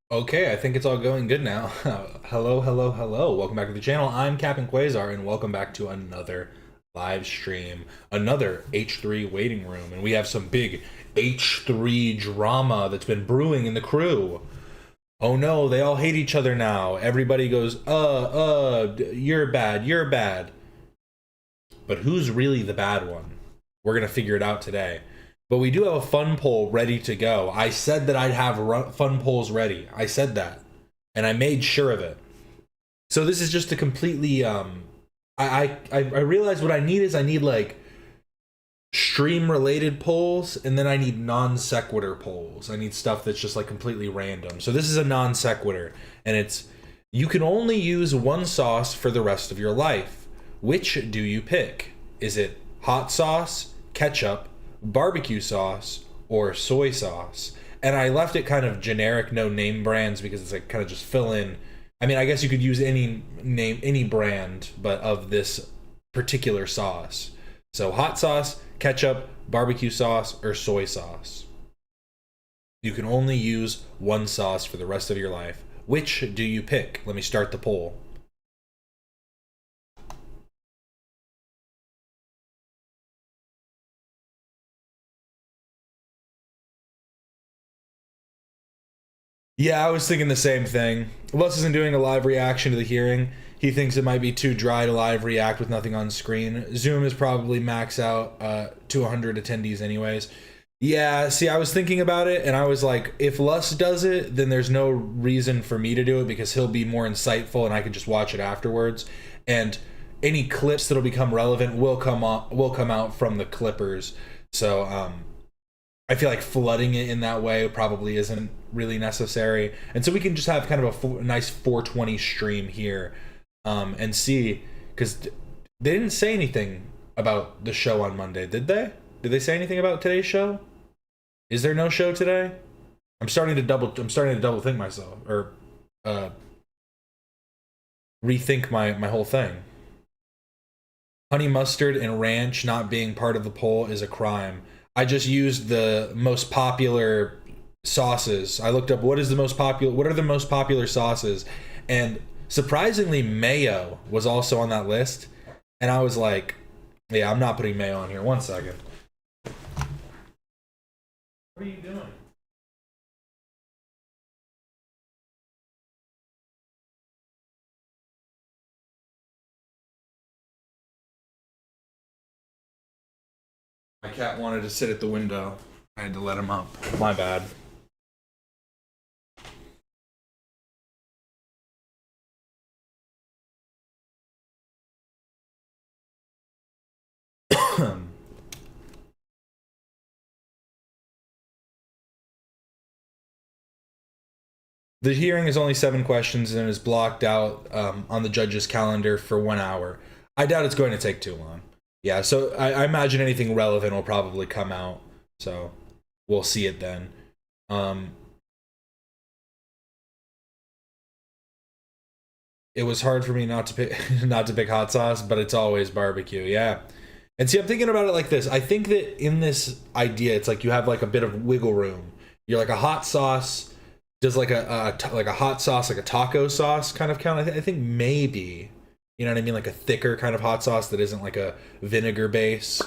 Okay, I think it's all going good now. Hello, hello, hello. Welcome back to the channel. I'm Captain Quasar, and welcome back to another live stream, another H3 waiting room. And we have some big H3 drama that's been brewing in the crew. Oh no, they all hate each other now. Everybody goes, you're bad, you're bad. But who's really the bad one? We're gonna figure it out today. But we do have a fun poll ready to go. I said that I'd have fun polls ready. I said that, and I made sure of it. So this is just a completely I realized what I need is I need like stream related polls, and then I need non sequitur polls. I need stuff that's just like completely random. So this is a non sequitur, and it's you can only use one sauce for the rest of your life. Which do you pick? Is it hot sauce, ketchup, barbecue sauce, or soy sauce? And I left it kind of generic, no name brands, because it's like kind of just fill in. I mean, I guess you could use any name, any brand, but of this particular sauce. So hot sauce, ketchup, barbecue sauce, or soy sauce. You can only use one sauce for the rest of your life. Which do you pick? Let me start the poll. Yeah, I was thinking the same thing. Les isn't doing a live reaction to the hearing. He thinks it might be too dry to live react with nothing on screen. Zoom is probably max out to 100 attendees anyways. Yeah, see, I was thinking about it, and I was like, if Lus does it, then there's no reason for me to do it because he'll be more insightful, and I can just watch it afterwards. And any clips that'll become relevant will come out from the clippers. So I feel like flooding it in that way probably isn't really necessary, and so we can just have kind of a nice 420 stream here, and see, because they didn't say anything about the show on Monday, did they? Did they say anything about today's show? Is there no show today? I'm starting to double think myself, or rethink my whole thing. Honey mustard and ranch not being part of the poll is a crime. I just used the most popular sauces. I looked up what are the most popular sauces, and surprisingly mayo was also on that list, and I was like, yeah, I'm not putting mayo on here. One second. What are you doing? My cat wanted to sit at the window. I had to let him up. My bad. The hearing is only 7 questions and is blocked out on the judge's calendar for 1 hour. I doubt it's going to take too long. Yeah, so I imagine anything relevant will probably come out. So we'll see it then. It was hard for me not to pick hot sauce, but it's always barbecue. Yeah. And see, I'm thinking about it like this. I think that in this idea, it's like you have like a bit of wiggle room. You're like a hot sauce. Does like a hot sauce, like a taco sauce kind of count? I think maybe, you know what I mean, like a thicker kind of hot sauce that isn't like a vinegar base.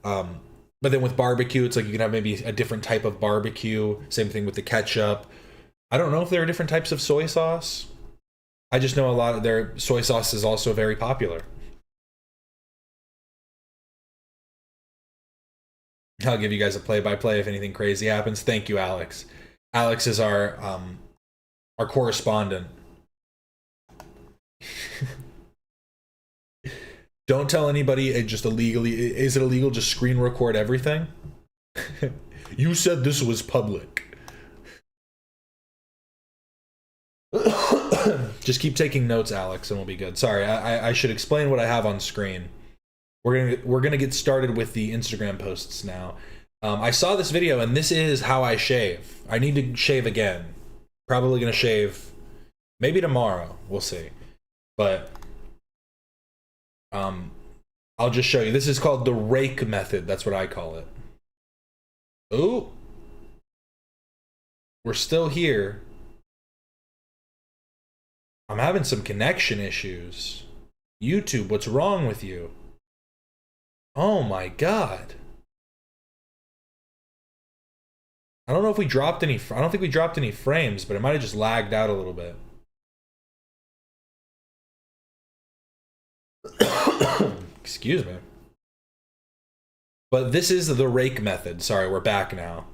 But then with barbecue, it's like you can have maybe a different type of barbecue. Same thing with the ketchup. I don't know if there are different types of soy sauce. I just know a lot of their soy sauce is also very popular. I'll give you guys a play-by-play if anything crazy happens. Thank you, Alex. Alex is our correspondent. Don't tell anybody. It just illegally. Is it illegal? Just screen record everything. You said this was public. Just keep taking notes, Alex, and we'll be good. Sorry, I should explain what I have on screen. We're gonna get started with the Instagram posts now. I saw this video, and this is how I shave. I need to shave again. Probably gonna shave maybe tomorrow. We'll see. But I'll just show you. This is called the rake method. That's what I call it. Ooh, we're still here. I'm having some connection issues. YouTube, what's wrong with you? Oh my god. I don't know if we dropped any, I don't think we dropped any frames, but it might have just lagged out a little bit. Excuse me. But this is the rake method. Sorry, we're back now.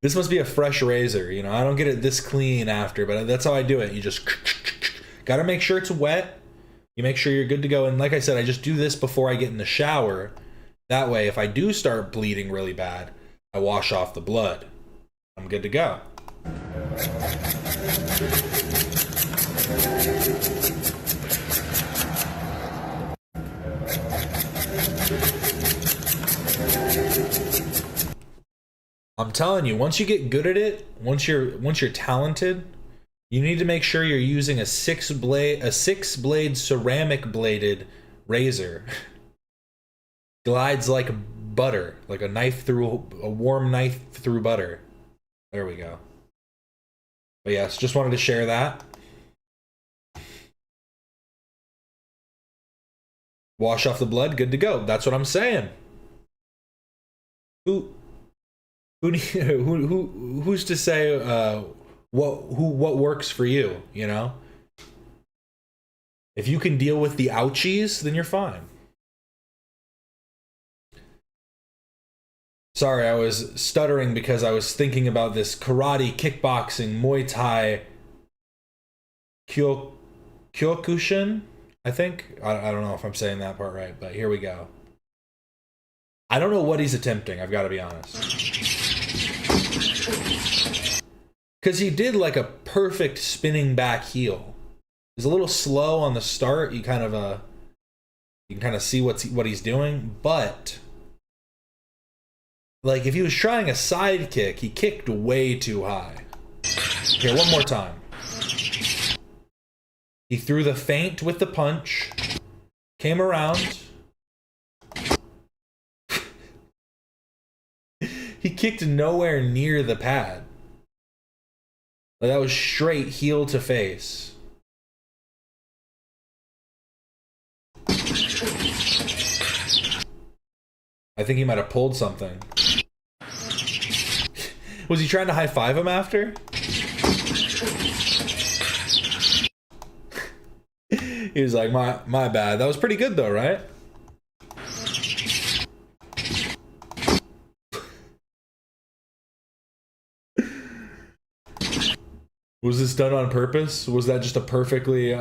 This must be a fresh razor, you know. I don't get it this clean after, but that's how I do it. You just gotta make sure it's wet. You make sure you're good to go. And like I said, I just do this before I get in the shower. That way, if I do start bleeding really bad, I wash off the blood. I'm good to go. I'm telling you, once you get good at it, once you're talented, you need to make sure you're using a six blade ceramic bladed razor. Glides like butter, like a warm knife through butter. There we go. But yes, just wanted to share that. Wash off the blood, good to go. That's what I'm saying. Who's to say what works for you, you know? If you can deal with the ouchies, then you're fine. Sorry, I was stuttering because I was thinking about this karate, kickboxing, Muay Thai, Kyokushin, I think. I don't know if I'm saying that part right, but here we go. I don't know what he's attempting, I've got to be honest. Because he did like a perfect spinning back heel. He's a little slow on the start. You kind of you can kind of see what he's doing, but like if he was trying a side kick, he kicked way too high. Here, one more time. He threw the feint with the punch, came around. He kicked nowhere near the pad. Like that was straight heel to face. I think he might have pulled something. Was he trying to high five him after? He was like, my bad. That was pretty good though, right? Was this done on purpose? Was that just a perfectly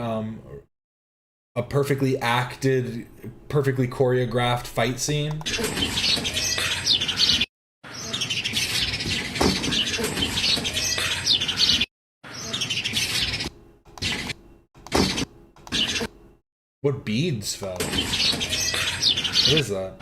acted, perfectly choreographed fight scene? What beads fell? What is that?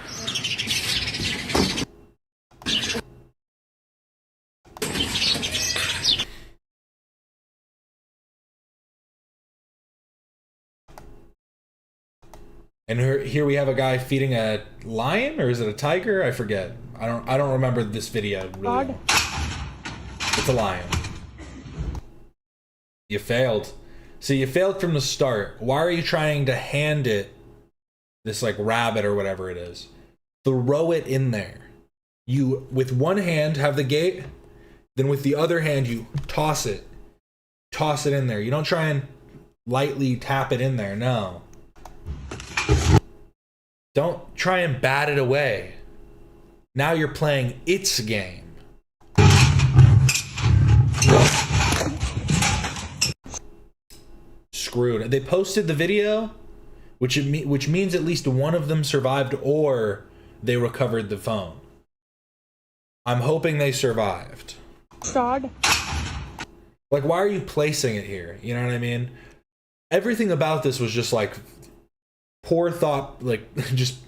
And here we have a guy feeding a lion, or is it a tiger? I forget. I don't remember this video really well. It's a lion. You failed. So you failed from the start. Why are you trying to hand it this like rabbit or whatever it is? Throw it in there. You with one hand have the gate, then with the other hand you toss it. Toss it in there. You don't try and lightly tap it in there. No. Don't try and bat it away. Now you're playing its game. Screwed. They posted the video, which means at least one of them survived or they recovered the phone. I'm hoping they survived. Sad. Like, why are you placing it here? You know what I mean? Everything about this was just like poor thought, like just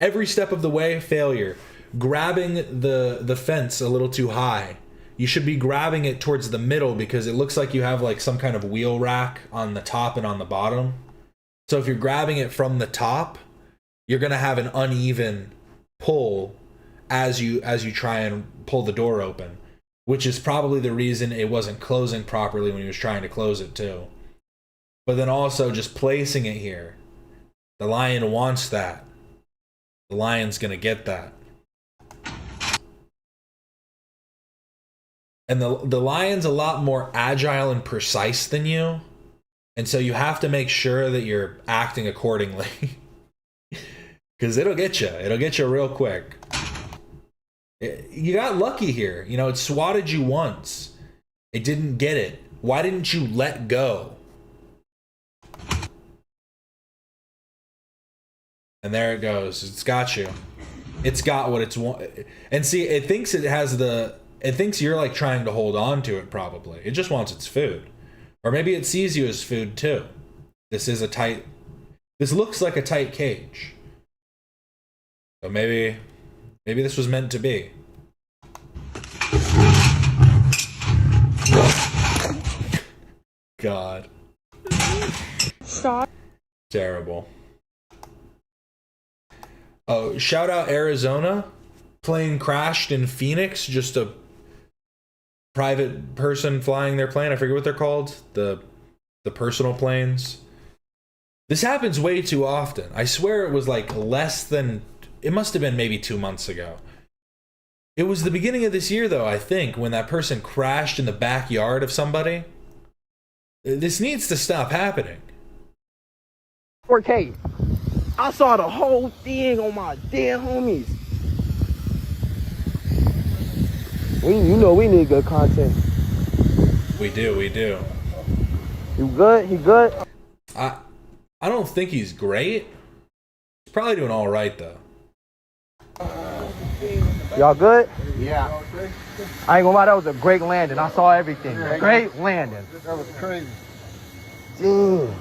every step of the way, failure. Grabbing the fence a little too high. You should be grabbing it towards the middle because it looks like you have like some kind of wheel rack on the top and on the bottom. So if you're grabbing it from the top, you're going to have an uneven pull as you try and pull the door open, which is probably the reason it wasn't closing properly when he was trying to close it too. But then also just placing it here. The lion wants that. The lion's gonna get that. And the lion's a lot more agile and precise than you. And so you have to make sure that you're acting accordingly. Because it'll get you. It'll get you real quick. You got lucky here. You know, it swatted you once. It didn't get it. Why didn't you let go? And there it goes. It's got you. It's got what it's want. And see, it thinks it has the... It thinks you're like trying to hold on to it probably. It just wants its food. Or maybe it sees you as food too. This is a tight... This looks like a tight cage. So maybe this was meant to be. God. Stop. Terrible. Oh, shout out Arizona. Plane crashed in Phoenix. Just a private person flying their plane. I forget what they're called. The personal planes. This happens way too often. I swear it was like less than... It must have been maybe 2 months ago. It was the beginning of this year, though, I think, when that person crashed in the backyard of somebody. This needs to stop happening. 4K. I saw the whole thing on my dead homies. You know we need good content. We do. You good? He good? I don't think he's great. He's probably doing all right, though. Y'all good? Yeah. I ain't gonna lie, that was a great landing. I saw everything. Great landing. That was crazy. Damn.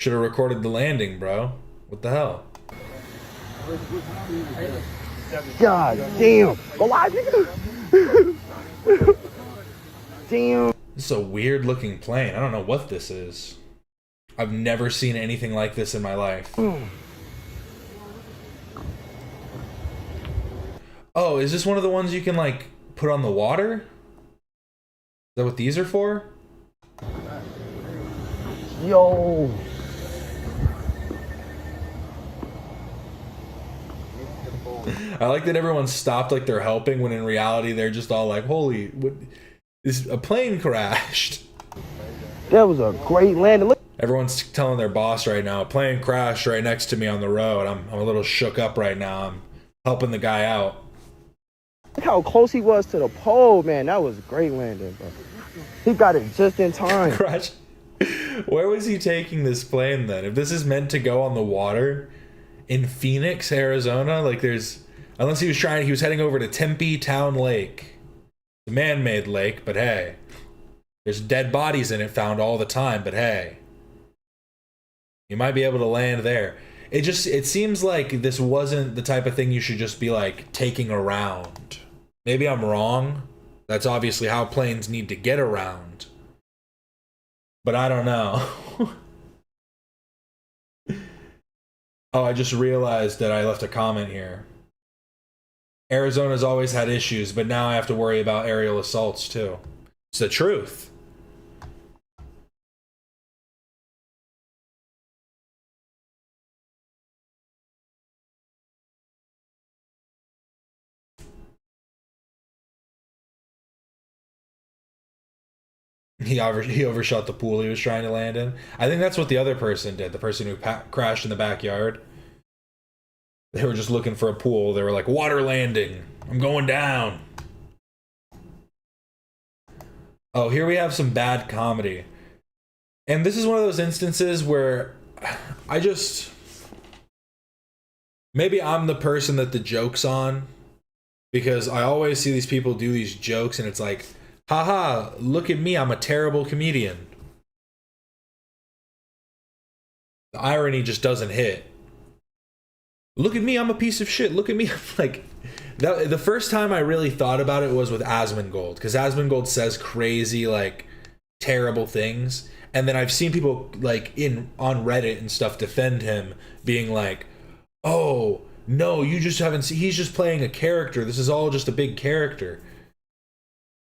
Should have recorded the landing, bro. What the hell? God damn. Go live, nigga. Damn. This is a weird looking plane. I don't know what this is. I've never seen anything like this in my life. Oh, is this one of the ones you can like put on the water? Is that what these are for? Yo. I like that everyone stopped like they're helping when in reality they're just all like, holy, what, is a plane crashed? That was a great landing. Look. Everyone's telling their boss right now, a plane crashed right next to me on the road. I'm a little shook up right now. I'm helping the guy out. Look how close he was to the pole, man. That was a great landing, bro. He got it just in time. Crash. Where was he taking this plane then? If this is meant to go on the water in Phoenix, Arizona, like there's... Unless he was heading over to Tempe Town Lake. The man-made lake, but hey. There's dead bodies in it found all the time, but hey. You might be able to land there. It seems like this wasn't the type of thing you should just be like taking around. Maybe I'm wrong. That's obviously how planes need to get around. But I don't know. Oh, I just realized that I left a comment here. Arizona's always had issues, but now I have to worry about aerial assaults too. It's the truth. He overshot the pool he was trying to land in. I think that's what the other person did. The person who crashed in the backyard. They were just looking for a pool. They were like, water landing. I'm going down. Oh, here we have some bad comedy. And this is one of those instances where I just... Maybe I'm the person that the joke's on. Because I always see these people do these jokes and it's like... Haha, look at me, I'm a terrible comedian. The irony just doesn't hit. Look at me, I'm a piece of shit. Look at me. Like, the first time I really thought about it was with Asmongold. Because Asmongold says crazy, like, terrible things. And then I've seen people, like, on Reddit and stuff defend him, being like, oh, No, you just haven't seen. He's just playing a character. This is all just a big character.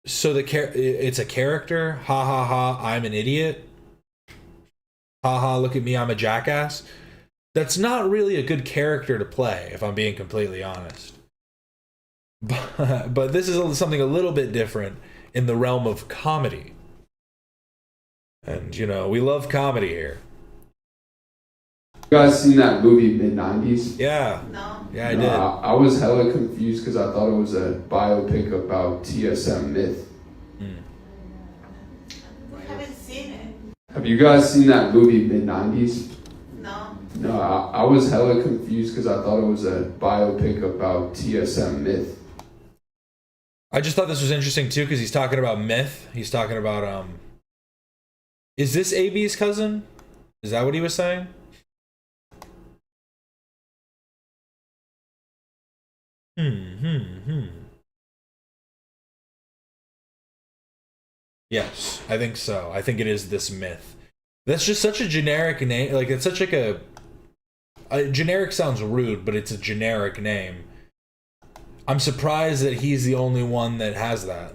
So it's a character. Ha ha ha! I'm an idiot. Ha ha! Look at me! I'm a jackass. That's not really a good character to play, if I'm being completely honest. But this is something a little bit different in the realm of comedy. And, you know, we love comedy here. You guys seen that movie Mid-90s? Yeah. No. Yeah, I did. I was hella confused because I thought it was a biopic about TSM Myth. I haven't seen it. Have you guys seen that movie Mid-90s? No. No, I was hella confused because I thought it was a biopic about TSM Myth. I just thought this was interesting, too, because he's talking about myth. He's talking about, is this AB's cousin? Is that what he was saying? Yes, I think so. I think it is this myth. That's just such a generic name. Like, it's such like a generic sounds rude, but it's a generic name. I'm surprised that he's the only one that has that.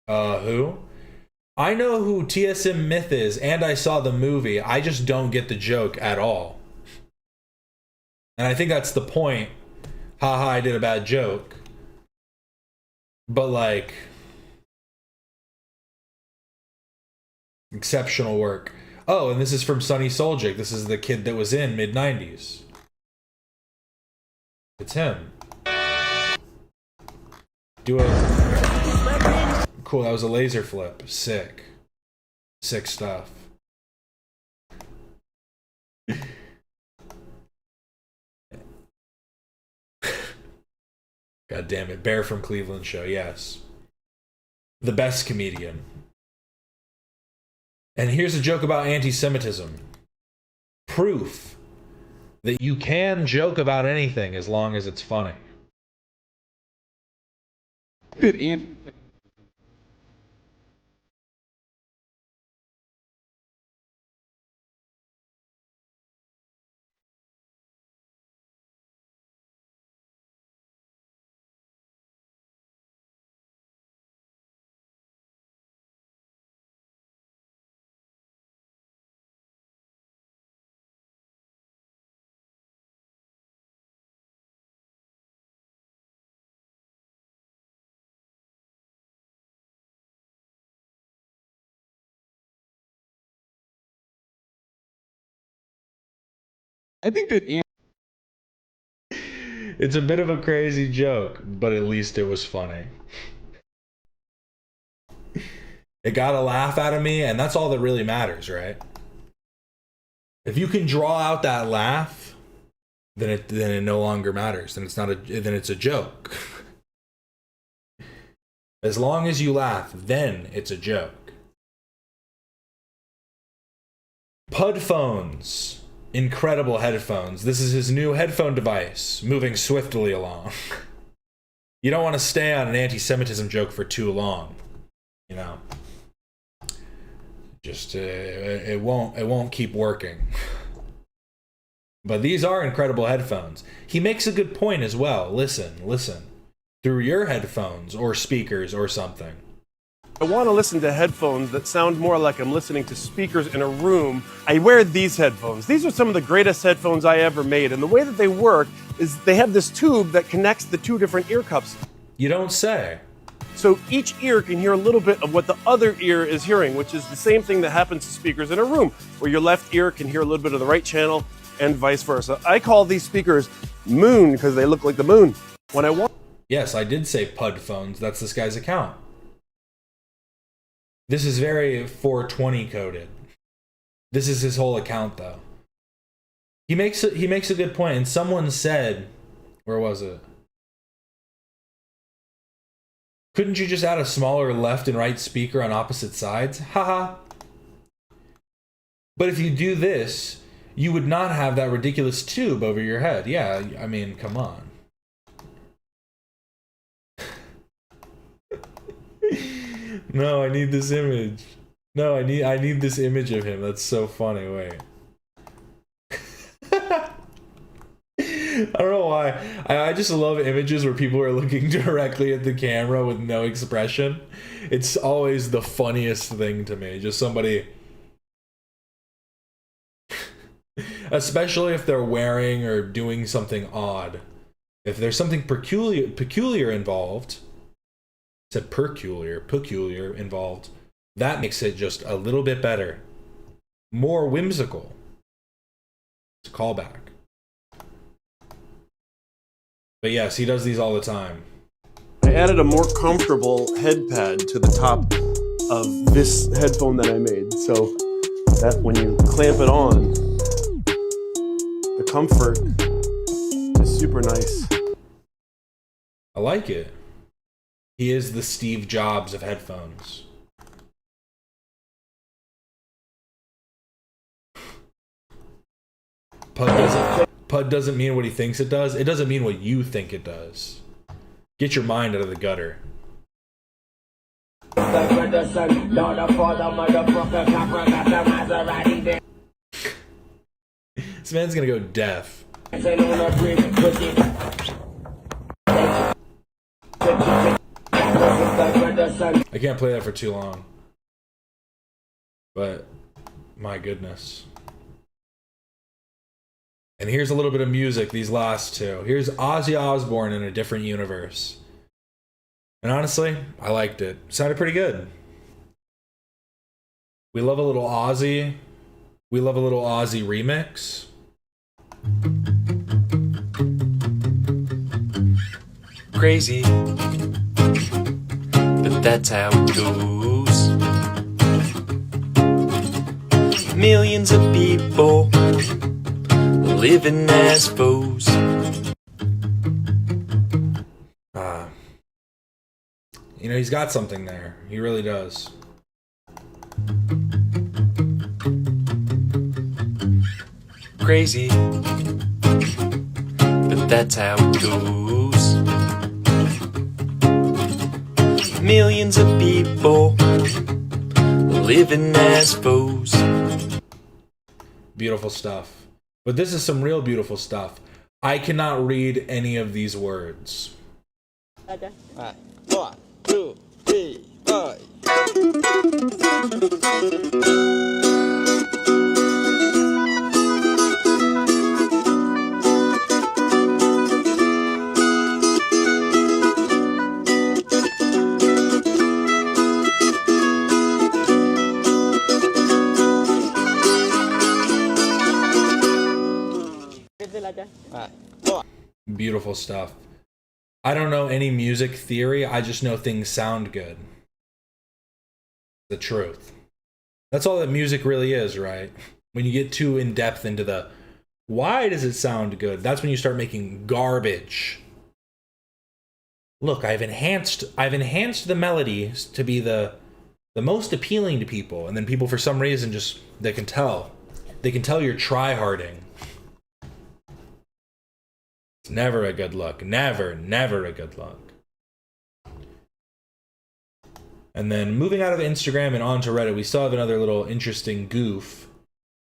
Who? I know who TSM Myth is, and I saw the movie. I just don't get the joke at all. And I think that's the point. Haha, I did a bad joke. But, like, exceptional work. Oh, and this is from Sonny Soljic. This is the kid that was in Mid-90s. It's him. Do a... Cool, that was a laser flip. Sick. Sick stuff. God damn it. Bear from Cleveland show, yes. The best comedian. And here's a joke about anti-Semitism. Proof that you can joke about anything as long as it's funny. I think that It's a bit of a crazy joke, but at least it was funny. It got a laugh out of me, and that's all that really matters, right? If you can draw out that laugh, then it no longer matters. Then it's a joke. As long as you laugh, then it's a joke. Pudphones. Incredible headphones. This is his new headphone device, moving swiftly along. You don't want to stay on an anti-Semitism joke for too long, you know. Just it won't keep working. But these are incredible headphones. He makes a good point as well. Listen through your headphones or speakers or something. I want to listen to headphones that sound more like I'm listening to speakers in a room. I wear these headphones. These are some of the greatest headphones I ever made. And the way that they work is they have this tube that connects the two different ear cups. You don't say. So each ear can hear a little bit of what the other ear is hearing, which is the same thing that happens to speakers in a room, where your left ear can hear a little bit of the right channel and vice versa. I call these speakers moon because they look like the moon. When I want... Yes, I did say Pudphones. That's this guy's account. This is very 420 coded. This is his whole account, though. He makes a good point, and someone said, where was it? Couldn't you just add a smaller left and right speaker on opposite sides? Haha. But if you do this, you would not have that ridiculous tube over your head. Yeah, I mean, come on. No, I need this image. No, I need this image of him. That's so funny. Wait. I don't know why. I just love images where people are looking directly at the camera with no expression. It's always the funniest thing to me. Just somebody, especially if they're wearing or doing something odd. If there's something peculiar involved, I said peculiar involved, that makes it just a little bit better. More whimsical. It's a callback. But yes, he does these all the time. I added a more comfortable head pad to the top of this headphone that I made, so that when you clamp it on, the comfort is super nice. I like it. He is the Steve Jobs of headphones. Pud doesn't mean what he thinks it does. It doesn't mean what you think it does. Get your mind out of the gutter. This man's gonna go deaf. I can't play that for too long. But, my goodness. And here's a little bit of music, these last two. Here's Ozzy Osbourne in a different universe. And honestly, I liked it. Sounded pretty good. We love a little Ozzy. We love a little Ozzy remix. Crazy, but that's how it goes. Millions of people living as foes. You know, he's got something there. He really does. Crazy, but that's how it goes. Millions of people living as foes. Beautiful stuff. But this is some real beautiful stuff. I cannot read any of these words. Okay. Alright. 1, 2, 3, 4. Beautiful stuff. I don't know any music theory. I just know things sound good. The truth. That's all that music really is, right? When you get too in depth into the why does it sound good, that's when you start making garbage. Look, I've enhanced the melody to be the most appealing to people, and then people for some reason just they can tell you're try-harding. It's never a good look. Never a good look. And then moving out of Instagram and onto Reddit, we still have another little interesting goof.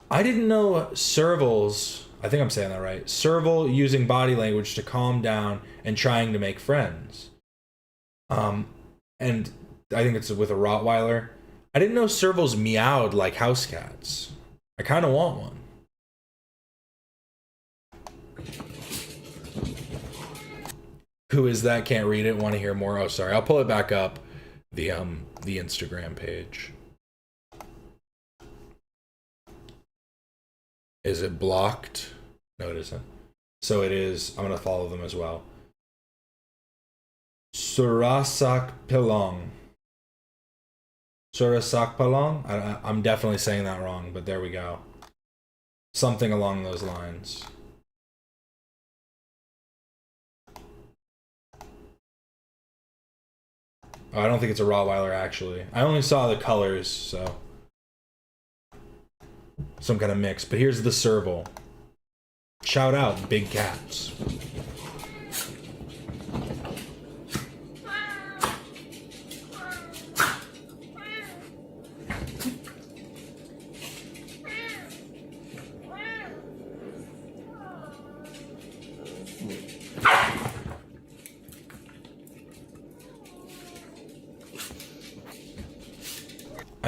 I didn't know Serval's, I think I'm saying that right, Serval using body language to calm down and trying to make friends. And I think it's with a Rottweiler. I didn't know Servals meowed like house cats. I kind of want one. Who is that? Can't read it. Want to hear more? Oh, sorry. I'll pull it back up. The Instagram page. Is it blocked? No, it isn't. So it is. I'm gonna follow them as well. Surasakpilong. Surasakpilong? I'm definitely saying that wrong, but there we go. Something along those lines. Oh, I don't think it's a Rottweiler, actually. I only saw the colors, so... some kind of mix. But here's the Serval. Shout out, big cats.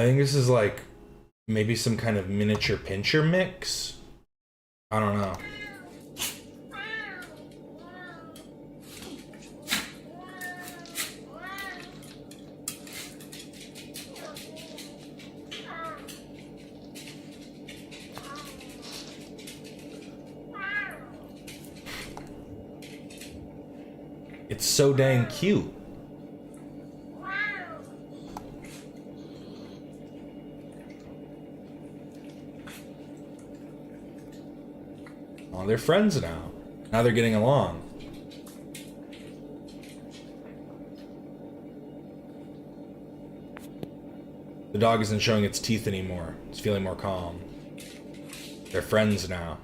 I think this is like maybe some kind of miniature pincher mix. I don't know. It's so dang cute. Oh, they're friends now. Now they're getting along. The dog isn't showing its teeth anymore. It's feeling more calm. They're friends now.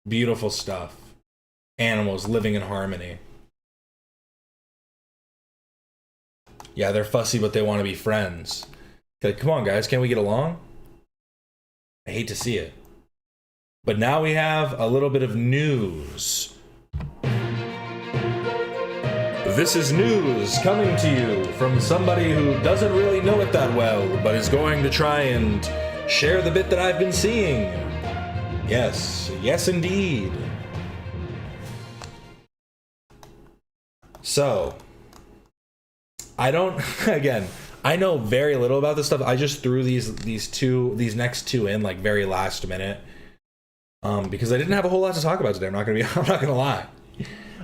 Beautiful stuff. Animals living in harmony. Yeah, they're fussy, but they want to be friends. Like, come on, guys, can't we get along? I hate to see it. But now we have a little bit of news. This is news coming to you from somebody who doesn't really know it that well, but is going to try and share the bit that I've been seeing. Yes, yes indeed. So, I don't, again, I know very little about this stuff. I just threw these next two in like very last minute. Because I didn't have a whole lot to talk about today. I'm not gonna lie.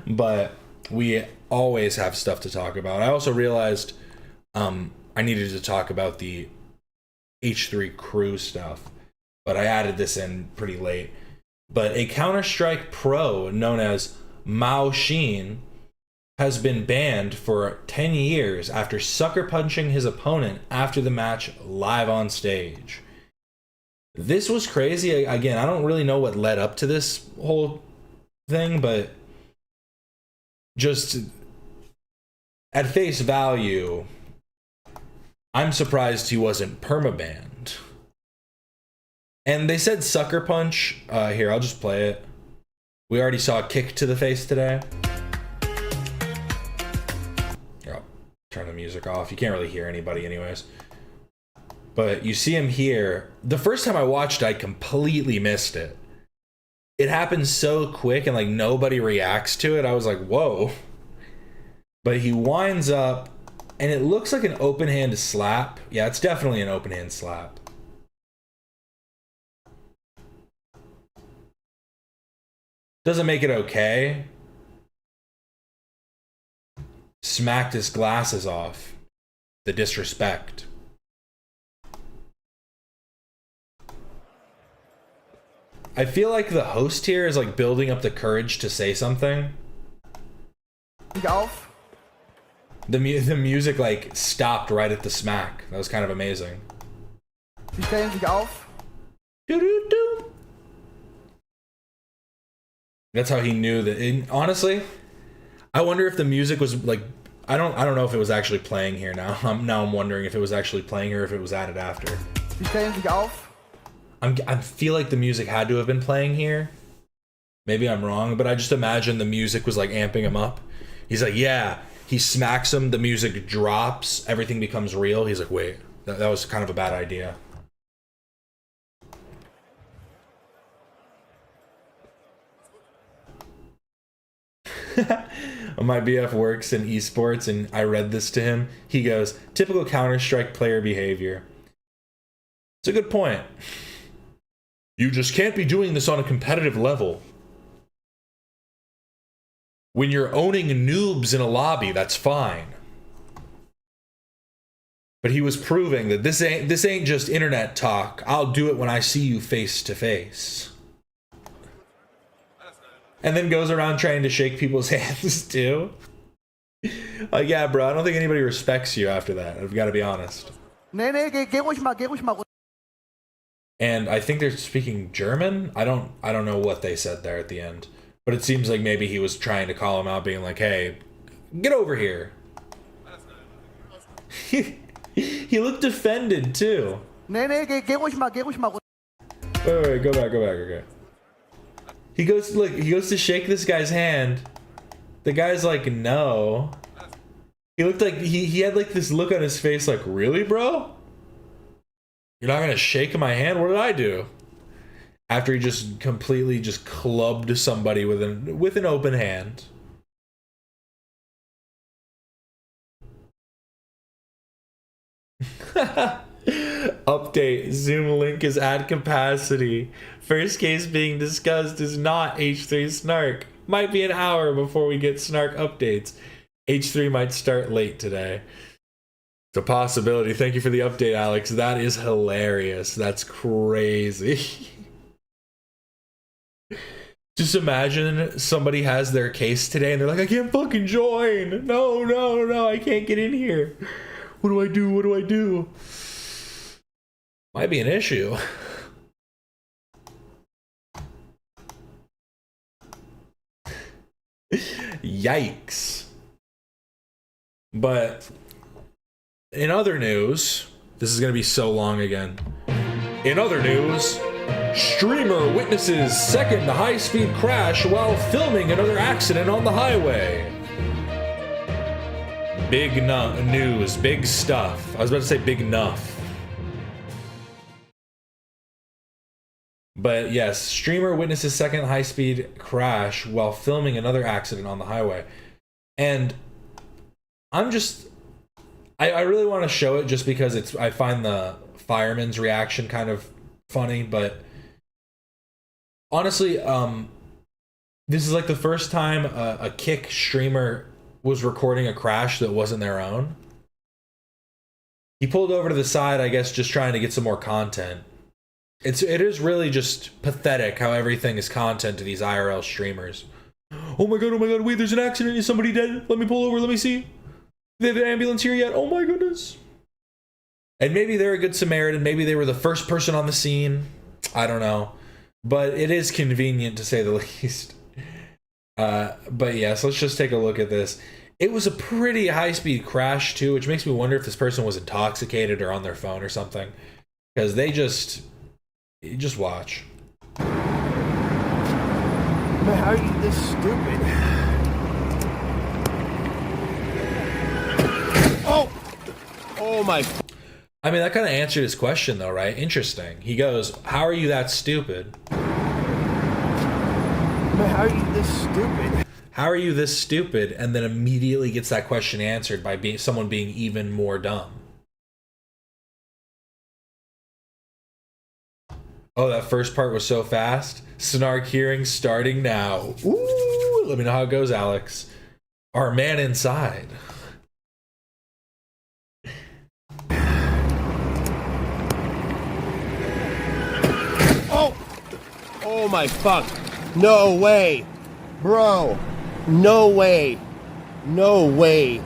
But we always have stuff to talk about. I also realized I needed to talk about the H3 crew stuff, but I added this in pretty late. But a Counterstrike pro known as Mao Xin has been banned for 10 years after sucker punching his opponent after the match live on stage. This was crazy. Again, I don't really know what led up to this whole thing, but just at face value, I'm surprised he wasn't permabanned. And they said sucker punch. Here, I'll just play it. We already saw a kick to the face today. Here, I'll turn the music off. You can't really hear anybody anyways. But you see him here. The first time I watched, I completely missed it. It happened so quick and like nobody reacts to it. I was like, whoa. But he winds up and it looks like an open hand slap. Yeah, it's definitely an open hand slap. Doesn't make it okay. Smacked his glasses off. The disrespect. I feel like the host here is like building up the courage to say something. Golf. The music like stopped right at the smack. That was kind of amazing. Sie stellen sich auf. Doo-doo-doo. That's how he knew that. And honestly, I wonder if the music was like, I don't know if it was actually playing here now. Now I'm wondering if it was actually playing here or if it was added after. Sie stellen sich auf. I feel like the music had to have been playing here. Maybe I'm wrong, but I just imagine the music was like amping him up. He's like, yeah. He smacks him, the music drops, everything becomes real. He's like, wait, that was kind of a bad idea. My BF works in esports, and I read this to him. He goes, typical Counter-Strike player behavior. It's a good point. You just can't be doing this on a competitive level. When you're owning noobs in a lobby, that's fine. But he was proving that this ain't just internet talk. I'll do it when I see you face to face. And then goes around trying to shake people's hands too. Like, yeah, bro, I don't think anybody respects you after that. I've got to be honest. Nee, geh ruhig mal. And I think they're speaking German. I don't know what they said there at the end. But it seems like maybe he was trying to call him out, being like, hey, get over here. He looked offended too. Nee, geh ruhig mal. Wait, go back, okay. He goes to shake this guy's hand. The guy's like, no. He looked like he had like this look on his face like, really, bro? You're not gonna shake my hand? What did I do? After he just completely just clubbed somebody with an open hand. Update, Zoom link is at capacity. First case being discussed is not H3 Snark. Might be an hour before we get Snark updates. H3 might start late today. It's a possibility. Thank you for the update, Alex. That is hilarious. That's crazy. Just imagine somebody has their case today and they're like, I can't fucking join. No, I can't get in here. What do I do? What do I do? Might be an issue. Yikes. But in other news, this is going to be so long again. In other news, streamer witnesses second high-speed crash while filming another accident on the highway. Big news, big stuff. I was about to say big enough. But yes, streamer witnesses second high-speed crash while filming another accident on the highway. And I'm just... I really want to show it just because I find the fireman's reaction kind of funny, but honestly, this is like the first time a Kick streamer was recording a crash that wasn't their own. He pulled over to the side, I guess, just trying to get some more content. It is really just pathetic how everything is content to these IRL streamers. Oh my god, wait, there's an accident, is somebody dead? Let me pull over, let me see. They have an ambulance here yet? Oh my goodness. And maybe they're a good Samaritan, maybe they were the first person on the scene. I don't know. But it is convenient to say the least. But yes, let's just take a look at this. It was a pretty high-speed crash too, which makes me wonder if this person was intoxicated or on their phone or something. Because they just watch. Man, how are you this stupid? Oh my. I mean, that kind of answered his question though, right? Interesting. He goes, how are you that stupid? Man, how are you this stupid? How are you this stupid? And then immediately gets that question answered by someone being even more dumb. Oh, that first part was so fast. Snark hearing starting now. Ooh, let me know how it goes, Alex. Our man inside. Oh my fuck. No way. Bro. No way. No way.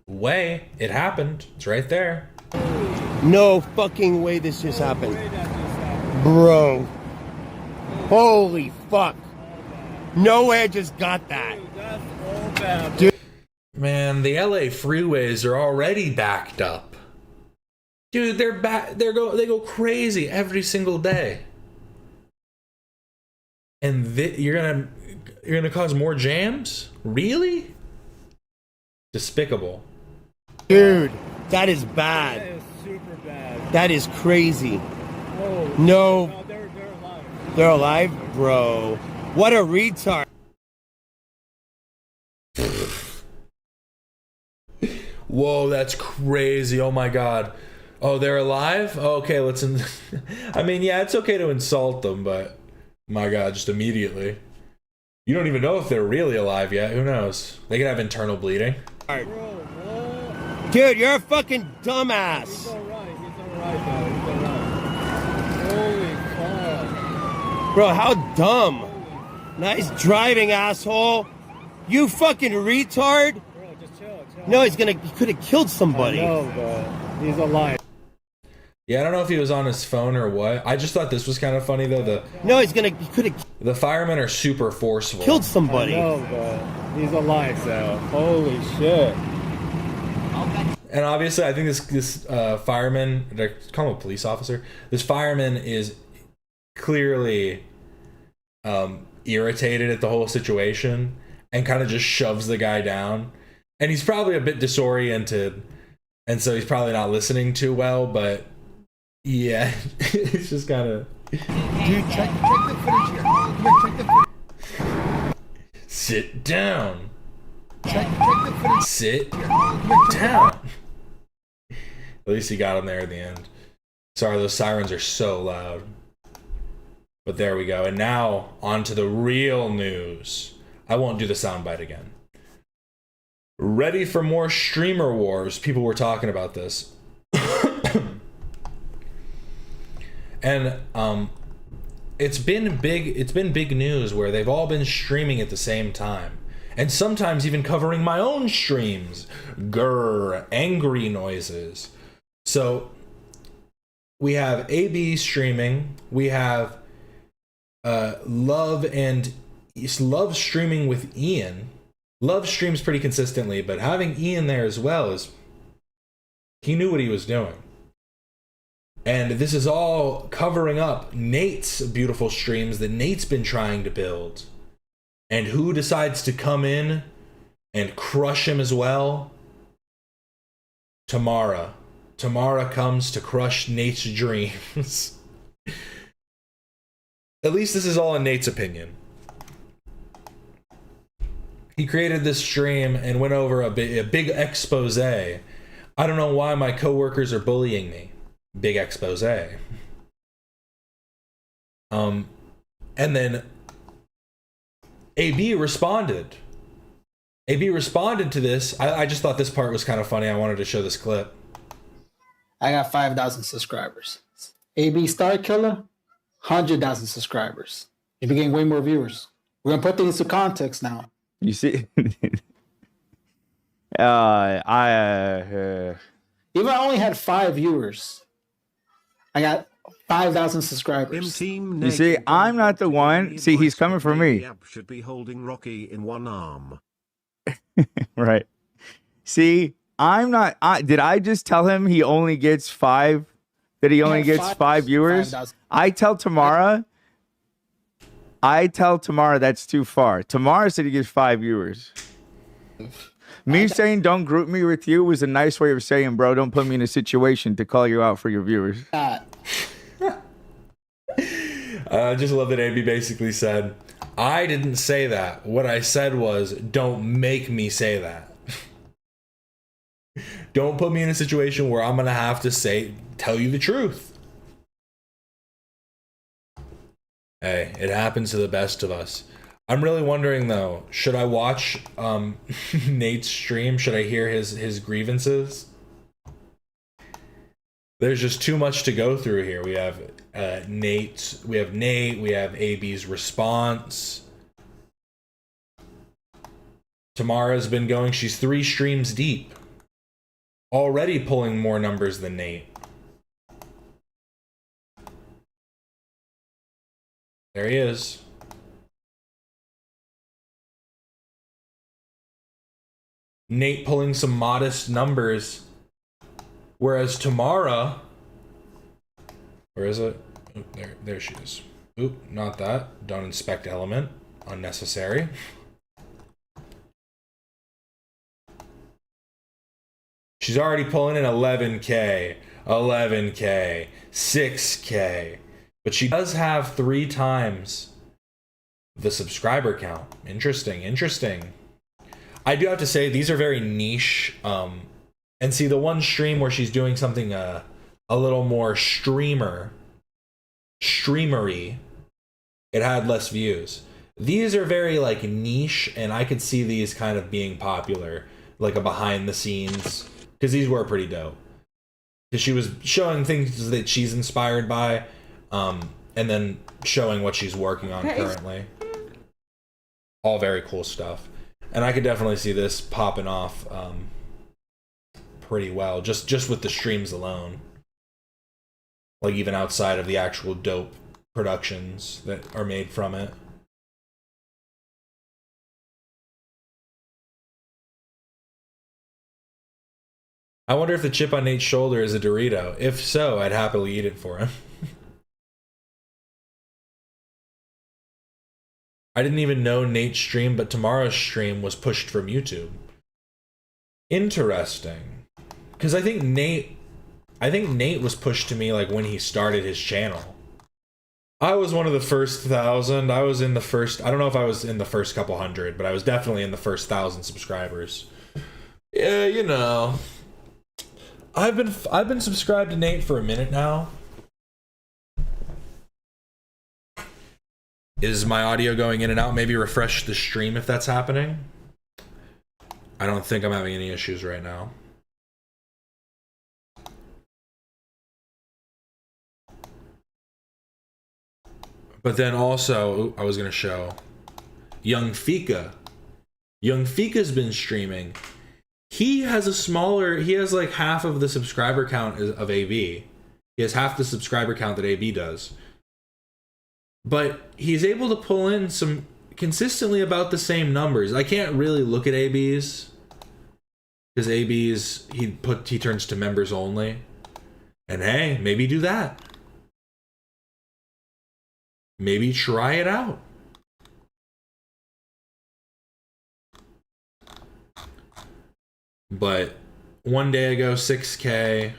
Way. It happened. It's right there. No fucking way this just happened. Bro. Holy fuck. No way I just got that. Dude. Man, the LA freeways are already backed up. Dude, they go crazy every single day. And you're gonna cause more jams? Really? Despicable. Dude, that is bad. That is super bad. That is crazy. Oh, no. They're alive. They're alive? Bro. What a retard. Whoa, that's crazy. Oh my god. Oh, they're alive? Oh, okay, let's... I mean, yeah, it's okay to insult them, but... My god, just immediately. You don't even know if they're really alive yet. Who knows? They could have internal bleeding. Dude, you're a fucking dumbass. He's alright, though. He's alright. Holy fuck. Bro, how dumb. Nice driving, asshole. You fucking retard. Bro, just chill. No, he could have killed somebody. No, bro. He's alive. Yeah, I don't know if he was on his phone or what. I just thought this was kind of funny though. No, he could have The firemen are super forceful. killed somebody. No, bro. He's alive, so. Holy shit. And obviously, I think this fireman, I call him a police officer. This fireman is clearly irritated at the whole situation and kind of just shoves the guy down. And he's probably a bit disoriented. and so he's probably not listening too well, but yeah, it's just kind of. Dude, check the footage here. Come here, check the footage. Sit down. Check the footage. Sit Here. Come here, check down. At least he got him there at the end. Sorry, those sirens are so loud. But there we go. And now, on to the real news. I won't do the soundbite again. Ready for more streamer wars. People were talking about this. And it's been big news where they've all been streaming at the same time. And sometimes even covering my own streams. Grr, angry noises. So we have AB streaming. We have Love streaming with Ian. Love streams pretty consistently, but having Ian there as well is he knew what he was doing. And this is all covering up Nate's beautiful streams that Nate's been trying to build. And who decides to come in and crush him as well? Tamara. Tamara comes to crush Nate's dreams. At least this is all in Nate's opinion. He created this stream and went over a big expose. I don't know why my coworkers are bullying me. Big expose. And then AB responded. AB responded to this. I just thought this part was kind of funny. I wanted to show this clip. I got 5,000 subscribers. AB Star Killer, 100,000 subscribers. You're getting way more viewers. We're gonna put things into context now. You see, Even I only had 5 viewers. I got 5,000 subscribers. you see, I'm not the one. See, he's coming for me. Should be holding Rocky in one arm. Right. See, I'm not. Did I just tell him he only gets 5? That he only gets 5 viewers? 5,000. I tell Tamara that's too far. Tamara said he gets 5 viewers. Me saying don't group me with you was a nice way of saying, bro, don't put me in a situation to call you out for your viewers. I just love that AB basically said, I didn't say that. What I said was, don't make me say that. Don't put me in a situation where I'm going to have to tell you the truth. Hey, it happens to the best of us. I'm really wondering though, should I watch Nate's stream? Should I hear his grievances? There's just too much to go through here. We have Nate, we have AB's response. Tamara's been going, she's 3 streams deep. Already pulling more numbers than Nate. There he is. Nate pulling some modest numbers. Whereas Tamara, where is it? Oop, there she is. Oop, not that. Don't inspect element. Unnecessary. She's already pulling in 11K, 11K, 6K. But she does have 3 times the subscriber count. Interesting, interesting. I do have to say, these are very niche. And see, the one stream where she's doing something a little more streamery, it had less views. These are very like niche, and I could see these kind of being popular, like a behind the scenes, because these were pretty dope. Because she was showing things that she's inspired by, and then showing what she's working on currently. All very cool stuff. And I could definitely see this popping off pretty well, just with the streams alone. Like even outside of the actual dope productions that are made from it. I wonder if the chip on Nate's shoulder is a Dorito. If so, I'd happily eat it for him. I didn't even know Nate's stream, but tomorrow's stream was pushed from YouTube. Interesting. because I think Nate was pushed to me like when he started his channel. I was one of the first 1,000. I was in the first, I don't know if I was in the first couple hundred, but I was definitely in the first 1,000 subscribers. Yeah, you know. I've been subscribed to Nate for a minute now. Is my audio going in and out? Maybe refresh the stream if that's happening. I don't think I'm having any issues right now. But then also, I was going to show Young Fika. Young Fika's been streaming. He has like half of the subscriber count of AB. He has half the subscriber count that AB does. But he's able to pull in some consistently about the same numbers. I can't really look at AB's because AB's he turns to members only. And hey, maybe do that. Maybe try it out. But one day ago, 6K.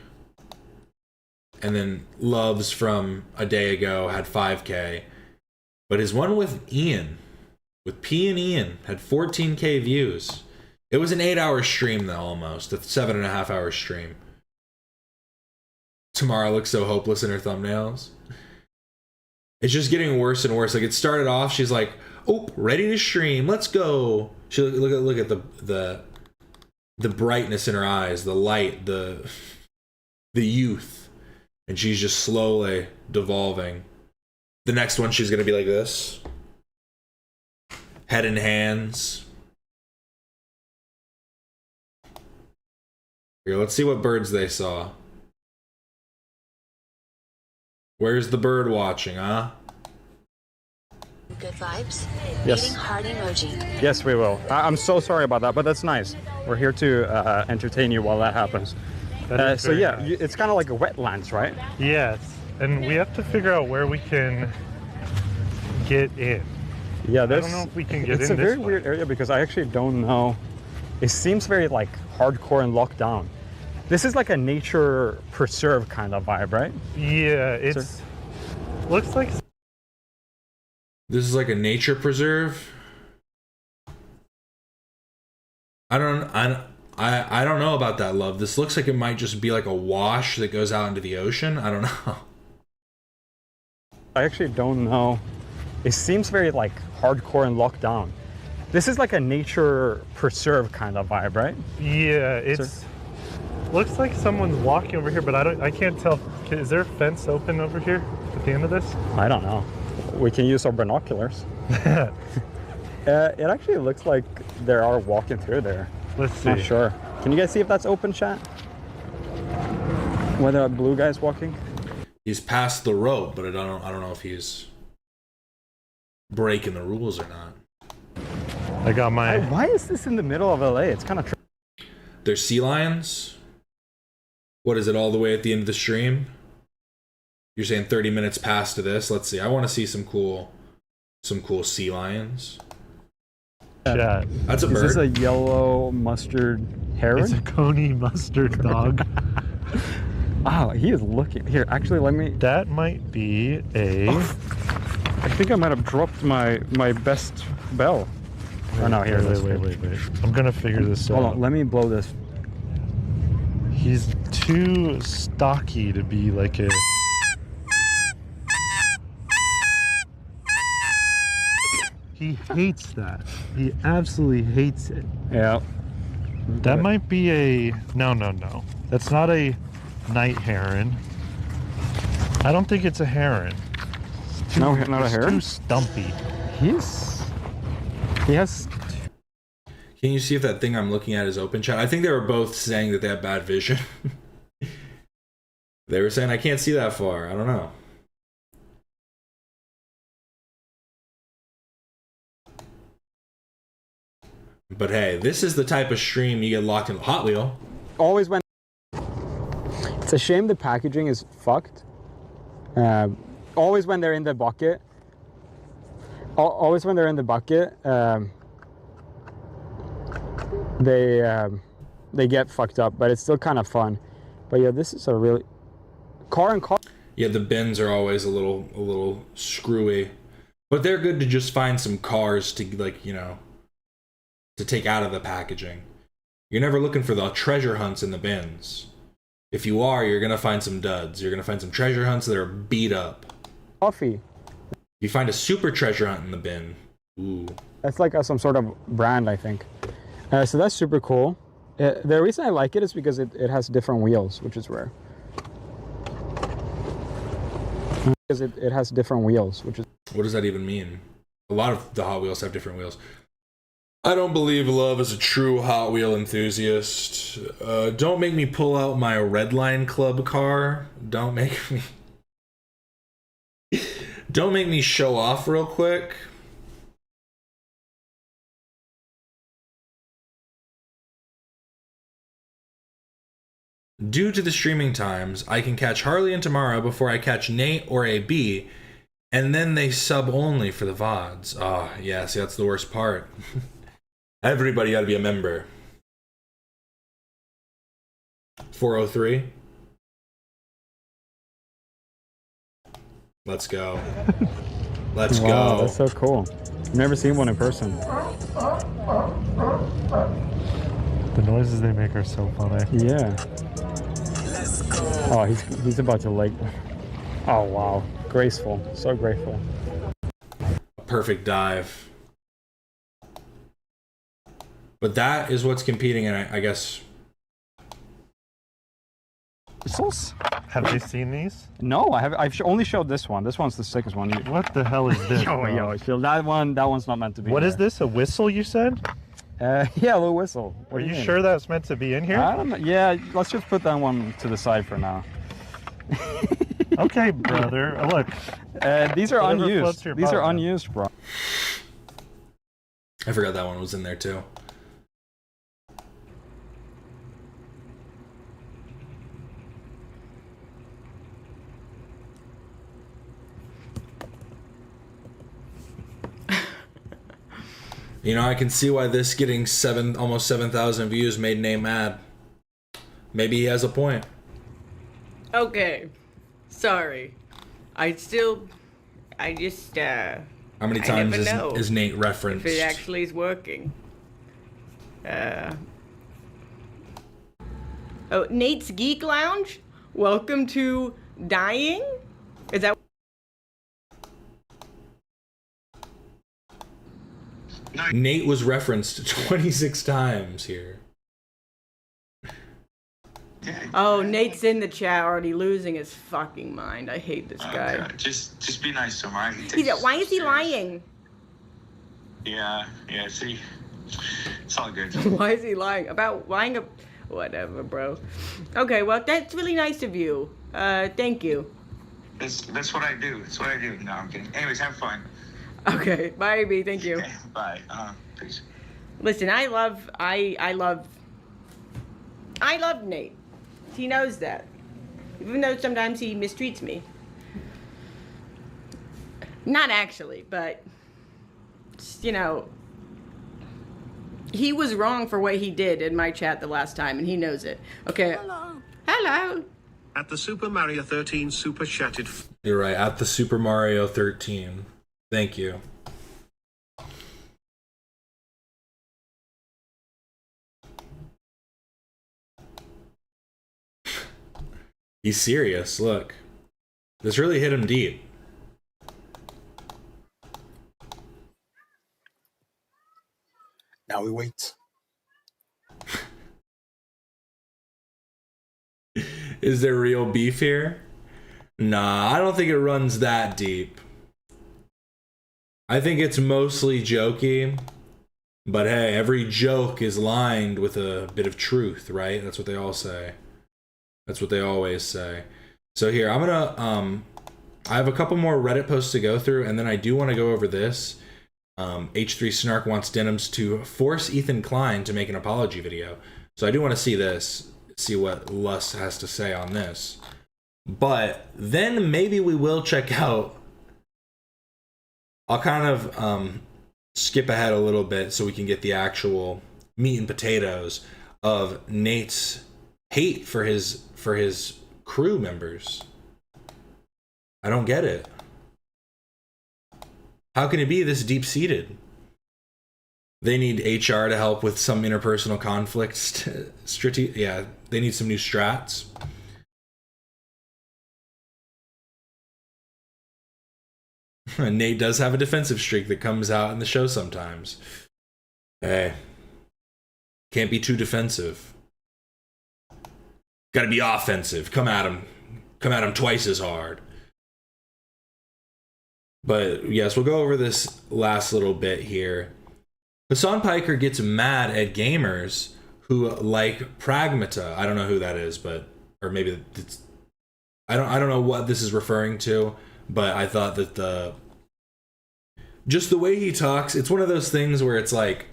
And then Loves from a day ago had 5K. But his one with Ian, with P and Ian, had 14K views. It was an 8-hour stream though, almost. A 7.5-hour stream. Tamara looks so hopeless in her thumbnails. It's just getting worse and worse. Like, it started off, she's like, oh, ready to stream, let's go. She look at the brightness in her eyes, the light, the youth. And she's just slowly devolving. The next one, she's gonna be like this. Head in hands. Here, let's see what birds they saw. Where's the bird watching, huh? Good vibes? Yes. Eating heart emoji. Yes, we will. I'm so sorry about that, but that's nice. We're here to entertain you while that happens. So yeah, nice. It's kind of like a wetlands, right? Yes, and we have to figure out where we can get in. Yeah, I don't know if we can get in. It's a very weird area because I actually don't know. It seems very like hardcore and locked down. This is like a nature preserve kind of vibe, right? Yeah, it's looks like. This is like a nature preserve. I don't know about that, Love. This looks like it might just be like a wash that goes out into the ocean. I don't know. I actually don't know. It seems very like hardcore and locked down. This is like a nature preserve kind of vibe, right? Yeah, it's looks like someone's walking over here, but I can't tell. Is there a fence open over here at the end of this? I don't know. We can use our binoculars. It actually looks like they are walking through there. Let's see. Not sure. Can you guys see if that's open, chat? Where the blue guy's walking? He's past the rope, but I don't know if he's breaking the rules or not. I got my. Why is this in the middle of LA? It's kind of. There's sea lions. What is it, all the way at the end of the stream? You're saying 30 minutes past to this? Let's see. I want to see some cool sea lions. Yeah. That's a bird. Is this a yellow mustard heron? It's a coney mustard dog. Oh, he is looking. Here, actually, let me. That might be a. I think I might have dropped my best bell. Oh no, here. Wait. I'm gonna figure this out. Hold on, let me blow this. He's too stocky to be like a. He hates that. He absolutely hates it. Yeah. That might be a. No. That's not a night heron. I don't think it's a heron. No, not a heron? Too stumpy. He has. Can you see if that thing I'm looking at is open, chat? I think they were both saying that they have bad vision. They were saying I can't see that far. I don't know. But hey, this is the type of stream you get locked in. Hot Wheel. Always when. It's a shame the packaging is fucked. Always when they're in the bucket. they get fucked up, but it's still kind of fun. But yeah, this is a really car. Yeah, the bins are always a little screwy, but they're good to just find some cars to, like, you know, to take out of the packaging. You're never looking for the treasure hunts in the bins. If you are, you're gonna find some duds. You're gonna find some treasure hunts that are beat up. Coffee. You find a super treasure hunt in the bin. Ooh. That's like some sort of brand, I think. So that's super cool. The reason I like it is because it has different wheels, which is rare. Because it has different wheels, which is... What does that even mean? A lot of the Hot Wheels have different wheels. I don't believe Love is a true Hot Wheel enthusiast. Don't make me pull out my Redline Club car. Don't make me show off real quick. Due to the streaming times, I can catch Harley and Tamara before I catch Nate or AB, and then they sub only for the VODs. Oh, yeah, see, that's the worst part. Everybody gotta be a member. 403. Let's go. Let's wow, go. That's so cool. I've never seen one in person. The noises they make are so funny. Yeah. Oh, he's about to like... Oh, wow. Graceful. So graceful. A perfect dive. But that is what's competing, and I guess... Have they seen these? No, I've only showed this one. This one's the sickest one. What the hell is this? Yo, Phil, that one's not meant to be. What is this? A whistle, you said? Yeah, a little whistle. Are you sure that's meant to be in here? I don't know. Yeah, let's just put that one to the side for now. Okay, brother. Look. These are unused. These are unused, bro. I forgot that one was in there too. You know, I can see why this getting almost 7,000 views made Nate mad. Maybe he has a point. Okay. Sorry. How many times is Nate referenced? If it actually is working. Oh, Nate's Geek Lounge? Welcome to Dying? Is that... Nate was referenced 26 times here. Oh, Nate's in the chat already losing his fucking mind. I hate this guy. God. Just be nice to him, right? Why is he lying? Yeah, see? It's all good. Why is he lying? About lying? Whatever, bro. Okay, well, that's really nice of you. Thank you. That's what I do. That's what I do. No, I'm kidding. Anyways, have fun. Okay, bye, AB. Thank you. Okay, bye. Peace. Listen, I love Nate. He knows that. Even though sometimes he mistreats me. Not actually, but, you know, he was wrong for what he did in my chat the last time, and he knows it. Okay. Hello. At the Super Mario 13 super chatted. You're right, at the Super Mario 13. Thank you. He's serious, look. This really hit him deep. Now we wait. Is there real beef here? Nah, I don't think it runs that deep. I think it's mostly jokey. But hey, every joke is lined with a bit of truth, right? That's what they all say. That's what they always say. So here, I'm gonna, I have a couple more Reddit posts to go through, and then I do want to go over this. H3 Snark wants Denims to force Ethan Klein to make an apology video. So I do want to see this, see what Lus has to say on this. But then maybe we will check out, I'll kind of skip ahead a little bit so we can get the actual meat and potatoes of Nate's hate for his crew members. I don't get it. How can it be this deep-seated? They need HR to help with some interpersonal conflicts. Yeah, they need some new strats. Nate does have a defensive streak that comes out in the show sometimes. Hey, can't be too defensive. Got to be offensive. Come at him twice as hard. But yes, we'll go over this last little bit here. Hasan Piker gets mad at gamers who like Pragmata. I don't know who that is, but or maybe it's, I don't know what this is referring to, but I thought that just the way he talks, it's one of those things where it's like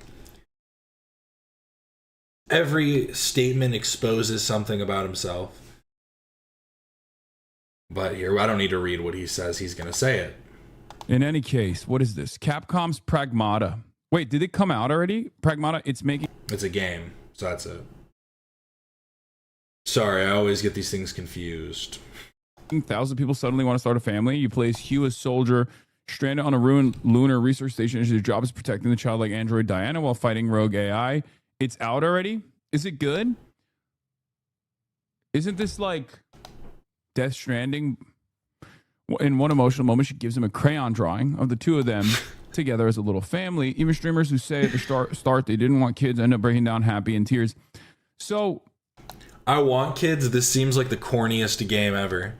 every statement exposes something about himself. But here, I don't need to read what he says. He's going to say it. In any case, what is this? Capcom's Pragmata. Wait, did it come out already? Pragmata, it's a game, so that's it. Sorry, I always get these things confused. 1,000 people suddenly want to start a family. You place Hugh as soldier, stranded on a ruined lunar research station. His job is protecting the childlike android Diana while fighting rogue AI. It's out already? Is it good? Isn't this like Death Stranding? In one emotional moment, she gives him a crayon drawing of the two of them together as a little family. Even streamers who say at the start they didn't want kids end up breaking down happy in tears. So, I want kids. This seems like the corniest game ever.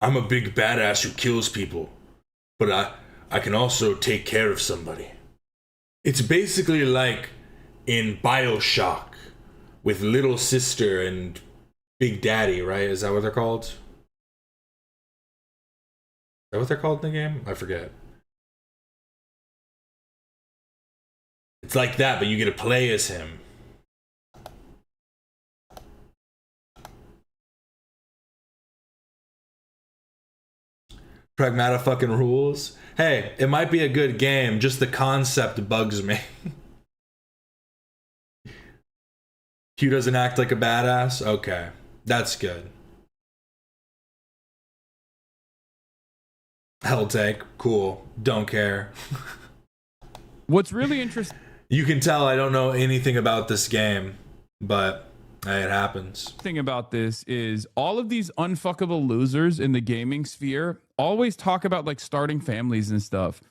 I'm a big badass who kills people, but I can also take care of somebody. It's basically like in BioShock with Little Sister and Big Daddy, right? Is that what they're called? Is that what they're called in the game? I forget. It's like that, but you get to play as him. Pragmata fucking rules. Hey, it might be a good game, just the concept bugs me. Q doesn't act like a badass? Okay, that's good. Hell take, cool, don't care. What's really interesting... You can tell I don't know anything about this game, but hey, it happens. Thing about this is all of these unfuckable losers in the gaming sphere always talk about like starting families and stuff.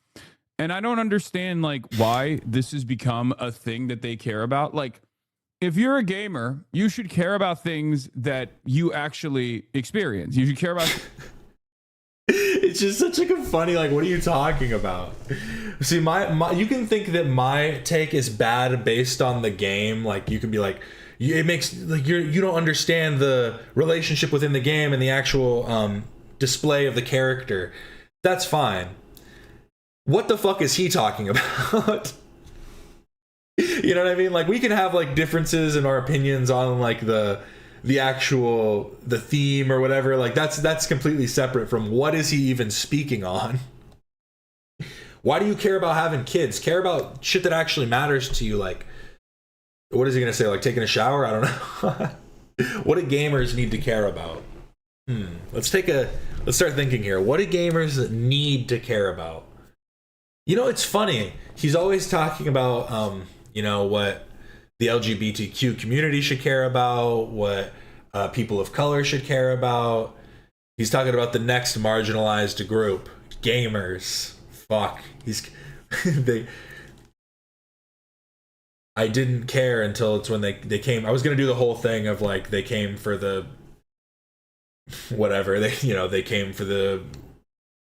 And I don't understand like why this has become a thing that they care about. Like, if you're a gamer, you should care about things that you actually experience. You should care about... It's just such like a funny, like, what are you talking about? See, my you can think that my take is bad based on the game. Like, you can be like, it makes, like, you don't understand the relationship within the game and the actual display of the character. That's fine. What the fuck is he talking about? You know what I mean? Like, we can have like differences in our opinions on like the theme or whatever. Like, that's completely separate from what is he even speaking on. Why do you care about having kids? Care about shit that actually matters to you. Like, what is he gonna say? Like taking a shower? I don't know. What do gamers need to care about? Let's start thinking here. What do gamers need to care about? You know, it's funny. He's always talking about you know, what the LGBTQ community should care about, what people of color should care about. He's talking about the next marginalized group, gamers. Fuck. I didn't care until it's when they came. I was gonna do the whole thing of like they came for the whatever, they came for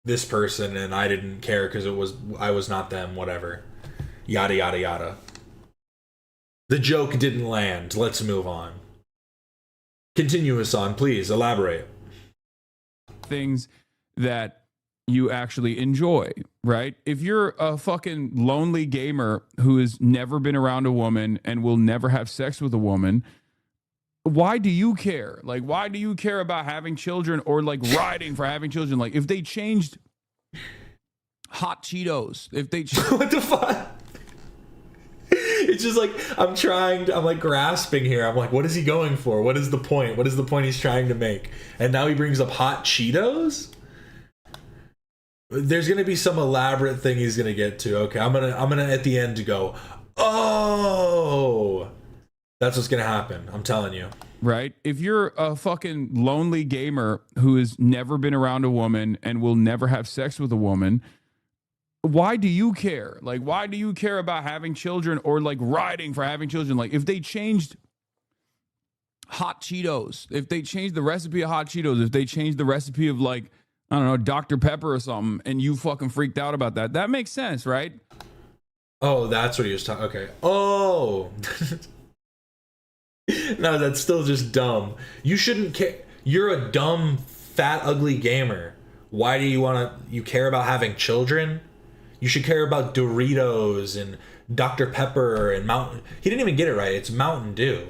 this person and I didn't care because I was not them, whatever. Yada yada yada. The joke didn't land. Let's move on. Continue, Hasan, please elaborate. Things that you actually enjoy, right? If you're a fucking lonely gamer who has never been around a woman and will never have sex with a woman, why do you care? Like, why do you care about having children or like riding for having children? Like, if they changed hot Cheetos, if they what the fuck? It's just like I'm like grasping here. I'm like, what is he going for? What is the point? What is the point he's trying to make? And now he brings up hot Cheetos? There's gonna be some elaborate thing he's gonna get to. Okay, I'm gonna at the end go, oh, that's what's gonna happen. I'm telling you. Right? If you're a fucking lonely gamer who has never been around a woman and will never have sex with a woman, why do you care? Like, why do you care about having children or like riding for having children? Like, if they changed hot Cheetos, if they changed the recipe of hot Cheetos, if they changed the recipe of like, I don't know, Dr. Pepper or something, and you fucking freaked out about that, that makes sense, right? Oh, that's what he was talking. Okay. Oh. No, that's still just dumb. You shouldn't care. You're a dumb, fat, ugly gamer. Why do you care about having children? You should care about Doritos and Dr. Pepper and Mountain. He didn't even get it right. It's Mountain Dew.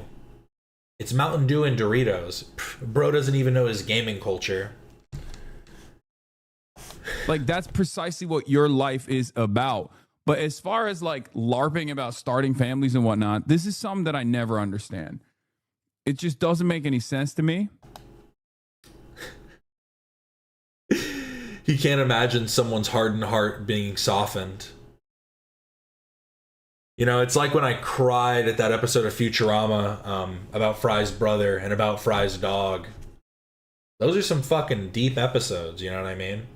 It's Mountain Dew and Doritos. Bro doesn't even know his gaming culture. Like, that's precisely what your life is about. But as far as like LARPing about starting families and whatnot, this is something that I never understand. It just doesn't make any sense to me. He can't imagine someone's hardened heart being softened. You know, it's like when I cried at that episode of Futurama about Fry's brother and about Fry's dog. Those are some fucking deep episodes, you know what I mean?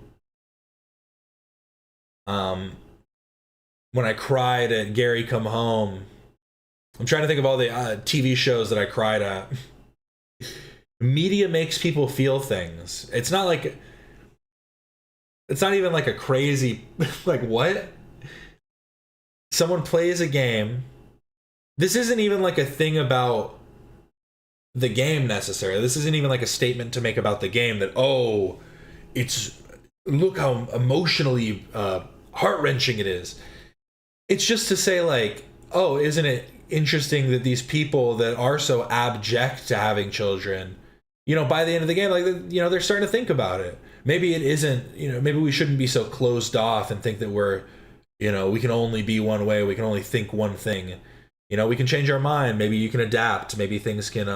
When I cried at Gary Come Home. I'm trying to think of all the TV shows that I cried at. Media makes people feel things. It's not even like a crazy, like what? Someone plays a game. This isn't even like a thing about the game necessarily. This isn't even like a statement to make about the game that, oh, look how emotionally heart-wrenching it is. It's just to say like, oh, isn't it interesting that these people that are so abject to having children, you know, by the end of the game, like, you know, they're starting to think about it. Maybe it isn't, you know, maybe we shouldn't be so closed off and think that we're, you know, we can only be one way. We can only think one thing. You know, we can change our mind. Maybe you can adapt. Maybe things can,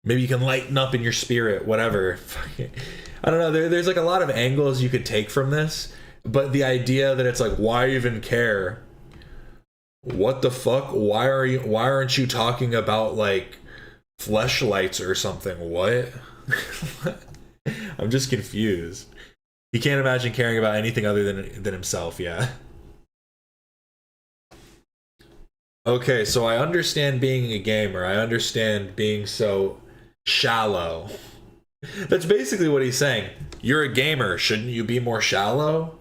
maybe you can lighten up in your spirit, whatever. I don't know. There's like a lot of angles you could take from this. But the idea that it's like, why even care? What the fuck? Why aren't you talking about like fleshlights or something? What? I'm just confused. He can't imagine caring about anything other than himself, yeah. Okay, so I understand being a gamer. I understand being so shallow. That's basically what he's saying. You're a gamer. Shouldn't you be more shallow?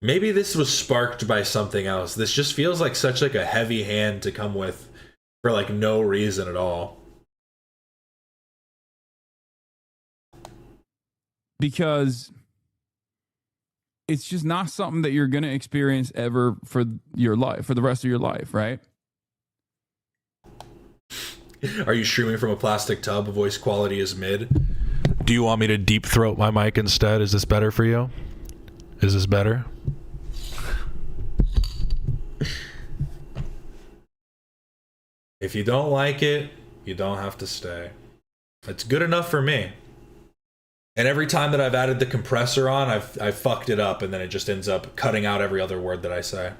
Maybe this was sparked by something else. This just feels like such like a heavy hand to come with for like no reason at all. Because it's just not something that you're going to experience ever for your life, for the rest of your life, right? Are you streaming from a plastic tub? Voice quality is mid. Do you want me to deep throat my mic instead? Is this better for you? Is this better? If you don't like it, you don't have to stay. It's good enough for me. And every time that I've added the compressor on, I've fucked it up, and then it just ends up cutting out every other word that I say.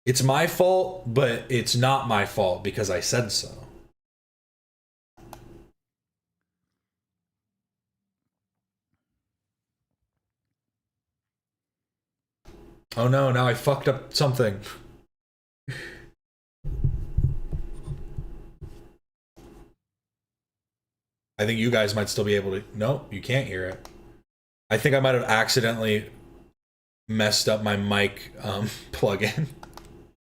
It's my fault, but it's not my fault because I said so. Oh no, now I fucked up something. I think you guys might still be able to... Nope, you can't hear it. I think I might have accidentally messed up my mic plug-in.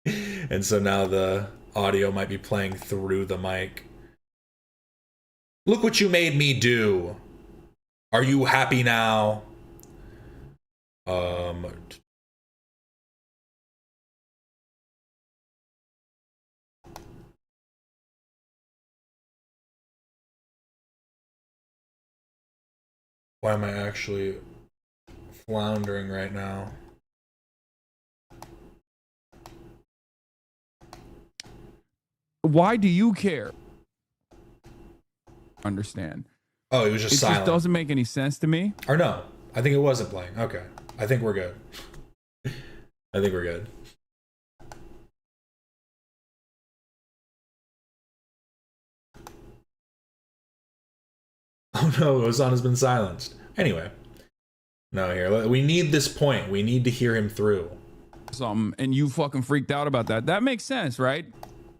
And so now the audio might be playing through the mic. Look what you made me do. Are you happy now? Why am I actually floundering right now? Why do you care? Understand. Oh, it was just silent. It just doesn't make any sense to me. Or no, I think it wasn't playing. Okay. I think we're good. I think we're good. Oh no, Hasan has been silenced. Anyway. No, here. We need this point. We need to hear him through. Something, and you fucking freaked out about that. That makes sense, right?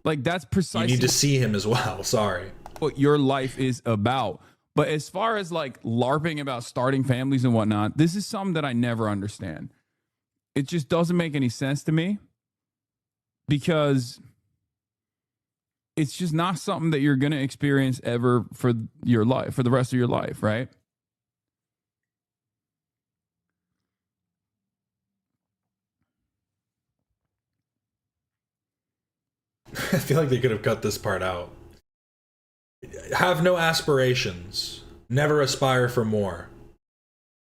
Like, that's precisely... You need to see him as well. Sorry. What your life is about. But as far as like LARPing about starting families and whatnot, this is something that I never understand. It just doesn't make any sense to me because it's just not something that you're going to experience ever for your life, for the rest of your life, right? I feel like they could have cut this part out. Have no aspirations. Never aspire for more.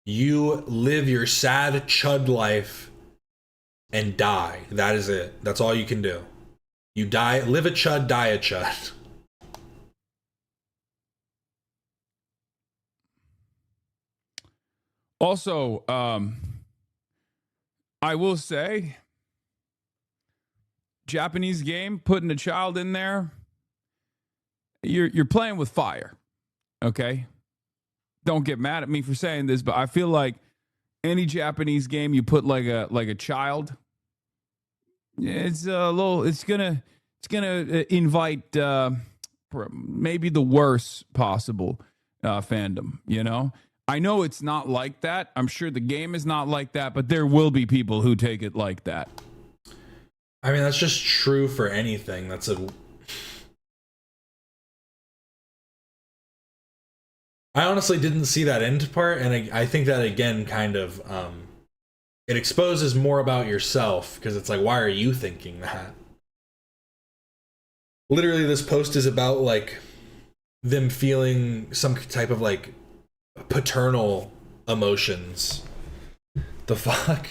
You live your sad chud life and die. That is it. That's all you can do. You die, live a chud, die a chud. Also, I will say, Japanese game, putting a child in there, you're playing with fire, okay? Don't get mad at me for saying this, but I feel like any Japanese game you put like a child, it's gonna invite maybe the worst possible fandom, you know? I know it's not like that. I'm sure the game is not like that, but there will be people who take it like that. I mean, that's just true for anything. I honestly didn't see that end part, and I think that, again, kind of, it exposes more about yourself, because it's like, why are you thinking that? Literally, this post is about, like, them feeling some type of, like, paternal emotions. The fuck?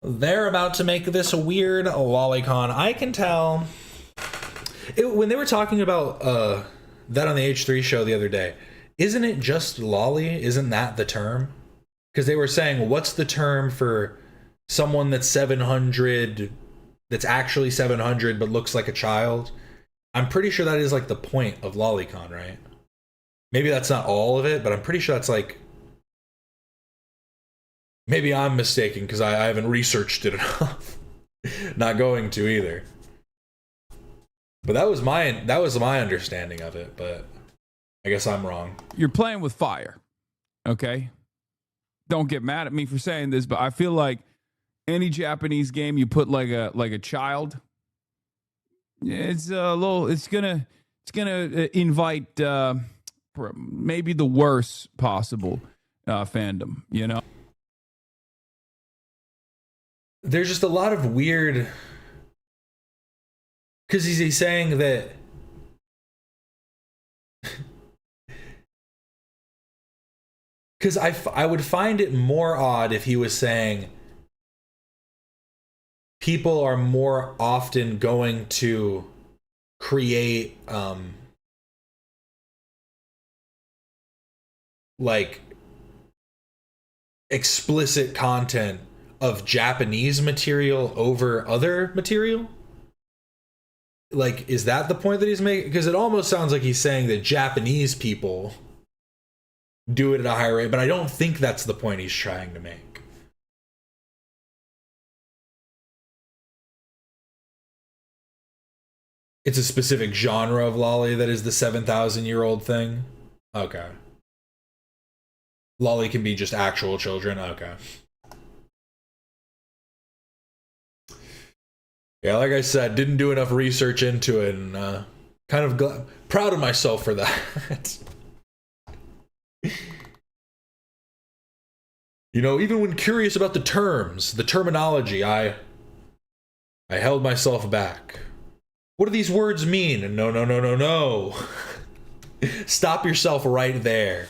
They're about to make this a weird lolicon. I can tell. When they were talking about that on the H3 show the other day, isn't it just lolly? Isn't that the term? Because they were saying, what's the term for someone that's 700, that's actually 700 but looks like a child? I'm pretty sure that is like the point of lolicon, right? Maybe that's not all of it, but I'm pretty sure that's like... Maybe I'm mistaken because I haven't researched it enough. Not going to either. But that was my understanding of it, but I guess I'm wrong. You're playing with fire, okay? Don't get mad at me for saying this, but I feel like any Japanese game you put like a child, it's gonna invite maybe the worst possible fandom, you know? There's just a lot of weird... Because he's saying that... Because I would find it more odd if he was saying people are more often going to create like explicit content of Japanese material over other material. Like, is that the point that he's making? Because it almost sounds like he's saying that Japanese people do it at a higher rate, but I don't think that's the point he's trying to make. It's a specific genre of lolly that is the 7,000-year-old thing? Okay. Lolly can be just actual children? Okay. Yeah, like I said, didn't do enough research into it, and kind of proud of myself for that. You know, even when curious about the terms, the terminology, I held myself back. What do these words mean? And no. Stop yourself right there.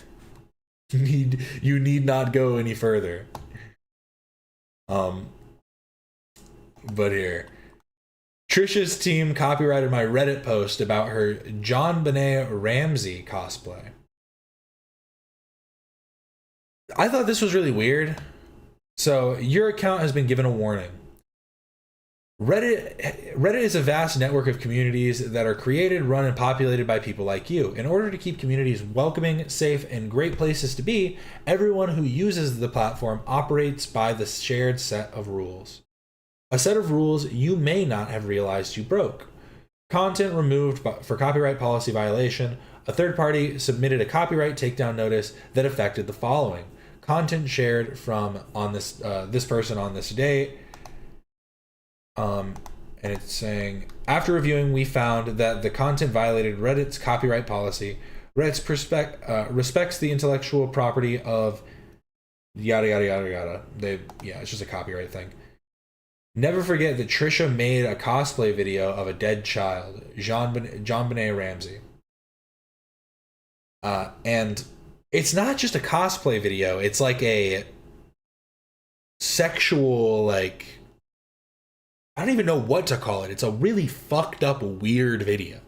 You need not go any further. But here. Trisha's team copyrighted my Reddit post about her Benet Ramsey cosplay. I thought this was really weird. So, your account has been given a warning. Reddit is a vast network of communities that are created, run, and populated by people like you. In order to keep communities welcoming, safe, and great places to be, everyone who uses the platform operates by the shared set of rules. A set of rules you may not have realized you broke. Content removed for copyright policy violation. A third party submitted a copyright takedown notice that affected the following. Content shared from on this person on this date. And it's saying, after reviewing, we found that the content violated Reddit's copyright policy. Reddit respects the intellectual property of yada yada yada yada. It's just a copyright thing. Never forget that Trisha made a cosplay video of a dead child, Benet Ramsey. And it's not just a cosplay video, it's like a sexual, like, I don't even know what to call it. It's a really fucked up, weird video.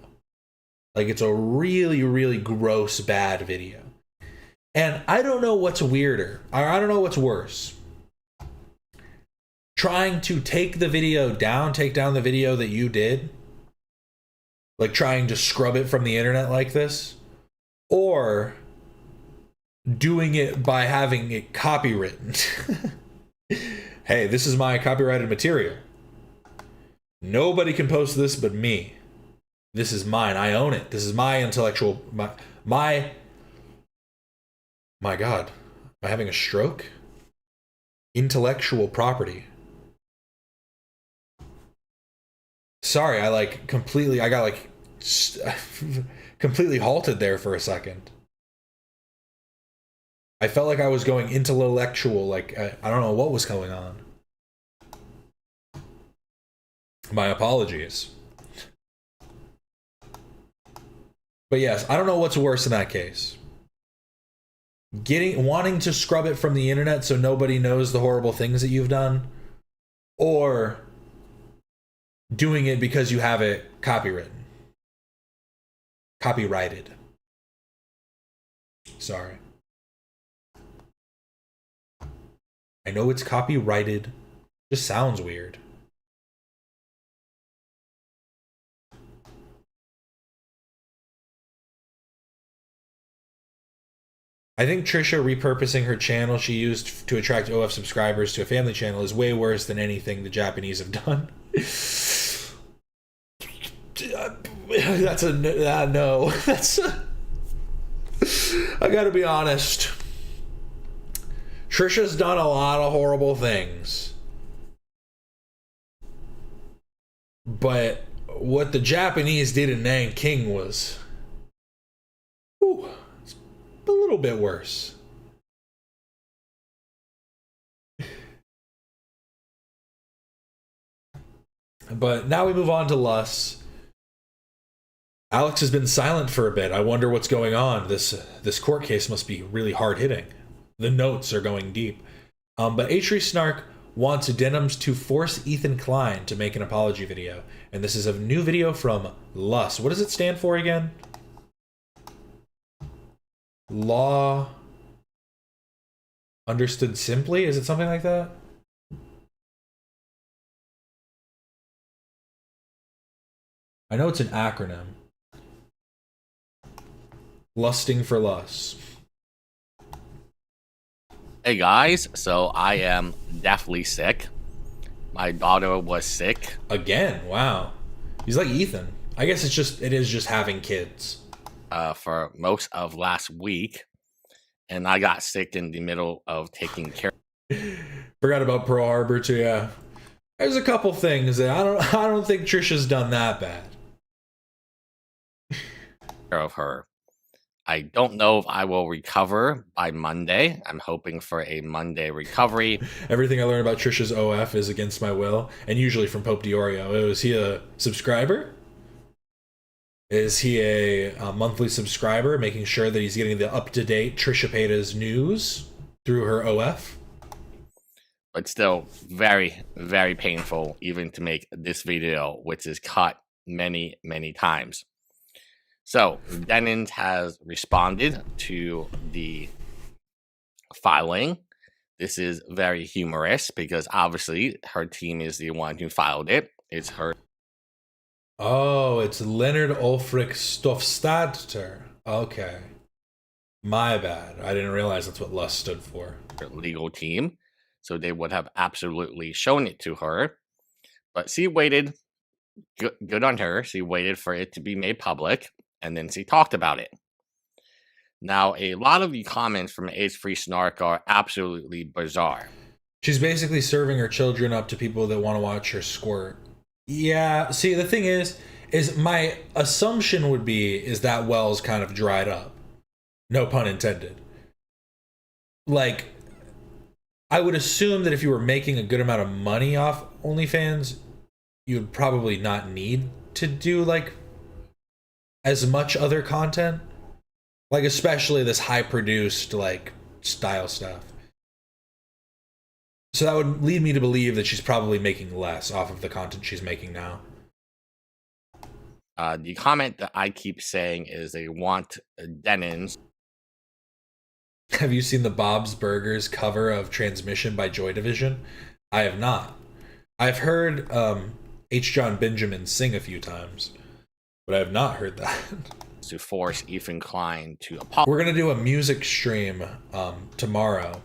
Like, it's a really, really gross, bad video. And I don't know what's weirder. I don't know what's worse. Trying to take the video down, take down the video that you did. Like, trying to scrub it from the internet like this. Or doing it by having it copywritten. Hey, this is my copyrighted material. Nobody can post this but me. This is mine. I own it. This is my intellectual... My God. Am I having a stroke? Intellectual property. Sorry, I got completely halted there for a second. I felt like I was going intellectual, like I don't know what was going on. My apologies. But yes, I don't know what's worse in that case. Wanting to scrub it from the internet so nobody knows the horrible things that you've done, or doing it because you have it copyrighted. Sorry. I know it's copyrighted. Just sounds weird. I think Trisha repurposing her channel she used to attract OF subscribers to a family channel is way worse than anything the Japanese have done. That's a no. I gotta be honest. Trisha's done a lot of horrible things. But what the Japanese did in Nanking was a little bit worse. But now we move on to Lus. Alex has been silent for a bit. I wonder what's going on. This court case must be really hard hitting. The notes are going deep. But H3 Snark wants Denims to force Ethan Klein to make an apology video. And this is a new video from Lus. What does it stand for again? Law understood simply? Is it something like that? I know it's an acronym. Lusting for Lus. Hey guys, so I am deathly sick. My daughter was sick. Again, wow. He's like Ethan. I guess it is just having kids. For most of last week, and I got sick in the middle of taking care. Forgot about Pearl Harbor too. Yeah, there's a couple things that I don't think Trisha's done that bad. Of her. I don't know if I will recover by Monday. I'm hoping for a Monday recovery. Everything I learned about Trisha's OF is against my will, and usually from Pope Diorio. Is he a subscriber? Is he a monthly subscriber, making sure that he's getting the up-to-date Trisha Paytas news through her OF? but still very, very painful even to make this video, which is cut many, many times. So Denims has responded to the filing. This is very humorous because obviously her team is the one who filed it. It's her. Oh, it's Leonard Ulfric Stofstadter. Okay. My bad. I didn't realize that's what LUS stood for. Legal team. So they would have absolutely shown it to her. But she waited. Good on her. She waited for it to be made public. And then she talked about it. Now, a lot of the comments from Age-Free Snark are absolutely bizarre. She's basically serving her children up to people that want to watch her squirt. Yeah, see, the thing is my assumption would be is that well's kind of dried up. No pun intended. Like, I would assume that if you were making a good amount of money off OnlyFans, you would probably not need to do, like, as much other content. Like, especially this high-produced, like, style stuff. So that would lead me to believe that she's probably making less off of the content she's making now. The comment that I keep saying is they want Denims. Have you seen the Bob's Burgers cover of Transmission by Joy Division? I have not. I've heard H. John Benjamin sing a few times, but I have not heard that. To force Ethan Klein to apologize. We're going to do a music stream tomorrow.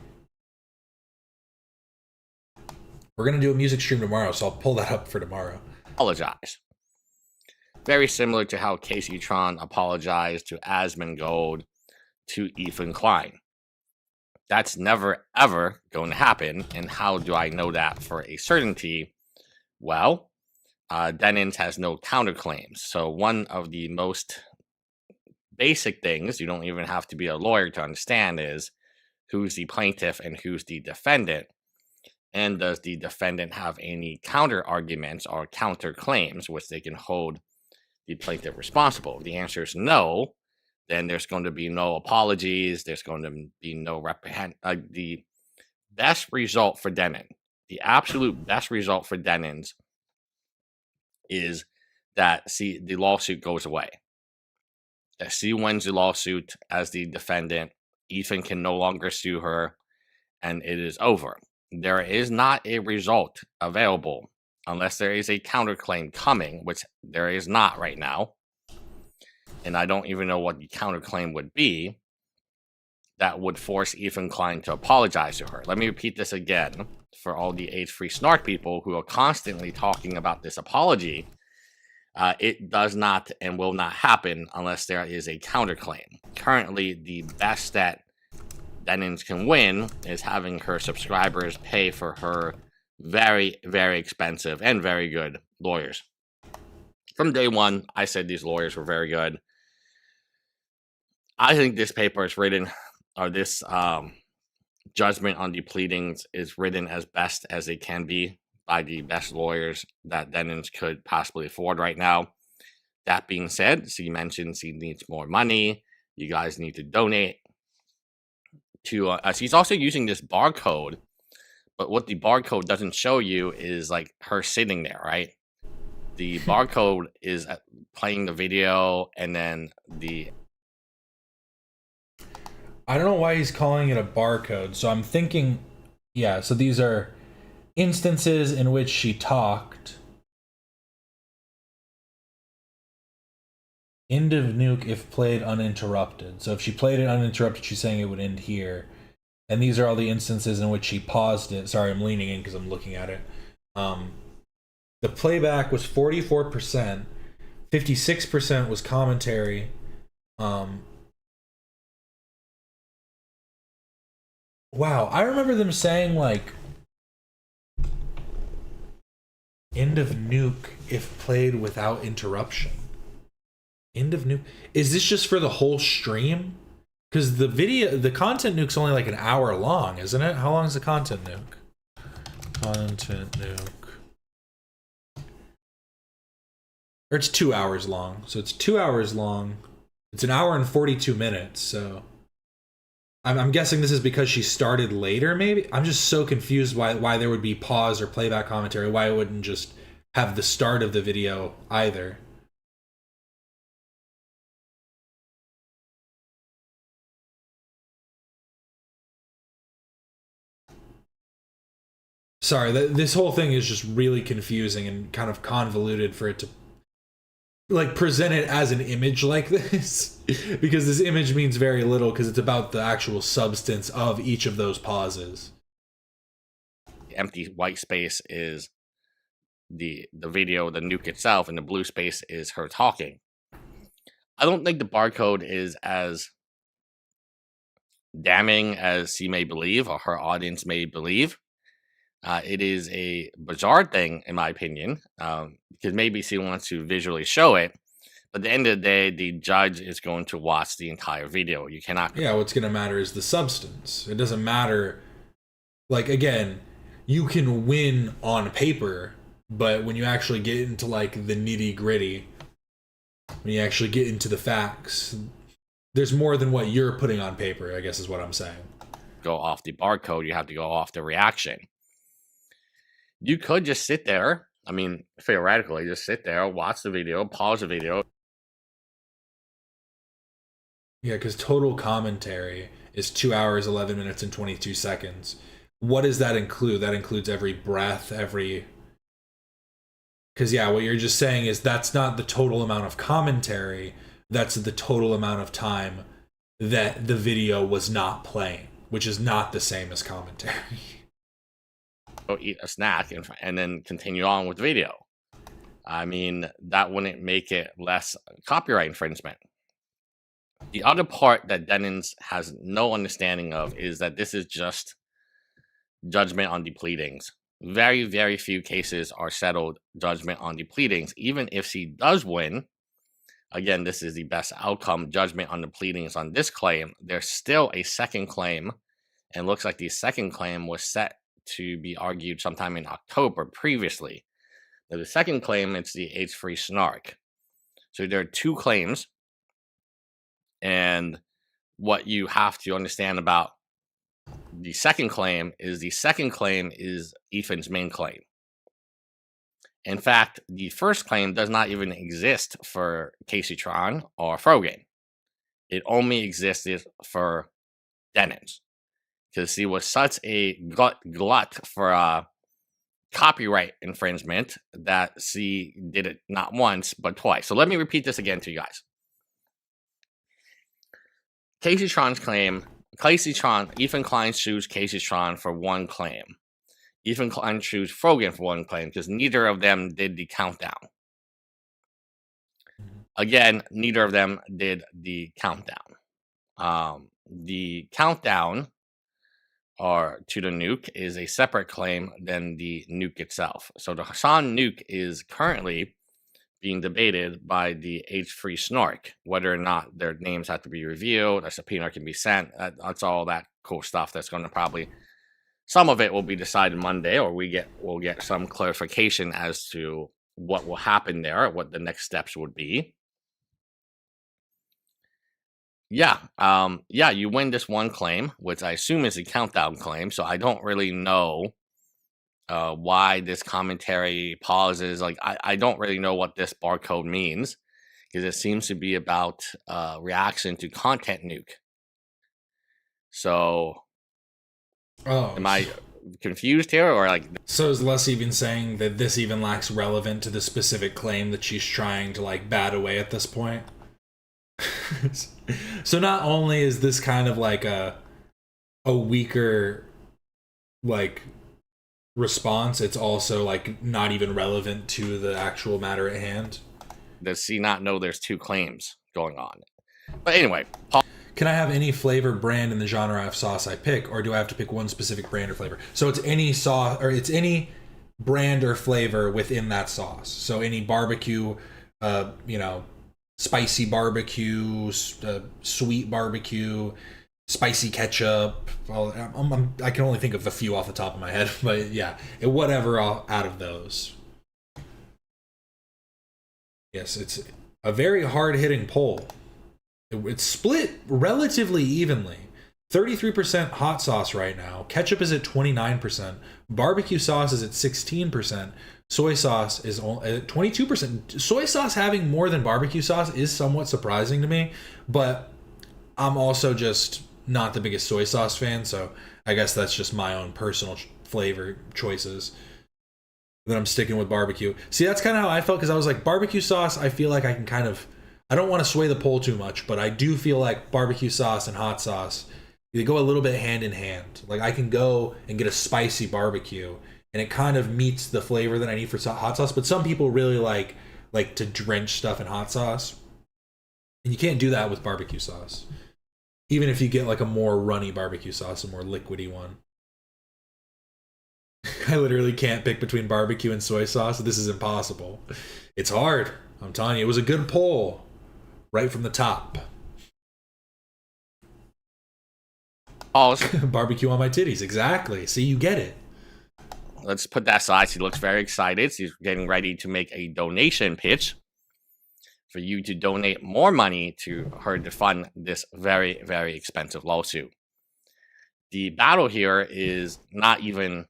We're going to do a music stream tomorrow, so I'll pull that up for tomorrow. Apologize. Very similar to how Casey Tron apologized to Asmongold to Ethan Klein. That's never, ever going to happen. And how do I know that for a certainty? Well, Denims has no counterclaims. So one of the most basic things, you don't even have to be a lawyer to understand, is who's the plaintiff and who's the defendant. And does the defendant have any counter arguments or counter claims which they can hold the plaintiff responsible? If the answer is no, then there's going to be no apologies. There's going to be no reprehend. The best result for Denims, the absolute best result for Denims, is that the lawsuit goes away. That she wins the lawsuit as the defendant. Ethan can no longer sue her, and it is over. There is not a result available unless there is a counterclaim coming, which there is not right now. And I don't even know what the counterclaim would be that would force Ethan Klein to apologize to her. Let me repeat this again for all the Age-Free Snark people who are constantly talking about this apology. It does not and will not happen unless there is a counterclaim. Currently, the best that Denims can win is having her subscribers pay for her very, very expensive and very good lawyers. From day one, I said these lawyers were very good. I think this paper is written, or this judgment on the pleadings is written as best as it can be by the best lawyers that Denims could possibly afford right now. That being said, she mentions she needs more money. You guys need to donate. She's also using this barcode, but what the barcode doesn't show you is like her sitting there, right? The barcode is playing the video, and then I don't know why he's calling it a barcode. So I'm thinking, yeah, so these are instances in which she talked. End of nuke if played uninterrupted. So if she played it uninterrupted, she's saying it would end here. And these are all the instances in which she paused it. Sorry, I'm leaning in because I'm looking at it. The playback was 44%. 56% was commentary. Wow, I remember them saying, like, end of nuke if played without interruption. End of nuke. Is this just for the whole stream? Because the content nuke's only like an hour long, isn't it? How long is the content nuke? Content nuke. Or it's 2 hours long. So it's 2 hours long. It's an hour and 42 minutes, so I'm guessing this is because she started later, maybe? I'm just so confused why there would be pause or playback commentary, why it wouldn't just have the start of the video either. Sorry, this whole thing is just really confusing and kind of convoluted for it to like present it as an image like this because this image means very little because it's about the actual substance of each of those pauses. The empty white space is the video, the nuke itself, and the blue space is her talking. I don't think the barcode is as damning as she may believe or her audience may believe. It is a bizarre thing, in my opinion, because maybe she wants to visually show it, but at the end of the day, the judge is going to watch the entire video. You cannot. Yeah, what's going to matter is the substance. It doesn't matter. Like, again, you can win on paper, but when you actually get into, like, the nitty gritty, when you actually get into the facts, there's more than what you're putting on paper, I guess is what I'm saying. Go off the barcode, you have to go off the reaction. You could just sit there. I mean, theoretically, just sit there, watch the video, pause the video. Yeah, because total commentary is 2 hours, 11 minutes, and 22 seconds. What does that include? That includes every breath, every... Because, yeah, what you're just saying is that's not the total amount of commentary. That's the total amount of time that the video was not playing, which is not the same as commentary. Go eat a snack and then continue on with video. I mean, that wouldn't make it less copyright infringement. The other part that Denims has no understanding of is that this is just judgment on the pleadings. Very, very few cases are settled judgment on the pleadings. Even if she does win, again, this is the best outcome, judgment on the pleadings on this claim. There's still a second claim, and looks like the second claim was set to be argued sometime in October previously. Now, the second claim, it's the age-free snark. So there are two claims, and what you have to understand about the second claim is Ethan's main claim. In fact, the first claim does not even exist for Casey Tron or Frogan. It only existed for Denims, because he was such a glut for copyright infringement that she did it not once but twice. So let me repeat this again to you guys. Casey Tron's claim, Ethan Klein sues Casey Tron for one claim. Ethan Klein sues Frogan for one claim because neither of them did the countdown. Again, neither of them did the countdown. The countdown or to the nuke is a separate claim than the nuke itself. So the Hasan nuke is currently being debated by the age-free snark, whether or not their names have to be revealed, a subpoena can be sent. That's all that cool stuff that's going to probably, some of it will be decided Monday, or we'll get some clarification as to what will happen there, what the next steps would be. Yeah, you win this one claim, which I assume is a countdown claim, so I don't really know why this commentary pauses. Like, I don't really know what this barcode means, because it seems to be about reaction to content nuke. So, am I confused here, or like? So is Les even saying that this even lacks relevant to the specific claim that she's trying to like bat away at this point? So not only is this kind of like a weaker like response, it's also like not even relevant to the actual matter at hand. Does she not know there's two claims going on? But anyway, can I have any flavor, brand, in the genre of sauce I pick, or do I have to pick one specific brand or flavor? So it's any sauce, or it's any brand or flavor within that sauce. So any barbecue, spicy barbecue, sweet barbecue, spicy ketchup. I can only think of a few off the top of my head, but yeah, whatever out of those. Yes, it's a very hard-hitting poll. It's split relatively evenly. 33% hot sauce right now. Ketchup is at 29%. Barbecue sauce is at 16%. Soy sauce is at 22%. Soy sauce having more than barbecue sauce is somewhat surprising to me, but I'm also just not the biggest soy sauce fan, so I guess that's just my own personal flavor choices. Then I'm sticking with barbecue. See, that's kind of how I felt, because I was like, barbecue sauce, I feel like I can kind of, I don't want to sway the poll too much, but I do feel like barbecue sauce and hot sauce, they go a little bit hand in hand. Like, I can go and get a spicy barbecue, and it kind of meets the flavor that I need for hot sauce, but some people really like to drench stuff in hot sauce, and you can't do that with barbecue sauce. Even if you get like a more runny barbecue sauce, a more liquidy one. I literally can't pick between barbecue and soy sauce. This is impossible. It's hard. I'm telling you, it was a good poll right from the top. Barbecue on my titties. Exactly. See, you get it. Let's put that aside. She looks very excited. She's getting ready to make a donation pitch for you to donate more money to her to fund this very, very expensive lawsuit. The battle here is not even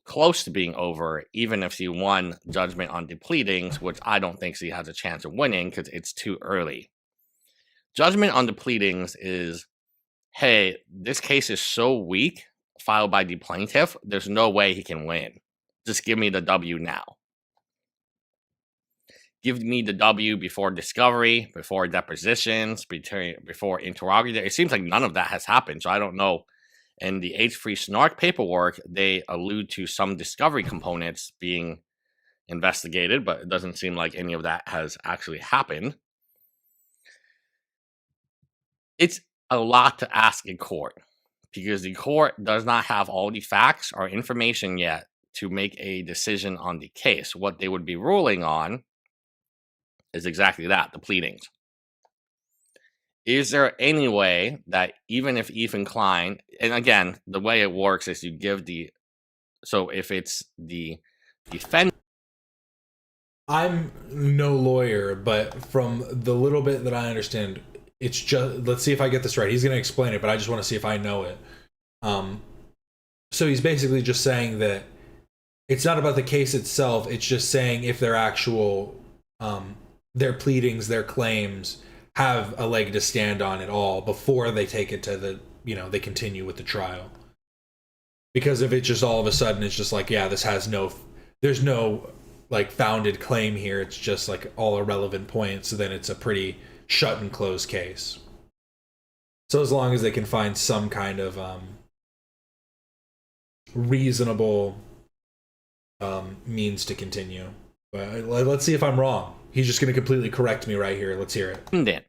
close to being over, even if she won judgment on the pleadings, which I don't think she has a chance of winning because it's too early. Judgment on the pleadings is, hey, this case is so weak, filed by the plaintiff, there's no way he can win. Just give me the W now. Give me the W before discovery, before depositions, before interrogatory. It seems like none of that has happened, so I don't know. In the H3 Snark paperwork, they allude to some discovery components being investigated, but it doesn't seem like any of that has actually happened. It's a lot to ask in court, because the court does not have all the facts or information yet to make a decision on the case. What they would be ruling on is exactly that, the pleadings. Is there any way that even if Ethan Klein, and again, the way it works is you give the, so if it's the defendant. I'm no lawyer, but from the little bit that I understand, it's just, let's see if I get this right. He's going to explain it, but I just want to see if I know it. So he's basically just saying that it's not about the case itself. It's just saying if their actual, their pleadings, their claims have a leg to stand on at all before they take it to the, they continue with the trial. Because if it just all of a sudden it's just like, yeah, this has there's no like founded claim here. It's just like all irrelevant points. So then it's a pretty shut and closed case. So as long as they can find some kind of reasonable means to continue. But let's see if I'm wrong. He's just going to completely correct me right here. Let's hear it.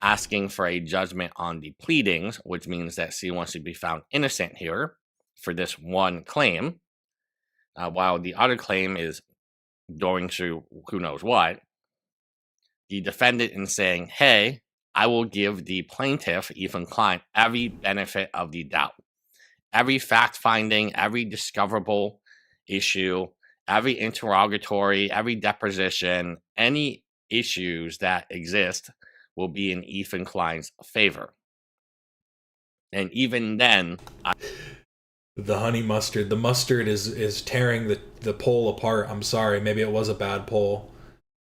Asking for a judgment on the pleadings, which means that she wants to be found innocent here for this one claim, while the other claim is going through who knows what. The defendant is saying, hey, I will give the plaintiff, Ethan Klein, every benefit of the doubt. Every fact finding, every discoverable issue, every interrogatory, every deposition, any issues that exist will be in Ethan Klein's favor. And even then, the honey mustard, the mustard is tearing the poll apart. I'm sorry, maybe it was a bad poll.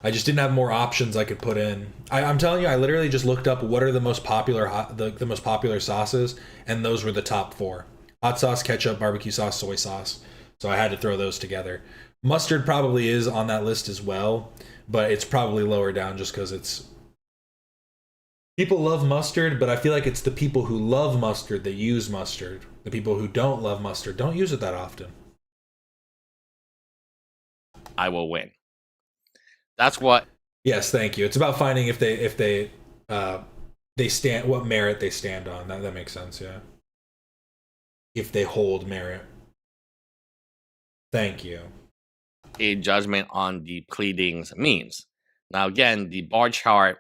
I just didn't have more options I could put in. I'm telling you, I literally just looked up what are the most popular the most popular sauces, and those were the top 4: hot sauce, ketchup, barbecue sauce, soy sauce. So I had to throw those together. Mustard probably is on that list as well, but it's probably lower down just because it's... People love mustard, but I feel like it's the people who love mustard that use mustard. The people who don't love mustard don't use it that often. I will win. That's what... Yes, thank you. It's about finding if they stand, what merit they stand on. That makes sense, yeah. If they hold merit. Thank you. A judgment on the pleadings means. Now, again, the bar chart,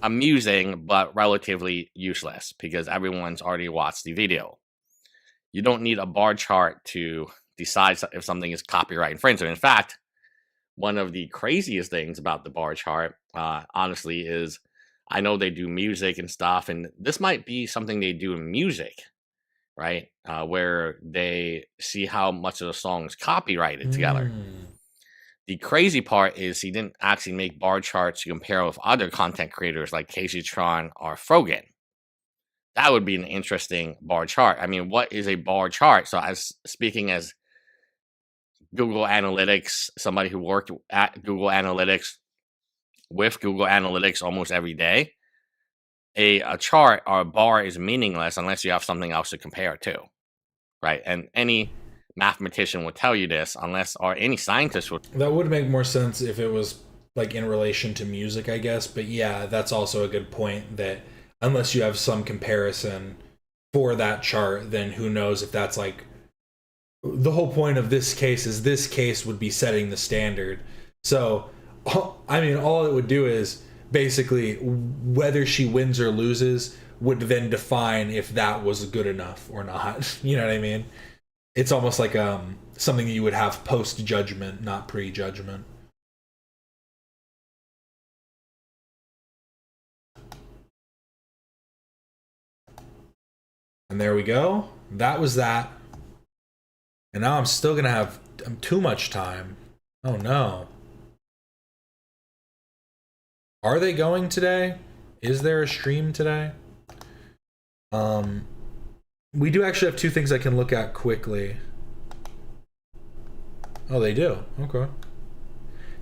amusing, but relatively useless because everyone's already watched the video. You don't need a bar chart to decide if something is copyright infringement. In fact, one of the craziest things about the bar chart, honestly, is I know they do music and stuff, and this might be something they do in music, right? Where they see how much of the song is copyrighted together. The crazy part is he didn't actually make bar charts to compare with other content creators like Casey Tron or Frogan. That would be an interesting bar chart. I mean, what is a bar chart? So, as speaking as Google Analytics, somebody who worked at Google Analytics with Google Analytics almost every day, a chart or a bar is meaningless unless you have something else to compare it to, right? And any mathematician would tell you this, or any scientist would. That would make more sense if it was like in relation to music, I guess. But yeah, that's also a good point, that unless you have some comparison for that chart, then who knows if that's like the whole point of this case is this case would be setting the standard. So, I mean, all it would do is basically whether she wins or loses would then define if that was good enough or not. You know what I mean? It's almost like something you would have post-judgment, not pre-judgment. And there we go. That was that. And now I'm still going to have too much time. Oh, no. Are they going today? Is there a stream today? We do actually have two things I can look at quickly. Oh, they do. Okay.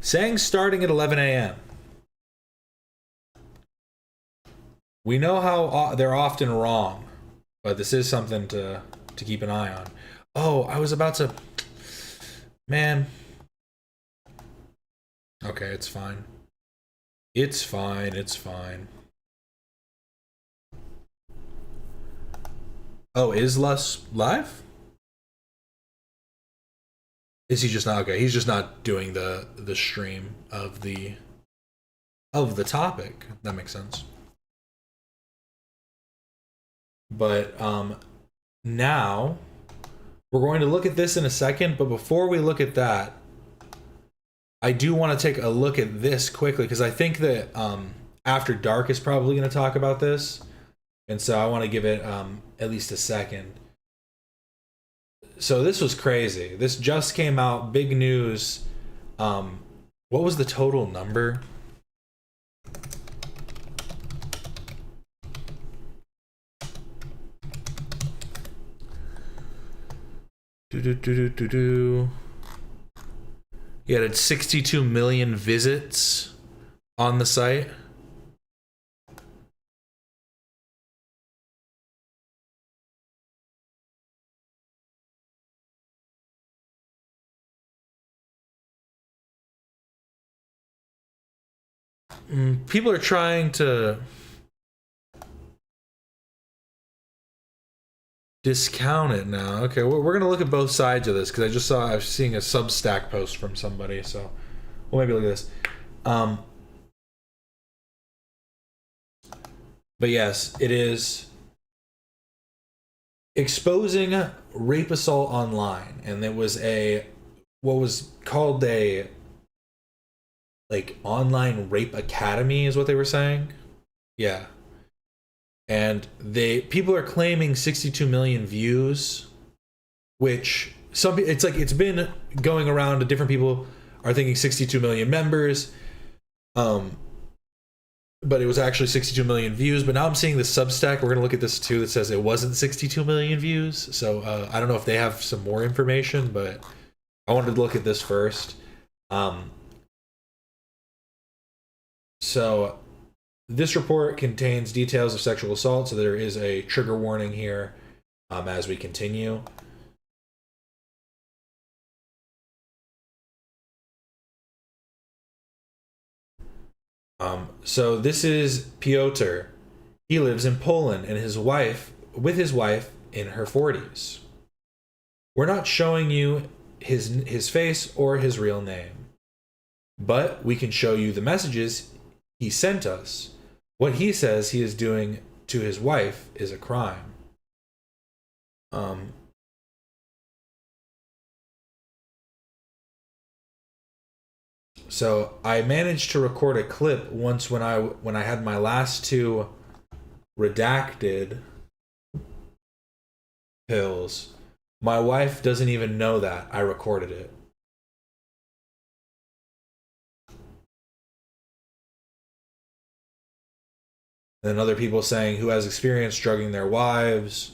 Saying starting at 11 a.m. We know how they're often wrong, but this is something to keep an eye on. Oh, I was about to... Man. Okay, it's fine. It's fine, it's fine. Oh, is Lus live? Is he just not? Okay, he's just not doing the stream of the topic. That makes sense. But now we're going to look at this in a second, but before we look at that, I do want to take a look at this quickly, because I think that After Dark is probably going to talk about this, and so I want to give it at least a second. So this was crazy. This just came out, big news. What was the total number? Yeah, it had 62 million visits on the site. People are trying to discount it now. Okay, we're gonna look at both sides of this, because I was seeing a Substack post from somebody, so we'll maybe look at this. But yes, it is exposing rape assault online, and it was what was called a online rape academy is what they were saying. Yeah. And people are claiming 62 million views, which it's been going around to different people are thinking 62 million members. But it was actually 62 million views. But now I'm seeing the Substack. We're going to look at this too, that says it wasn't 62 million views. So I don't know if they have some more information, but I wanted to look at this first. So this report contains details of sexual assault, so there is a trigger warning here as we continue. So this is Piotr. He lives in Poland and with his wife in her 40s. We're not showing you his face or his real name, but we can show you the messages he sent us. What he says he is doing to his wife is a crime. So I managed to record a clip once when I had my last two redacted. pills. My wife doesn't even know that I recorded it. And other people saying, who has experience drugging their wives?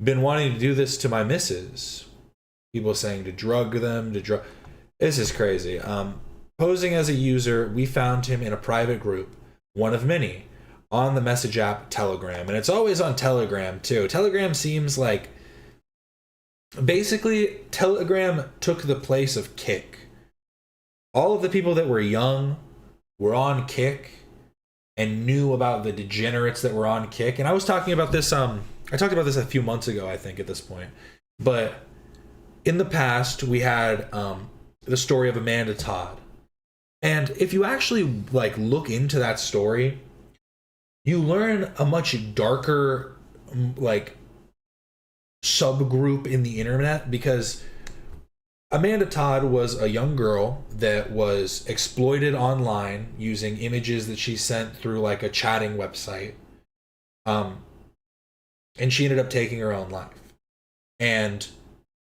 Been wanting to do this to my missus. People saying to drug them, to drug. This is crazy. Posing as a user, we found him in a private group, one of many, on the message app Telegram. And it's always on Telegram, too. Telegram seems like... Basically, Telegram took the place of Kick. All of the people that were young were on Kick and knew about the degenerates that were on Kick. And I was talking about this, I talked about this a few months ago, I think, at this point. But in the past, we had the story of Amanda Todd. And if you actually like look into that story, you learn a much darker like subgroup in the internet, because Amanda Todd was a young girl that was exploited online using images that she sent through like a chatting website. And she ended up taking her own life. And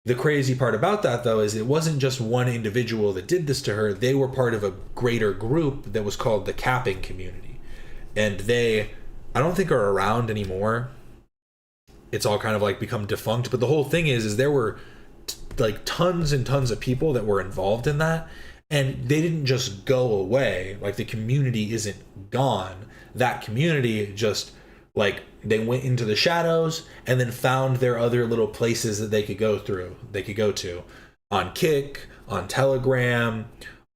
the crazy part about that, though, is it wasn't just one individual that did this to her. They were part of a greater group that was called the capping community. And they, I don't think, are around anymore. It's all kind of like become defunct. But the whole thing is there were like tons and tons of people that were involved in that. And they didn't just go away. Like, the community isn't gone. That community just, like, they went into the shadows and then found their other little places that they could go to on Kick, on Telegram,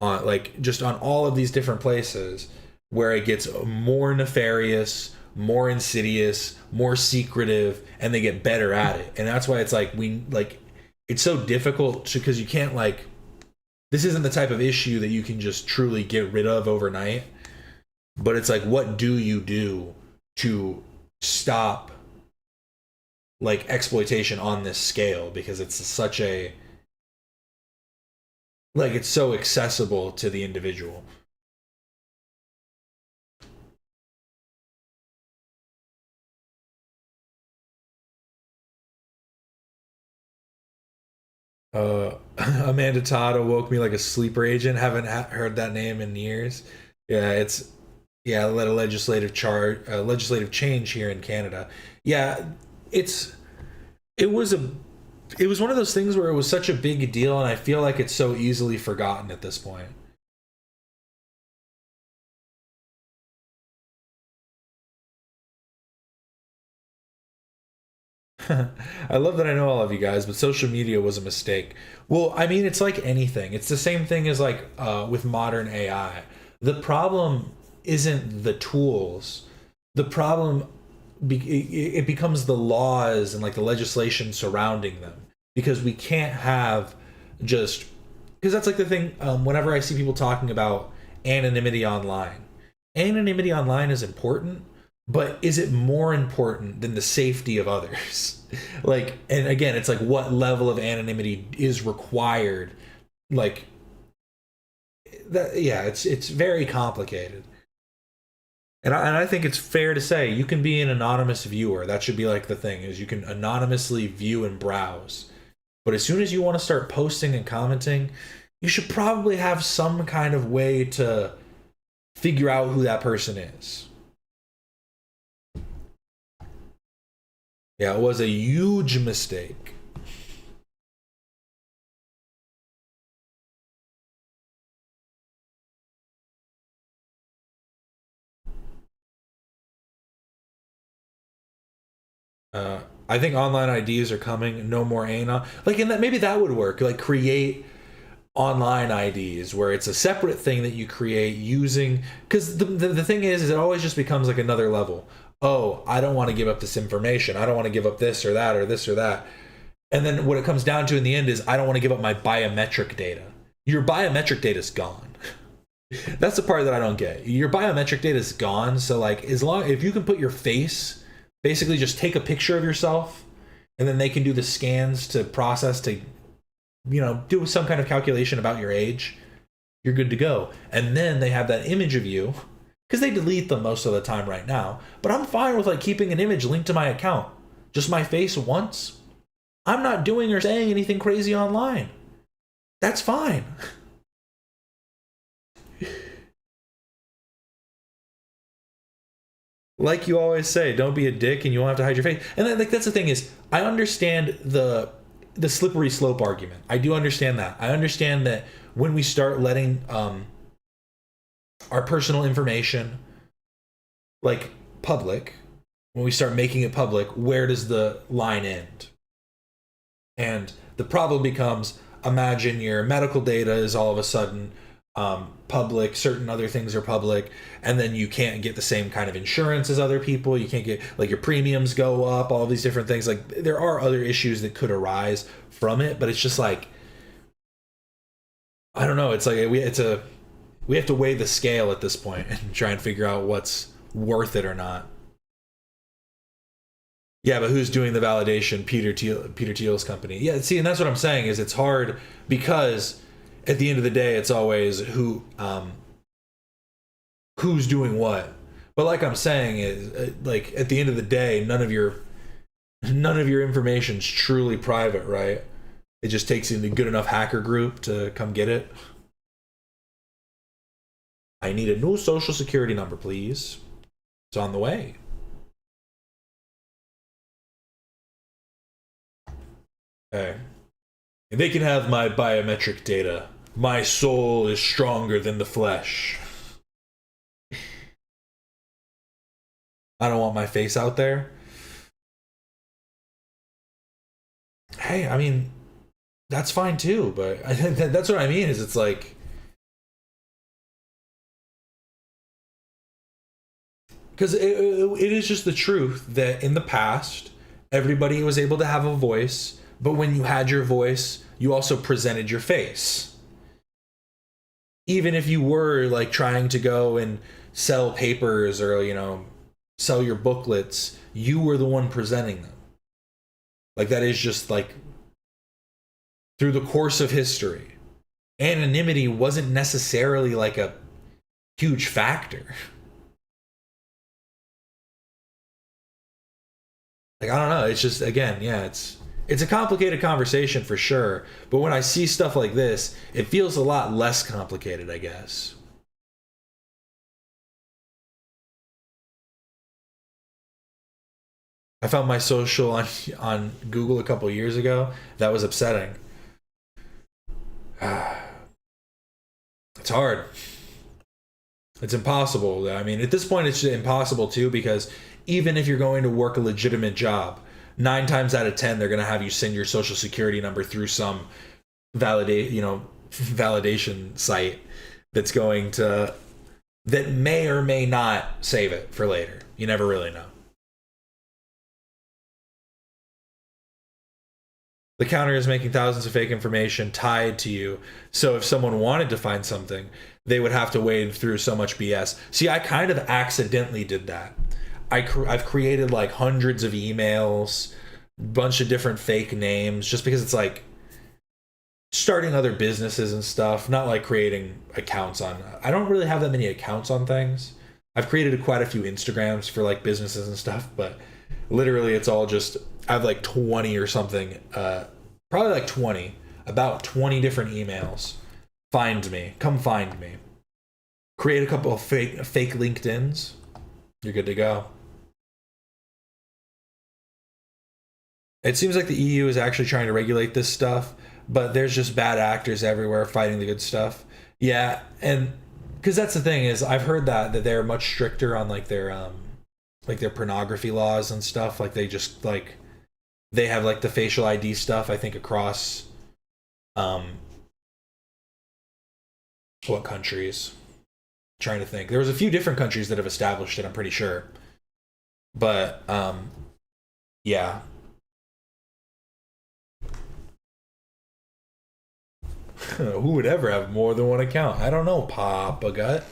on like just on all of these different places where it gets more nefarious, more insidious, more secretive, and they get better at it. And that's why it's like it's so difficult because you can't, like, this isn't the type of issue that you can just truly get rid of overnight. But it's like, what do you do to stop like exploitation on this scale? Because it's such a, like, it's so accessible to the individual. Amanda Todd awoke me like a sleeper agent. Haven't heard that name in years. Yeah, it's, yeah, led a legislative change here in Canada. Yeah, it was one of those things where it was such a big deal, and I feel like it's so easily forgotten at this point. I love that I know all of you guys, but social media was a mistake. Well, I mean, it's like anything. It's the same thing as like with modern AI. The problem isn't the tools. The problem, it becomes the laws and like the legislation surrounding them, because we can't have just, because that's like the thing. Whenever I see people talking about anonymity online is important, but is it more important than the safety of others? Like, and again, it's like, what level of anonymity is required? Like that, yeah, it's very complicated. And I think it's fair to say you can be an anonymous viewer. That should be like the thing, is you can anonymously view and browse. But as soon as you want to start posting and commenting, you should probably have some kind of way to figure out who that person is. Yeah, it was a huge mistake. I think online IDs are coming. No more anon. Like, in that, maybe that would work. Like, create online IDs where it's a separate thing that you create using. Because the thing is it always just becomes like another level. Oh, I don't want to give up this information. I don't want to give up this or that or this or that. And then what it comes down to in the end is, I don't want to give up my biometric data. Your biometric data is gone. That's the part that I don't get. Your biometric data is gone. So like, if you can put your face, basically just take a picture of yourself, and then they can do the scans to process to, you know, do some kind of calculation about your age, you're good to go. And then they have that image of you, because they delete them most of the time right now. But I'm fine with like keeping an image linked to my account, just my face once, I'm not doing or saying anything crazy online. That's fine. Like you always say, don't be a dick and you won't have to hide your face. And then, like, that's the thing is, I understand the slippery slope argument. I do understand that. I understand that when we start letting our personal information, like, public, when we start making it public, where does the line end? And the problem becomes, imagine your medical data is all of a sudden public, certain other things are public, and then you can't get the same kind of insurance as other people. You can't get, like, your premiums go up, all these different things. Like, there are other issues that could arise from it, but it's just like, I don't know. It's like we have to weigh the scale at this point and try and figure out what's worth it or not. Yeah, but who's doing the validation? Peter Thiel's company. Yeah, see, and that's what I'm saying is it's hard because at the end of the day, it's always who's doing what. But like I'm saying is, like, at the end of the day, none of your information's truly private, right? It just takes in a good enough hacker group to come get it. I need a new social security number, please. It's on the way. Okay. And they can have my biometric data. My soul is stronger than the flesh. I don't want my face out there. Hey, I mean, that's fine too, but that's what I mean is it's like, because it is just the truth that in the past, everybody was able to have a voice, but when you had your voice, you also presented your face. Even if you were, like, trying to go and sell papers or, you know, sell your booklets, you were the one presenting them. Like, that is just, like, through the course of history, anonymity wasn't necessarily, like, a huge factor. Like, I don't know. It's just, again, yeah, it's a complicated conversation for sure. But when I see stuff like this, it feels a lot less complicated, I guess. I found my social on Google a couple years ago. That was upsetting. It's hard. It's impossible. I mean, at this point, it's impossible too, because even if you're going to work a legitimate job, 9 times out of 10, they're going to have you send your social security number through some validation site that may or may not save it for later. You never really know. The counter is making thousands of fake information tied to you. So if someone wanted to find something, they would have to wade through so much BS. See, I kind of accidentally did that. I've created like hundreds of emails, bunch of different fake names, just because it's like starting other businesses and stuff, not like creating accounts on. I don't really have that many accounts on things. I've created quite a few Instagrams for like businesses and stuff, but literally it's all just, I have like 20 or something, probably like 20, about 20 different emails. Find me, come find me. Create a couple of fake LinkedIns. You're good to go. It seems like the EU is actually trying to regulate this stuff, but there's just bad actors everywhere fighting the good stuff. Yeah, and because that's the thing is, I've heard that they're much stricter on like their pornography laws and stuff. Like they just like they have like the facial ID stuff. I think across what countries? I'm trying to think. There was a few different countries that have established it. I'm pretty sure, but yeah. Who would ever have more than one account? I don't know, Papa Gut.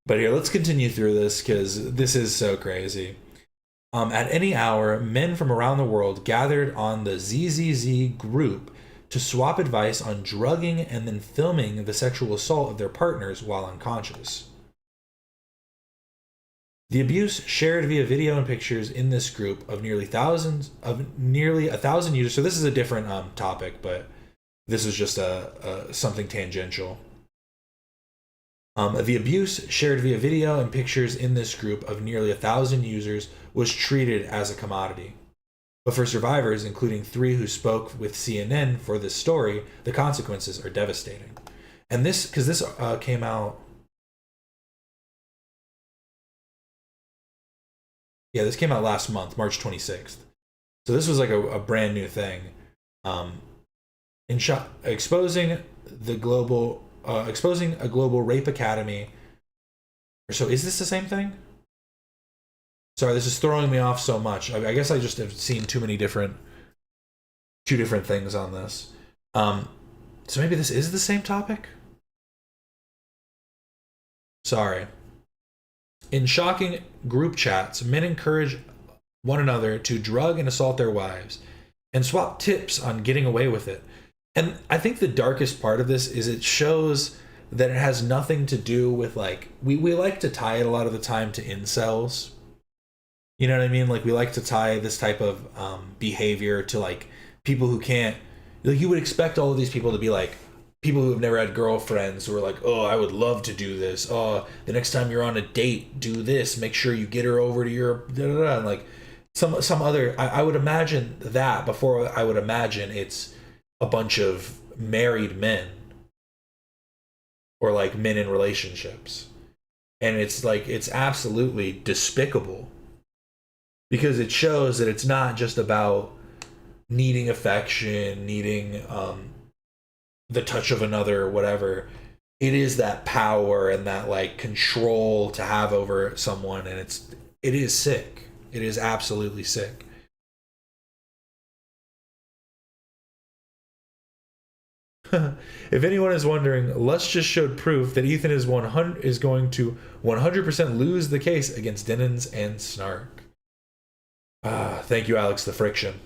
But here, let's continue through this because this is so crazy. At any hour, men from around the world gathered on the ZZZ group to swap advice on drugging and then filming the sexual assault of their partners while unconscious. The abuse shared via video and pictures in this group of nearly 1,000 users. So this is a different topic, but this is just something tangential. The abuse shared via video and pictures in this group of nearly 1,000 users was treated as a commodity. But for survivors, including 3 who spoke with CNN for this story, the consequences are devastating. And this, because this came out. Yeah, this came out last month, March 26th. So this was like a brand new thing. Exposing a global rape academy. So is this the same thing? Sorry, this is throwing me off so much. I guess I just have seen two different things on this. So maybe this is the same topic? Sorry. In shocking group chats, men encourage one another to drug and assault their wives and swap tips on getting away with it. And I think the darkest part of this is it shows that it has nothing to do with, like, we like to tie it a lot of the time to incels. You know what I mean? Like, we like to tie this type of behavior to, like, people who can't, like, you would expect all of these people to be like people who have never had girlfriends who are like, oh, I would love to do this. Oh, the next time you're on a date, do this. Make sure you get her over to your and like some other. I would imagine that before I would imagine it's a bunch of married men or like men in relationships, and it's like it's absolutely despicable because it shows that it's not just about needing affection, needing the touch of another or whatever. It is that power and that like control to have over someone, and it is sick. It is absolutely sick. If anyone is wondering, Lust just showed proof that Ethan is going to 100% lose the case against Denims and Snark. Thank you, Alex the Friction.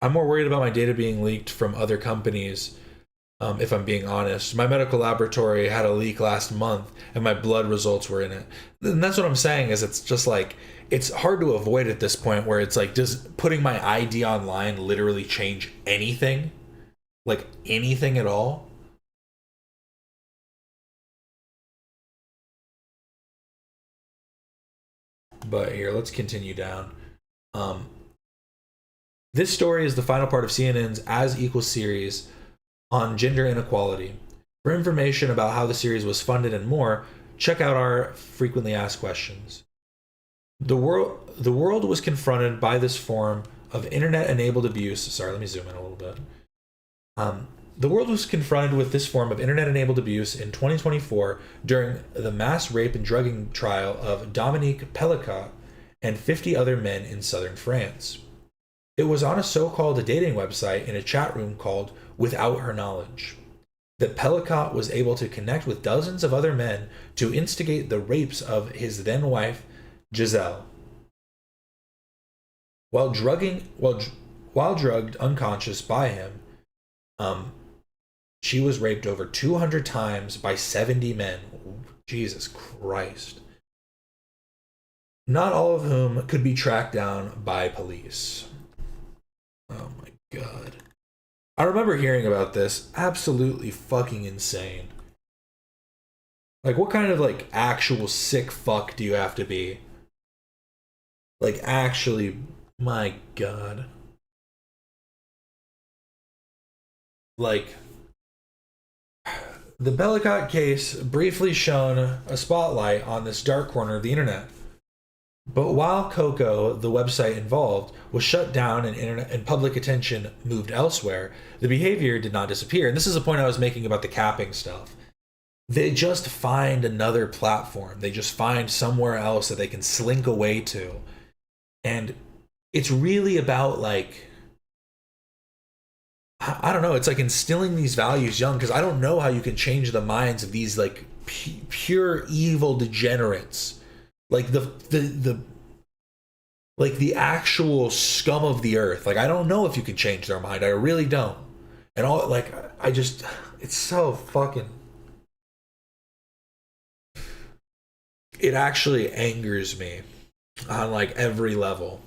I'm more worried about my data being leaked from other companies, if I'm being honest. My medical laboratory had a leak last month, and my blood results were in it. And that's what I'm saying, is it's just like, it's hard to avoid at this point, where it's like, does putting my ID online literally change anything? Like, anything at all? But here, let's continue down. This story is the final part of CNN's As Equal series on gender inequality. For information about how the series was funded and more, check out our frequently asked questions. The world was confronted by this form of internet-enabled abuse. Sorry, let me zoom in a little bit. The world was confronted with this form of internet-enabled abuse in 2024 during the mass rape and drugging trial of Dominique Pellicot and 50 other men in southern France. It was on a so-called dating website in a chat room called Without Her Knowledge that Pellicot was able to connect with dozens of other men to instigate the rapes of his then-wife, Giselle. While drugged unconscious by him, she was raped over 200 times by 70 men. Jesus Christ. Not all of whom could be tracked down by police. Oh my god. I remember hearing about this. Absolutely fucking insane. Like, what kind of, like, actual sick fuck do you have to be? Like, actually, my god. Like, the Pellicot case briefly shone a spotlight on this dark corner of the internet. But while Coco, the website involved, was shut down and public attention moved elsewhere, the behavior did not disappear. And this is a point I was making about the capping stuff. They just find another platform. They just find somewhere else that they can slink away to. And it's really about, like, I don't know, it's like instilling these values young, because I don't know how you can change the minds of these, like, pure evil degenerates. Like, the like the actual scum of the earth. Like, I don't know if you can change their mind. I really don't. And all, like, I just, it's so fucking, it actually angers me on like every level.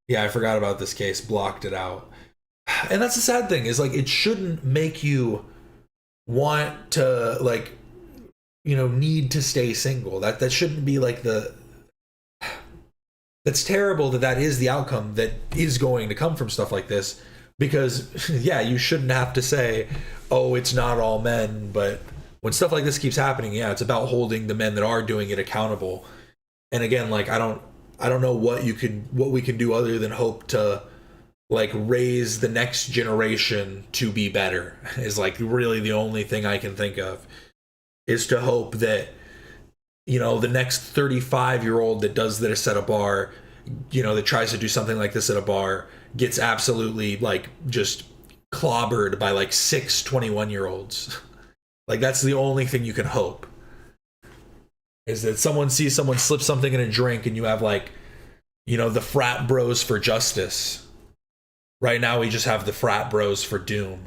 Yeah, I forgot about this case, blocked it out. And that's the sad thing, is like, it shouldn't make you want to, like, you know, need to stay single. That shouldn't be like the, that's terrible that is the outcome that is going to come from stuff like this, because yeah, you shouldn't have to say, oh, it's not all men. But when stuff like this keeps happening, yeah, it's about holding the men that are doing it accountable. And again, like, I don't know what we can do other than hope to like raise the next generation to be better, is like really the only thing I can think of, is to hope that, you know, the next 35-year-old that does this at a bar, you know, that tries to do something like this at a bar, gets absolutely like just clobbered by like 6 21-year-olds. Like, that's the only thing you can hope, is that someone sees someone slip something in a drink and you have like, you know, the frat bros for justice. Right now we just have the frat bros for doom.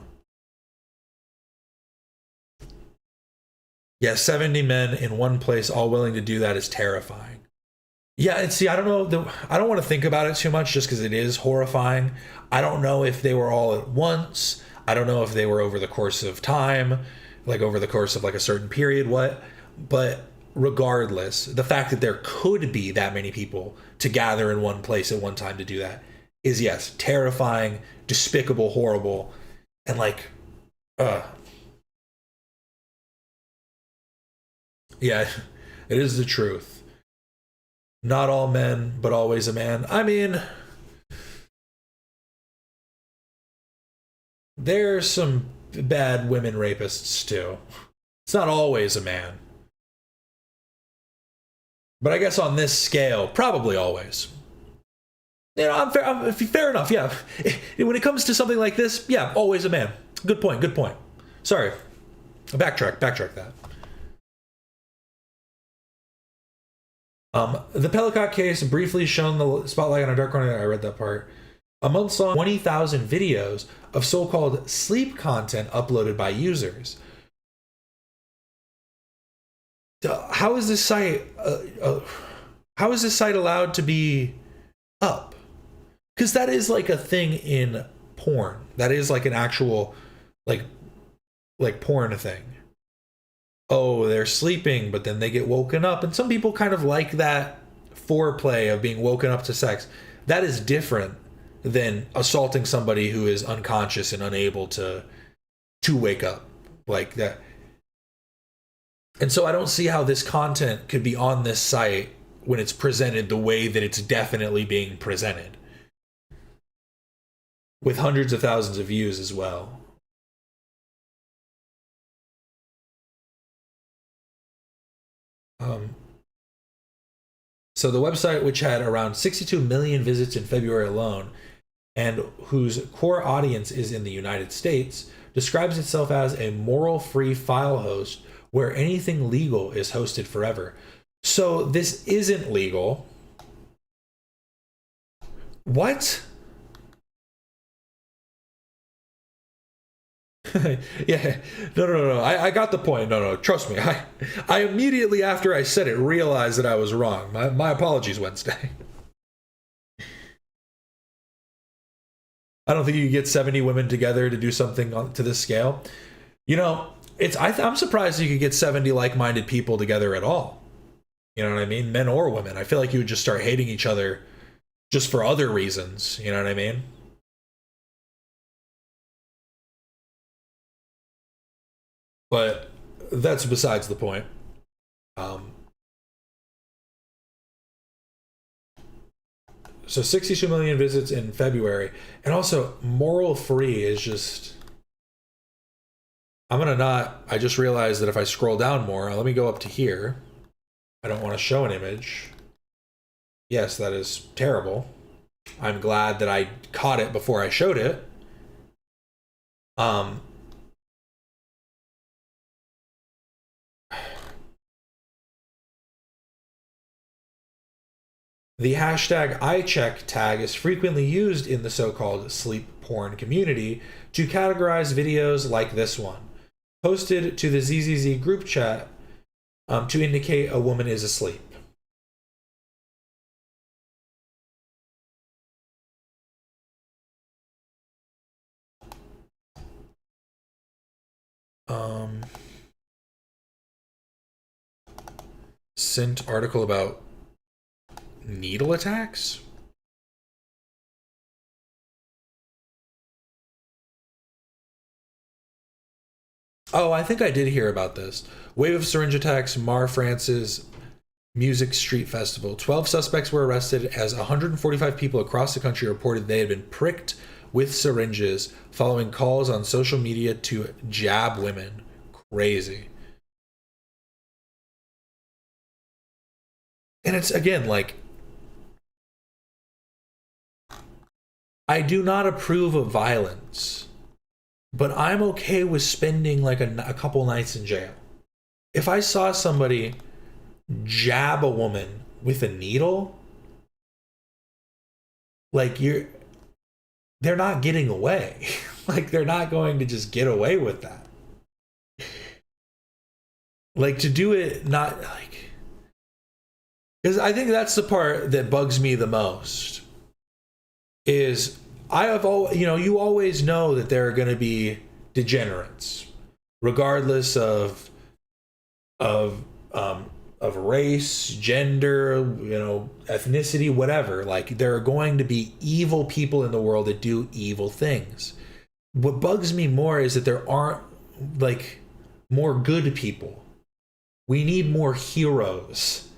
Yeah, 70 men in one place all willing to do that is terrifying. Yeah, and see, I don't know, I don't want to think about it too much, just because it is horrifying. I don't know if they were all at once. I don't know if they were over the course of time, like over the course of like a certain period, but regardless, the fact that there could be that many people to gather in one place at one time to do that is, yes, terrifying, despicable, horrible, and like, yeah, it is the truth. Not all men, but always a man. I mean, there's some bad women rapists too. It's not always a man. But I guess on this scale, probably always. You know, I'm fair enough, yeah. When it comes to something like this, yeah, always a man. Good point. Sorry. Backtrack that. The Pellicott case briefly shone the spotlight on a dark corner. I read that part. A month-long 20,000 videos of so-called sleep content uploaded by users. How is this site allowed to be up? Because that is like a thing in porn. That is like an actual like porn thing. Oh, they're sleeping, but then they get woken up. And some people kind of like that foreplay of being woken up to sex. That is different than assaulting somebody who is unconscious and unable to wake up like that. And so I don't see how this content could be on this site when it's presented the way that it's definitely being presented, with hundreds of thousands of views as well. So the website, which had around 62 million visits in February alone, and whose core audience is in the United States, describes itself as a moral-free file host where anything legal is hosted forever. So this isn't legal. What? Yeah, no. I got the point. No. Trust me. I immediately after I said it realized that I was wrong. My apologies, Wednesday. I don't think you can get 70 women together to do something to this scale. You know, I'm surprised you could get 70 like-minded people together at all. You know what I mean? Men or women. I feel like you would just start hating each other just for other reasons. You know what I mean? But that's besides the point. So 62 million visits in February. And also, moral free is just... I just realized that if I scroll down more, let me go up to here. I don't want to show an image. Yes, that is terrible. I'm glad that I caught it before I showed it. The hashtag #ICheck tag is frequently used in the so-called sleep porn community to categorize videos like this one, posted to the ZZZ group chat to indicate a woman is asleep. Sent article about needle attacks? Oh, I think I did hear about this. Wave of syringe attacks mar France's Music Street Festival. 12 suspects were arrested as 145 people across the country reported they had been pricked with syringes following calls on social media to jab women. Crazy. And it's, again, like, I do not approve of violence, but I'm okay with spending like a couple nights in jail. If I saw somebody jab a woman with a needle, like, they're not getting away. Like, they're not going to just get away with that. Like, to do it, not like, because I think that's the part that bugs me the most. Is you always know that there are going to be degenerates, regardless of race, gender, ethnicity, whatever. Like, there are going to be evil people in the world that do evil things. What bugs me more is that there aren't like more good people. We need more heroes.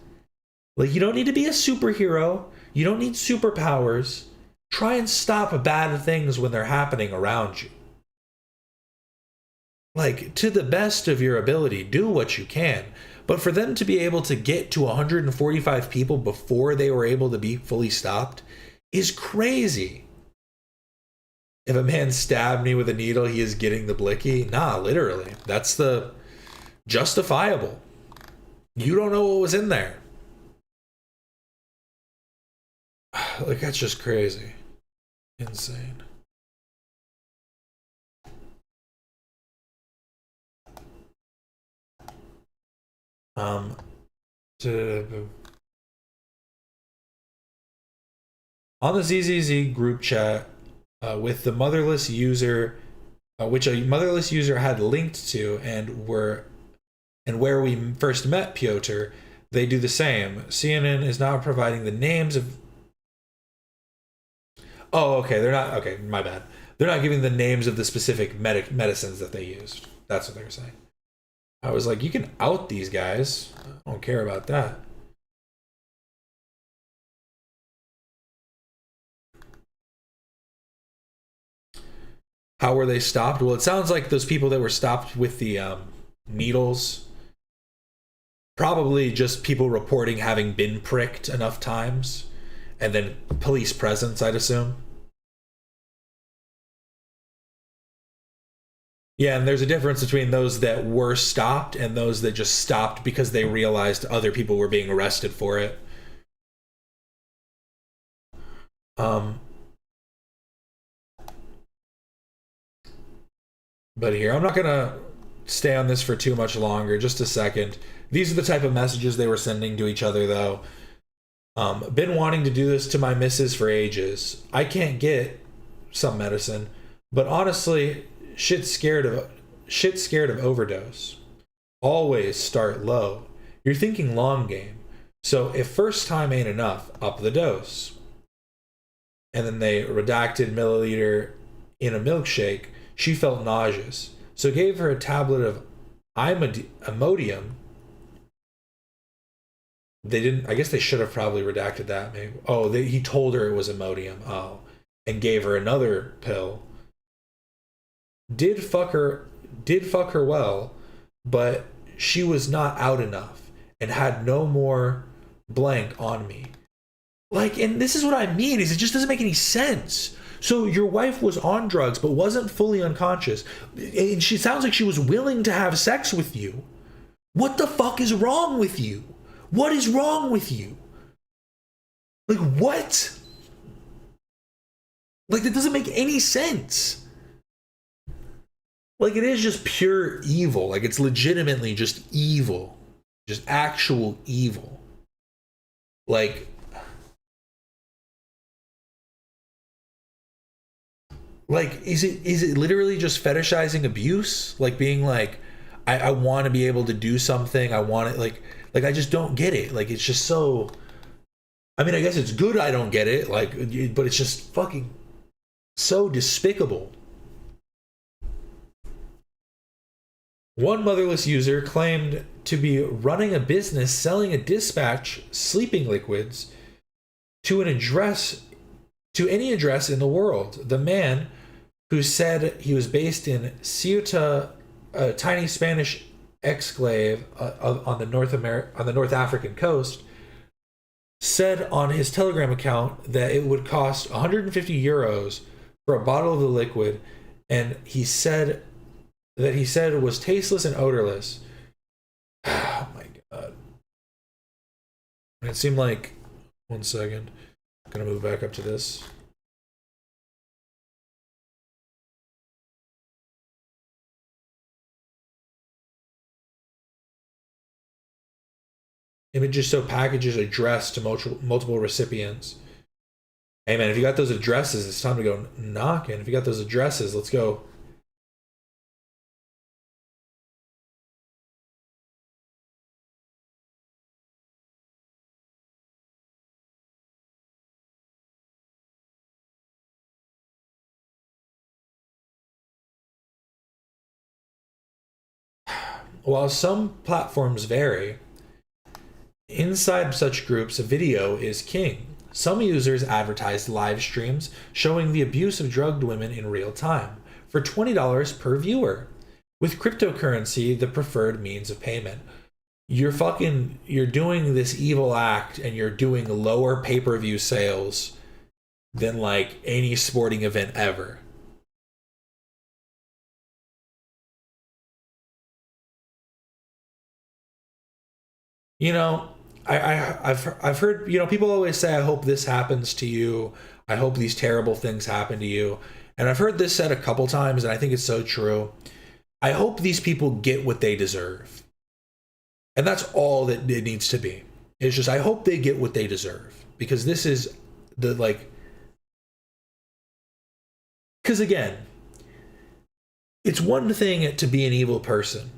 Like, you don't need to be a superhero. You don't need superpowers. Try and stop bad things when they're happening around you. Like, to the best of your ability, do what you can. But for them to be able to get to 145 people before they were able to be fully stopped is crazy. If a man stabbed me with a needle, he is getting the blicky. Nah, literally. That's the justifiable. You don't know what was in there. Like, that's just crazy. Insane. On the ZZZ group chat with the motherless user, which a motherless user had linked to, and where we first met Piotr, they do the same. CNN is now providing the names of. Oh, okay. They're not. Okay, my bad. They're not giving the names of the specific medicines that they used. That's what they were saying. I was like, you can out these guys. I don't care about that. How were they stopped? Well, it sounds like those people that were stopped with the needles, probably just people reporting having been pricked enough times, and then police presence, I'd assume. Yeah, and there's a difference between those that were stopped and those that just stopped because they realized other people were being arrested for it. But here, I'm not gonna stay on this for too much longer, just a second. These are the type of messages they were sending to each other, though. Been wanting to do this to my missus for ages. I can't get some medicine, but honestly, shit's scared of overdose. Always start low. You're thinking long game. So if first time ain't enough, up the dose. And then they redacted milliliter in a milkshake. She felt nauseous, so gave her a tablet of Imodium. They didn't. I guess they should have probably redacted that. Maybe. Oh, he told her it was Imodium. Oh, and gave her another pill. Did fuck her well, but she was not out enough and had no more blank on me. Like, and this is what I mean, is it just doesn't make any sense. So your wife was on drugs but wasn't fully unconscious, and she sounds like she was willing to have sex with you. What the fuck is wrong with you? What is wrong with you? Like, what? Like, that doesn't make any sense. Like, it is just pure evil. Like, it's legitimately just evil. Just actual evil. Like, is it literally just fetishizing abuse? Like, being like, I want to be able to do something. I want it, like, I just don't get it. Like, it's just so... I mean, I guess it's good I don't get it, like, but it's just fucking so despicable. One motherless user claimed to be running a business selling a dispatch sleeping liquids to any address in the world. The man, who said he was based in Ceuta, a tiny Spanish exclave on the North African coast, said on his Telegram account that it would cost 150 euros for a bottle of the liquid, and he said it was tasteless and odorless. Oh my god. And it seemed like, one second, I'm gonna move back up to this. Images show packages addressed to multiple recipients. Hey man, if you got those addresses, it's time to go knocking. If you got those addresses, let's go. While some platforms vary, inside such groups, video is king. Some users advertised live streams showing the abuse of drugged women in real time for $20 per viewer, with cryptocurrency the preferred means of payment. You're doing this evil act and you're doing lower pay-per-view sales than like any sporting event ever. You know, I've heard, you know, people always say, I hope this happens to you. I hope these terrible things happen to you. And I've heard this said a couple times, and I think it's so true. I hope these people get what they deserve. And that's all that it needs to be. It's just, I hope they get what they deserve. Because this is the, like... Because again, it's one thing to be an evil person.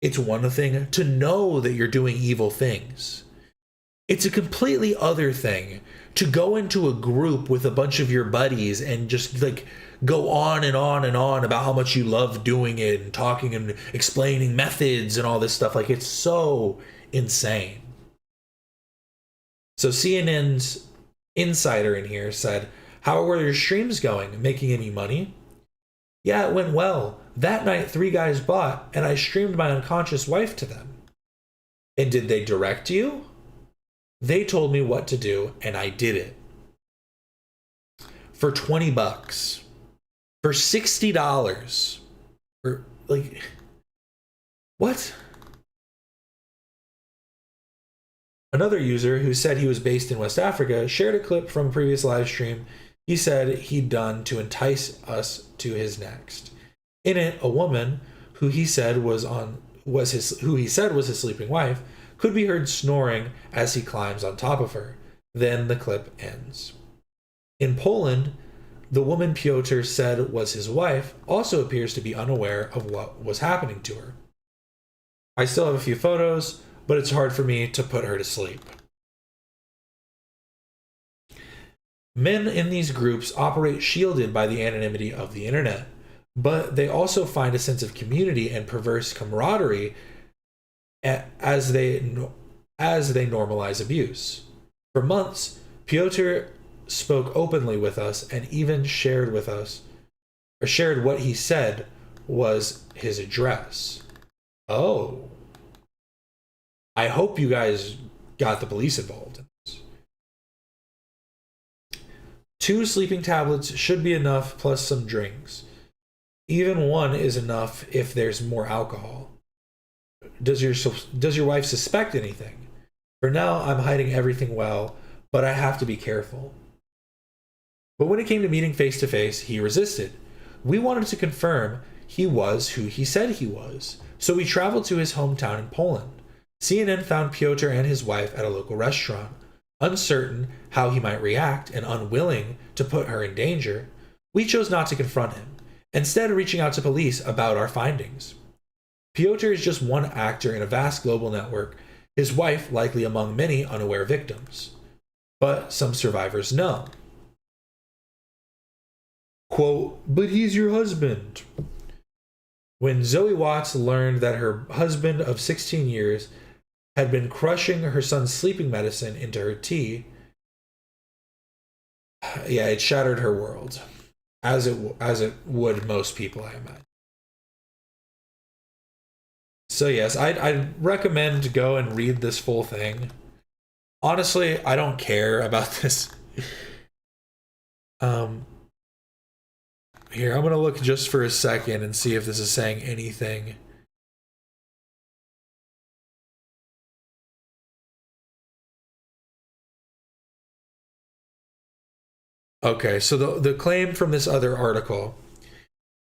It's one thing to know that you're doing evil things. It's a completely other thing to go into a group with a bunch of your buddies and just like go on and on and on about how much you love doing it and talking and explaining methods and all this stuff. Like, it's so insane. So CNN's insider in here said, how were your streams going? Making any money? Yeah, it went well. That night, 3 guys bought, and I streamed my unconscious wife to them. And did they direct you? They told me what to do, and I did it. For $20. For $60. For, like... What? Another user who said he was based in West Africa shared a clip from a previous live stream he said he'd done to entice us to his next. In it, a woman who he said was his sleeping wife could be heard snoring as he climbs on top of her. Then the clip ends. In Poland, the woman Piotr said was his wife also appears to be unaware of what was happening to her. I still have a few photos, but it's hard for me to put her to sleep. Men in these groups operate shielded by the anonymity of the internet, but they also find a sense of community and perverse camaraderie as they normalize abuse. For months, Piotr spoke openly with us and even shared what he said was his address. Oh. I hope you guys got the police involved in this. 2 sleeping tablets should be enough, plus some drinks. Even 1 is enough if there's more alcohol. Does your wife suspect anything? For now, I'm hiding everything well, but I have to be careful. But when it came to meeting face to face, he resisted. We wanted to confirm he was who he said he was, so we traveled to his hometown in Poland. CNN found Piotr and his wife at a local restaurant. Uncertain how he might react and unwilling to put her in danger, we chose not to confront him, instead reaching out to police about our findings. Piotr is just one actor in a vast global network, his wife likely among many unaware victims. But some survivors know. Quote, but he's your husband. When Zoe Watts learned that her husband of 16 years had been crushing her son's sleeping medicine into her tea, yeah, it shattered her world, as it would most people, I imagine. So yes, I'd recommend to go and read this full thing. Honestly, I don't care about this. Here, I'm gonna look just for a second and see if this is saying anything. Okay, so the claim from this other article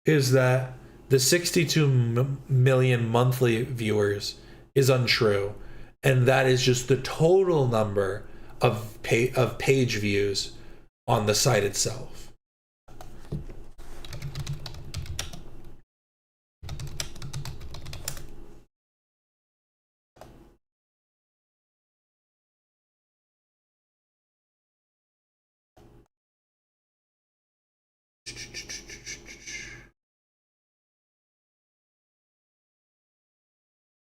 is that the 62 million monthly viewers is untrue, and that is just the total number of page views on the site itself.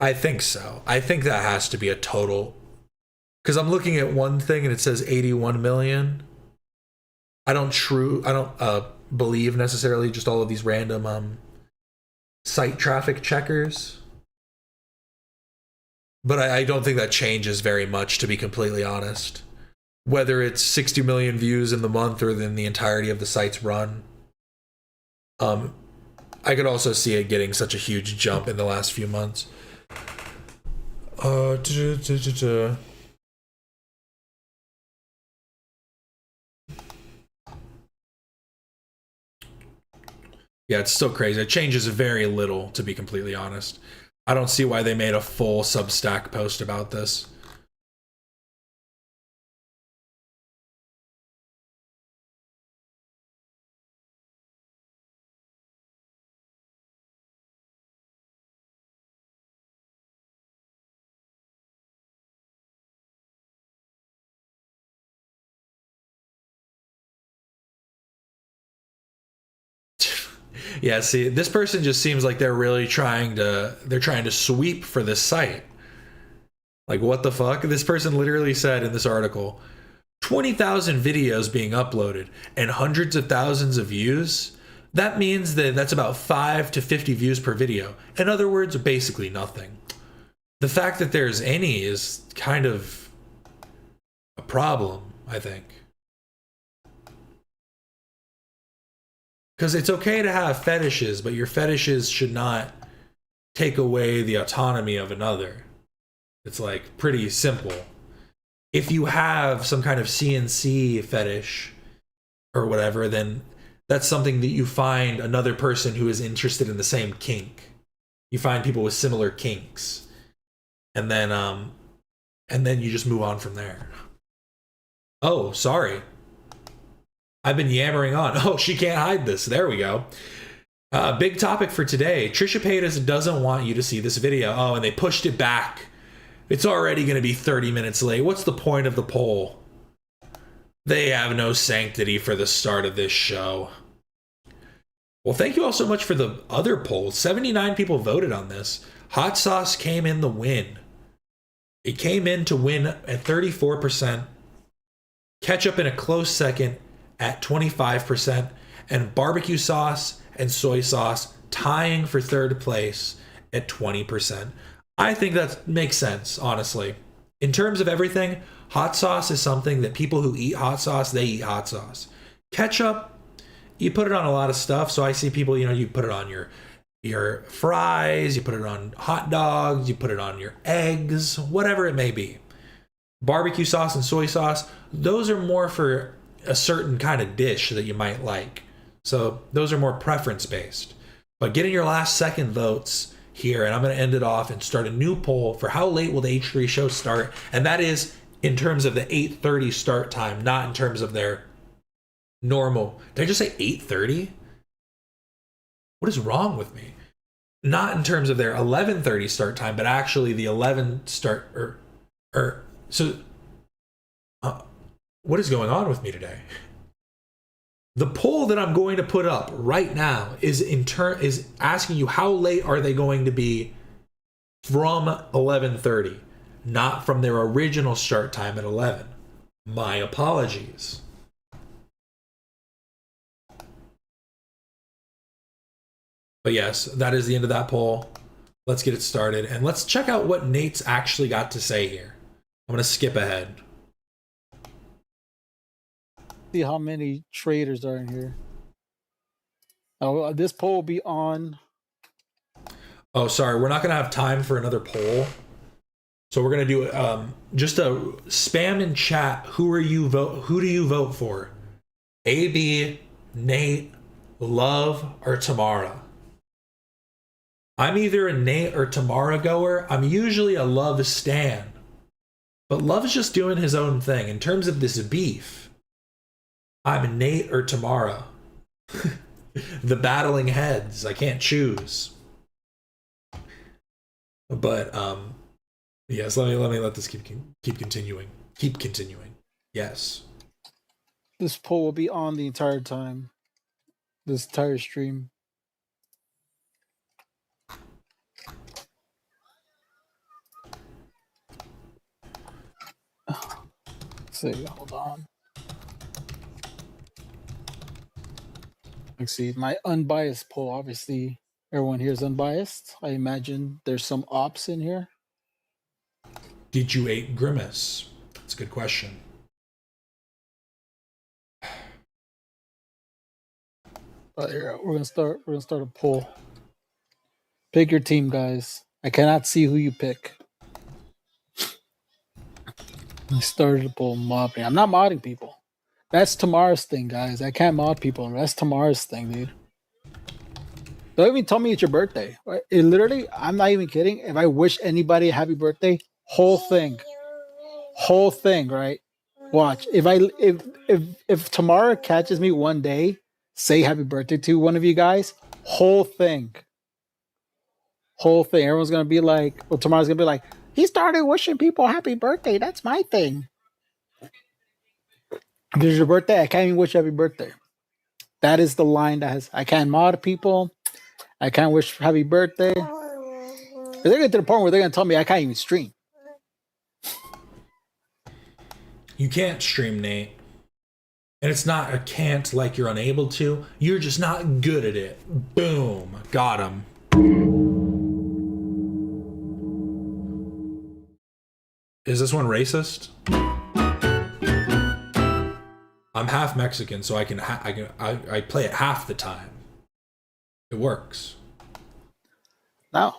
I think so. I think that has to be a total. Because I'm looking at one thing and it says 81 million. I don't believe necessarily just all of these random site traffic checkers. But I don't think that changes very much, to be completely honest. Whether it's 60 million views in the month or in the entirety of the site's run. I could also see it getting such a huge jump in the last few months. Yeah, it's still crazy. It changes very little, to be completely honest. I don't see why they made a full Substack post about this. Yeah, see, this person just seems like they're really trying to sweep for this site. Like, what the fuck? This person literally said in this article, 20,000 videos being uploaded and hundreds of thousands of views. That means that's about 5 to 50 views per video. In other words, basically nothing. The fact that there's any is kind of a problem, I think. Because it's okay to have fetishes, but your fetishes should not take away the autonomy of another. It's like pretty simple. If you have some kind of CNC fetish or whatever, then that's something that you find another person who is interested in the same kink. You find people with similar kinks. And then you just move on from there. Oh, sorry. I've been yammering on. Oh, she can't hide this. There we go. Big topic for today. Trisha Paytas doesn't want you to see this video. Oh, and they pushed it back. It's already going to be 30 minutes late. What's the point of the poll? They have no sanctity for the start of this show. Well, thank you all so much for the other polls. 79 people voted on this. Hot sauce came in the win. It came in to win at 34%. Ketchup in a close second at 25%, and barbecue sauce and soy sauce tying for third place at 20%. I think that makes sense, honestly. In terms of everything, hot sauce is something that people who eat hot sauce, they eat hot sauce. Ketchup, you put it on a lot of stuff. So I see people, you put it on your fries, you put it on hot dogs, you put it on your eggs, whatever it may be. Barbecue sauce and soy sauce, those are more for a certain kind of dish that you might like. So those are more preference based. But get in your last second votes here, and I'm going to end it off and start a new poll for how late will the H3 show start, and that is in terms of the 8:30 start time, not in terms of their normal. Did I just say 8:30? What is wrong with me? Not in terms of their 11:30 start time, but actually the 11 start what is going on with me today? The poll that I'm going to put up right now is asking you how late are they going to be from 11:30, not from their original start time at 11. My apologies. But yes, that is the end of that poll. Let's get it started and let's check out what Nate's actually got to say here. I'm going to skip ahead. See how many traders are in here. Oh, this poll will be on. Oh, sorry. We're not going to have time for another poll. So we're going to do just a spam in chat. Who do you vote for? AB, Nate, Love, or Tamara? I'm either a Nate or Tamara goer. I'm usually a Love stan. But Love's just doing his own thing. In terms of this beef, I'm Nate or Tamara. The battling heads. I can't choose. But yes, let me let this keep continuing. Keep continuing. Yes. This poll will be on the entire time. This entire stream. Let's see, hold on. Let's see, my unbiased poll. Obviously, everyone here is unbiased. I imagine there's some ops in here. Did you eat Grimace? That's a good question. But here, we're gonna start a poll. Pick your team, guys. I cannot see who you pick. I started a poll modding. I'm not modding people. That's tomorrow's thing, guys. I can't mod people. That's tomorrow's thing, dude. Don't even tell me it's your birthday. It literally, I'm not even kidding. If I wish anybody a happy birthday, whole thing, right? Watch. If tomorrow catches me one day, say happy birthday to one of you guys, whole thing. Everyone's gonna be like, well, tomorrow's gonna be like, he started wishing people happy birthday. That's my thing. If it's your birthday, I can't even wish happy birthday. That is the line that has, I can't mod people. I can't wish happy birthday. They're going to get to the point where they're going to tell me I can't even stream. You can't stream, Nate. And it's not a can't like you're unable to. You're just not good at it. Boom. Got him. Is this one racist? I'm half Mexican, so I play it half the time. It works. No,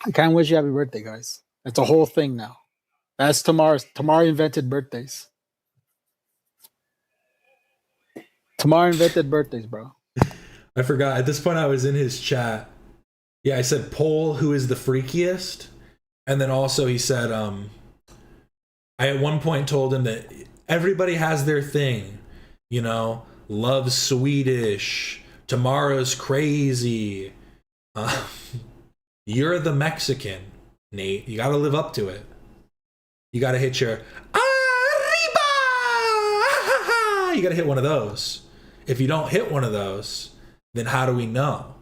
I can't wish you happy birthday, guys. That's a whole thing now. That's tomorrow invented birthdays. Tomorrow invented birthdays, bro. I forgot. At this point, I was in his chat. Yeah, I said poll who is the freakiest, and then also he said I at one point told him that everybody has their thing, you know, Love's Swedish, Tomorrow's crazy. You're the Mexican, Nate. You got to live up to it. You got to hit your arriba. You got to hit one of those. If you don't hit one of those, then how do we know?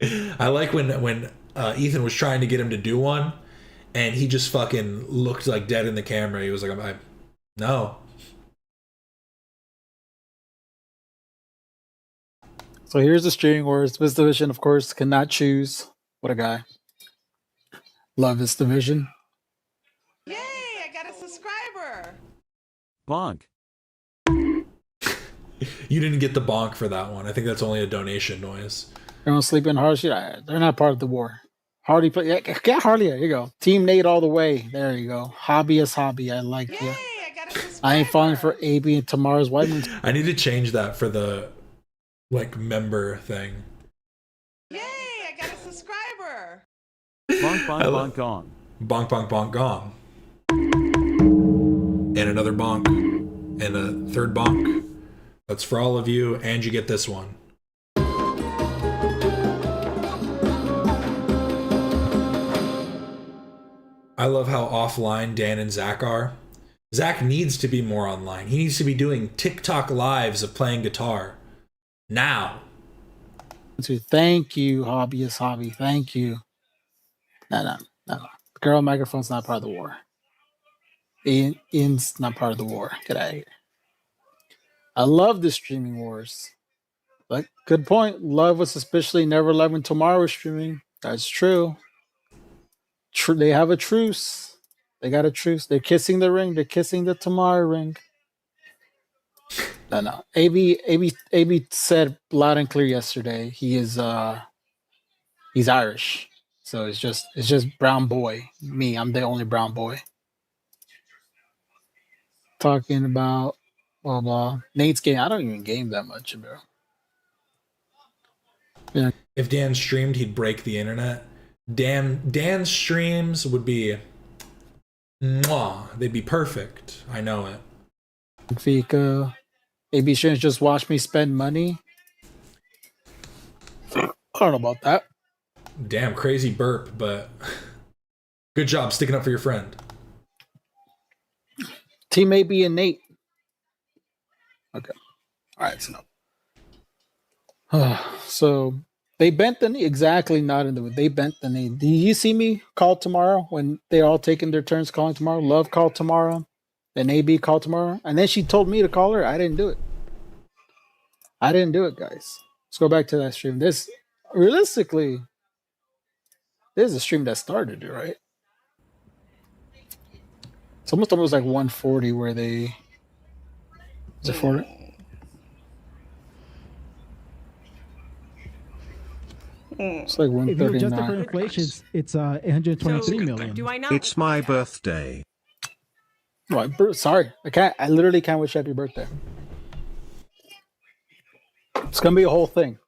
I like when Ethan was trying to get him to do one, and he just fucking looked like dead in the camera. He was like, no. So here's the streaming wars. This division, of course, cannot choose. What a guy. Love this division. Yay, I got a subscriber. Bonk. You didn't get the bonk for that one. I think that's only a donation noise. Everyone's sleeping harsh. Yeah, they're not part of the war. Hardy, yeah, get Harley. There you go. Team Nate all the way. There you go. Hobbyist hobby. I like you. I ain't falling for AB and tomorrow's White Moon. I need to change that for the like member thing. Yay, I got a subscriber. Bonk, bonk, bonk, gong. Bonk, bonk, bonk, gong. And another bonk. And a third bonk. That's for all of you, and you get this one. I love how offline Dan and Zach are. Zach needs to be more online. He needs to be doing TikTok lives of playing guitar. Now. Thank you, Hobbyist Hobby. Thank you. No. The girl microphone's not part of the war. Ian's not part of the war. Get out of here. I love the streaming wars. But good point. Love was especially never loved when tomorrow was streaming. That's true. They have a truce. They got a truce. They're kissing the ring. They're kissing the tomorrow ring. No. AB said loud and clear yesterday. He's Irish. So it's just brown boy. Me, I'm the only brown boy. Talking about blah blah. Nate's game. I don't even game that much, bro. Yeah. If Dan streamed, he'd break the internet. Dan's streams would be mwah. They'd be perfect. I know it. Fika. AB streams just watch me spend money. I don't know about that. Damn, crazy burp, but good job sticking up for your friend. Team AB and Nate. Okay. All right, so they bent the knee. Exactly, not in the. They bent the knee. Do you see me call tomorrow when they're all taking their turns calling tomorrow? Love called tomorrow, then AB called tomorrow, and then she told me to call her. I didn't do it. Guys. Let's go back to that stream. This realistically, this is a stream that started it, right? It's almost like 140 where they. Is it 40? It's like 139. If you adjust it for inflation, it's 123 million. Do I not? It's my birthday. Sorry, I literally can't wish happy birthday. It's gonna be a whole thing.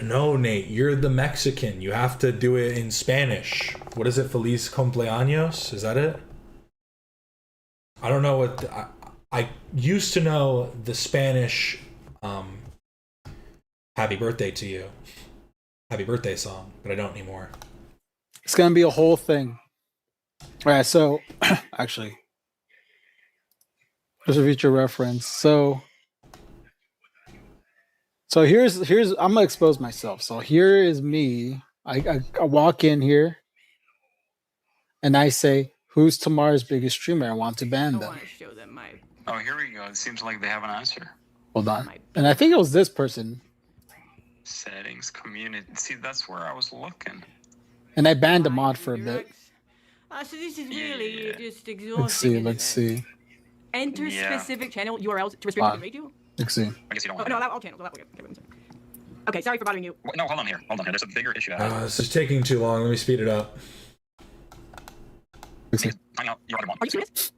No, Nate, you're the Mexican. You have to do it in Spanish. What is it? Feliz cumpleaños? Is that it? I don't know what. I used to know the Spanish happy birthday to you. Happy birthday song, but I don't anymore. It's gonna be a whole thing. All right, so actually, there's a future reference. So here's I'm gonna expose myself. So here is me. I walk in here, and I say, "Who's tomorrow's biggest streamer? I want to ban them." Oh, here we go. It seems like they have an answer. Hold on, and I think it was this person. Settings, community. See, that's where I was looking. And I banned the mod for a bit. So this is really just exhausting. Let's see. Enter specific channel URLs to restrict radio. Let's see. I guess you don't want no, allow all channels. Okay, sorry for bothering you. No, hold on here. There's a bigger issue. This is taking too long. Let me speed it up. Hang out. You're Are you serious?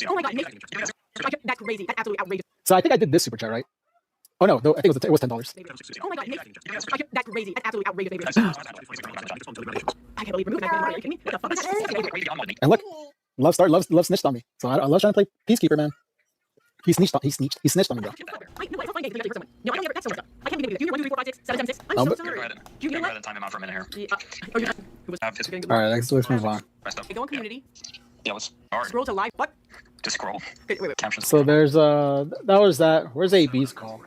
Oh my god, Nate. That's crazy. That's absolutely outrageous. So I think I did this super chat, right? Oh no, I think it was $10. Oh my god, Nate. That's crazy. That's absolutely outrageous. I can't believe we're moving. Are you kidding me? What the fuck is this? And look, Love snitched on me. So I love's trying to play Peacekeeper, man. He snitched on me, bro. No, it's not fine. No, I don't ever text someone. I can't believe it. Do you 1, 2, 3, 4, 5, 6, 7, 7, 6? I'm so sorry. Go ahead. Do you go know ahead and time him out for a minute here. All right, let's move on. Okay, go on community. Yeah, let's start. Scroll to live. What? Just scroll. Okay, wait. Captions. So there's that was that. Where's AB's call?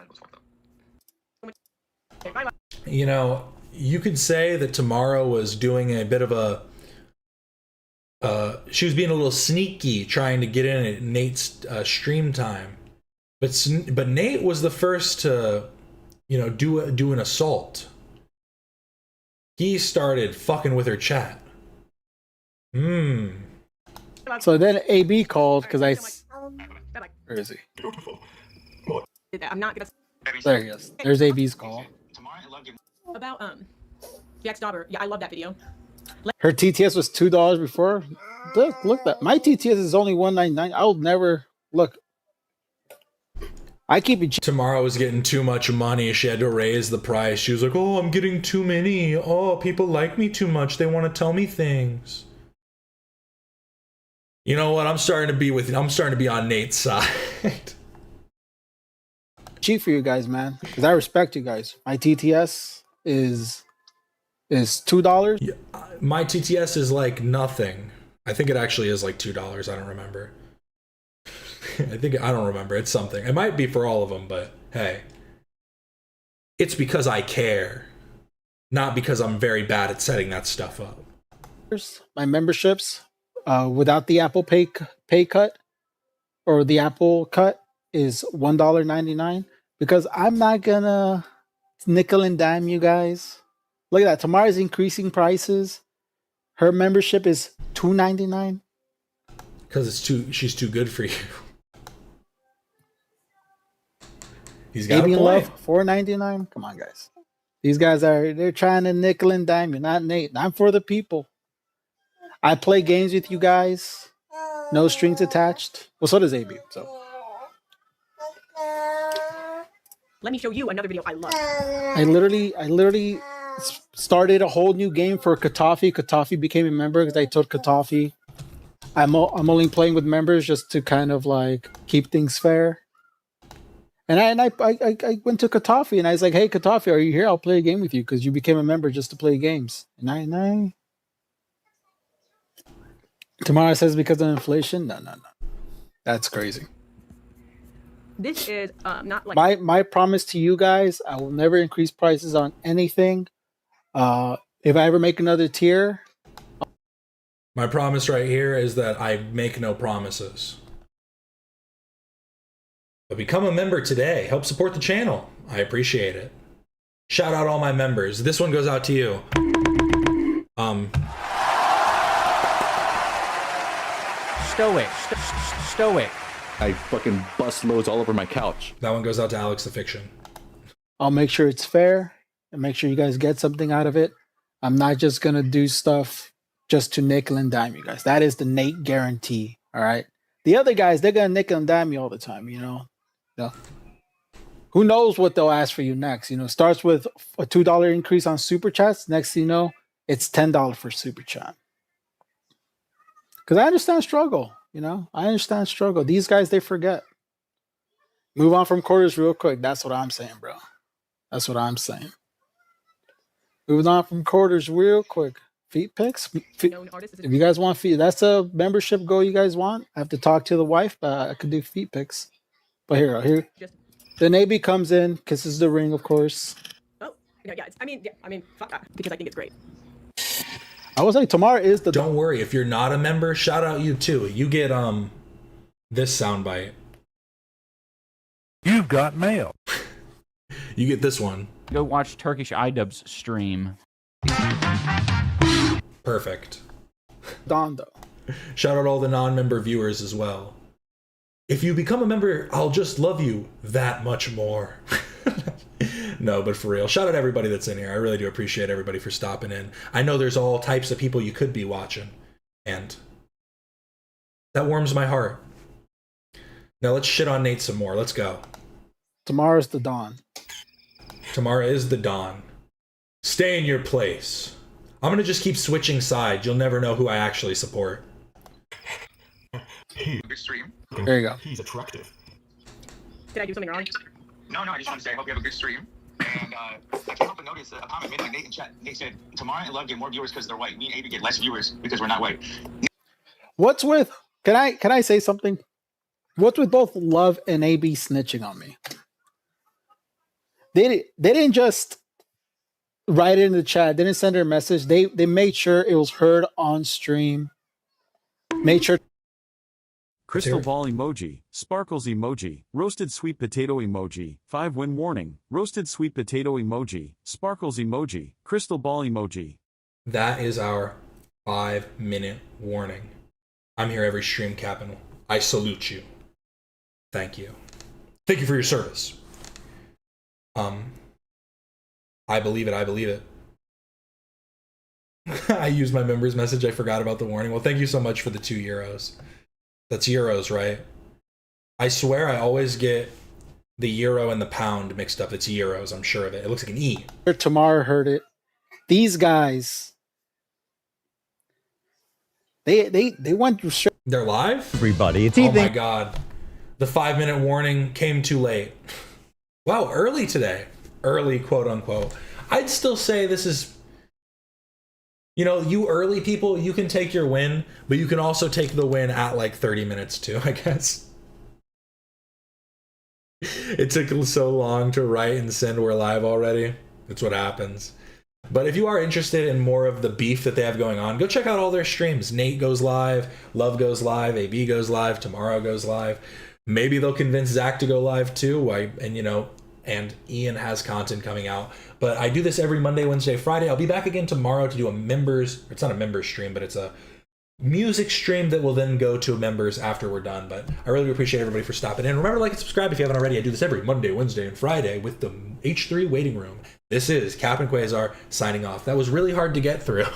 You know, you could say that Tamara was doing a bit of a. She was being a little sneaky, trying to get in at Nate's stream time, but Nate was the first to, do an assault. He started fucking with her chat. So then AB called because where is he? I'm not gonna. There he is. There's AB's call. About Jack Stauber. Yeah, I love that video. Her TTS was $2 before. Look that my TTS is only $1.99. I'll never look. I keep it cheap. Tomorrow was getting too much money. She had to raise the price. She was like, "Oh, I'm getting too many. Oh, people like me too much. They want to tell me things." You know what? I'm starting to be on Nate's side. Cheap for you guys, man. Because I respect you guys. My TTS is $2. Yeah, my TTS is like nothing. I think it actually is like $2. I don't remember. I don't remember. It's something. It might be for all of them, but hey, it's because I care, not because I'm very bad at setting that stuff up. My memberships, without the Apple Pay cut or the Apple cut, is $1.99 because I'm not gonna nickel and dime you guys. Look at that. Tamara's increasing prices. Her membership is $2.99 because she's too good for you. He's got Baby a in point. Love, $4.99. Come on, guys. These guys they're trying to nickel and dime you, not Nate. I'm for the people. I play games with you guys. No strings attached. Well, so does AB. So Let me show you another video I love. I literally started a whole new game for Katafi. Katafi became a member because I told Katafi I'm only playing with members just to kind of like keep things fair. And I went to Katafi and I was like, "Hey, Katafi, are you here? I'll play a game with you because you became a member just to play games." And I tomorrow says because of inflation. No. That's crazy. This is not like My promise to you guys, I will never increase prices on anything. If I ever make another tier, my promise right here is that I make no promises. But become a member today. Help support the channel. I appreciate it. Shout out all my members. This one goes out to you. Stoic. I fucking bust loads all over my couch. That one goes out to Alex the Fiction. I'll make sure it's fair and make sure you guys get something out of it. I'm not just gonna do stuff just to nickel and dime you guys. That is the Nate guarantee. All right. The other guys, they're gonna nickel and dime you all the time. You know. Who knows what they'll ask for you next? You know, starts with a $2 increase on super chats. Next thing you know, it's $10 for super chat. Because I understand struggle. You know, I understand struggle. These guys, they forget. Move on from quarters real quick. That's what I'm saying, bro. That's what I'm saying. Moving on from quarters real quick. Feet picks. If you guys want feet, that's a membership goal you guys want. I have to talk to the wife, but I could do feet picks. But here. Then AB comes in, kisses the ring, of course. Oh, yeah. I mean, fuck that, because I think it's great. I was like, tomorrow is the. Don't worry, if you're not a member, shout out you too. You get this soundbite. You've got mail. You get this one. Go watch Turkish iDubbbz stream. Perfect. Dondo. Shout out all the non-member viewers as well. If you become a member, I'll just love you that much more. No, but for real, shout out everybody that's in here. I really do appreciate everybody for stopping in. I know there's all types of people you could be watching, and that warms my heart. Now let's shit on Nate some more. Let's go. Tomorrow's the dawn. Tomorrow is the dawn. Stay in your place. I'm going to just keep switching sides. You'll never know who I actually support. Big stream. There you go. He's attractive. Did I do something wrong? No, I just want to say I hope you have a good stream. And I can't help but notice a comment made by Nate in chat. Nate said, Tamara and Love get more viewers because they're white. Me and AB get less viewers because we're not white. What's with? Can I say something? What's with both Love and AB snitching on me? They didn't just write it in the chat. They didn't send her a message. They made sure it was heard on stream. Made sure. Crystal ball emoji, sparkles emoji, roasted sweet potato emoji, 5-win warning, roasted sweet potato emoji, sparkles emoji, crystal ball emoji. That is our 5-minute warning. I'm here every stream, Captain. I salute you. Thank you. Thank you for your service. I believe it. I used my members message. I forgot about the warning. Well, thank you so much for the €2. That's euros, right? I swear I always get the euro and the pound mixed up. It's euros. I'm sure of it. It looks like an E. Tamar heard it. These guys, they went through. They're live? Everybody, it's Oh evening. my god. The 5-minute warning came too late. Wow, early today. Early, quote unquote. I'd still say this is, you know, you early people, you can take your win, but you can also take the win at like 30 minutes too, I guess. It took so long to write and send we're live already. That's what happens. But if you are interested in more of the beef that they have going on, go check out all their streams. Nate goes live, Love goes live, AB goes live, Tomorrow goes live. Maybe they'll convince Zach to go live too. And Ian has content coming out. But I do this every Monday, Wednesday, Friday. I'll be back again tomorrow to do it's not a members stream, but it's a music stream that will then go to members after we're done. But I really appreciate everybody for stopping in. Remember to like and subscribe if you haven't already. I do this every Monday, Wednesday, and Friday with the H3 waiting room. This is Cap and Quasar signing off. That was really hard to get through.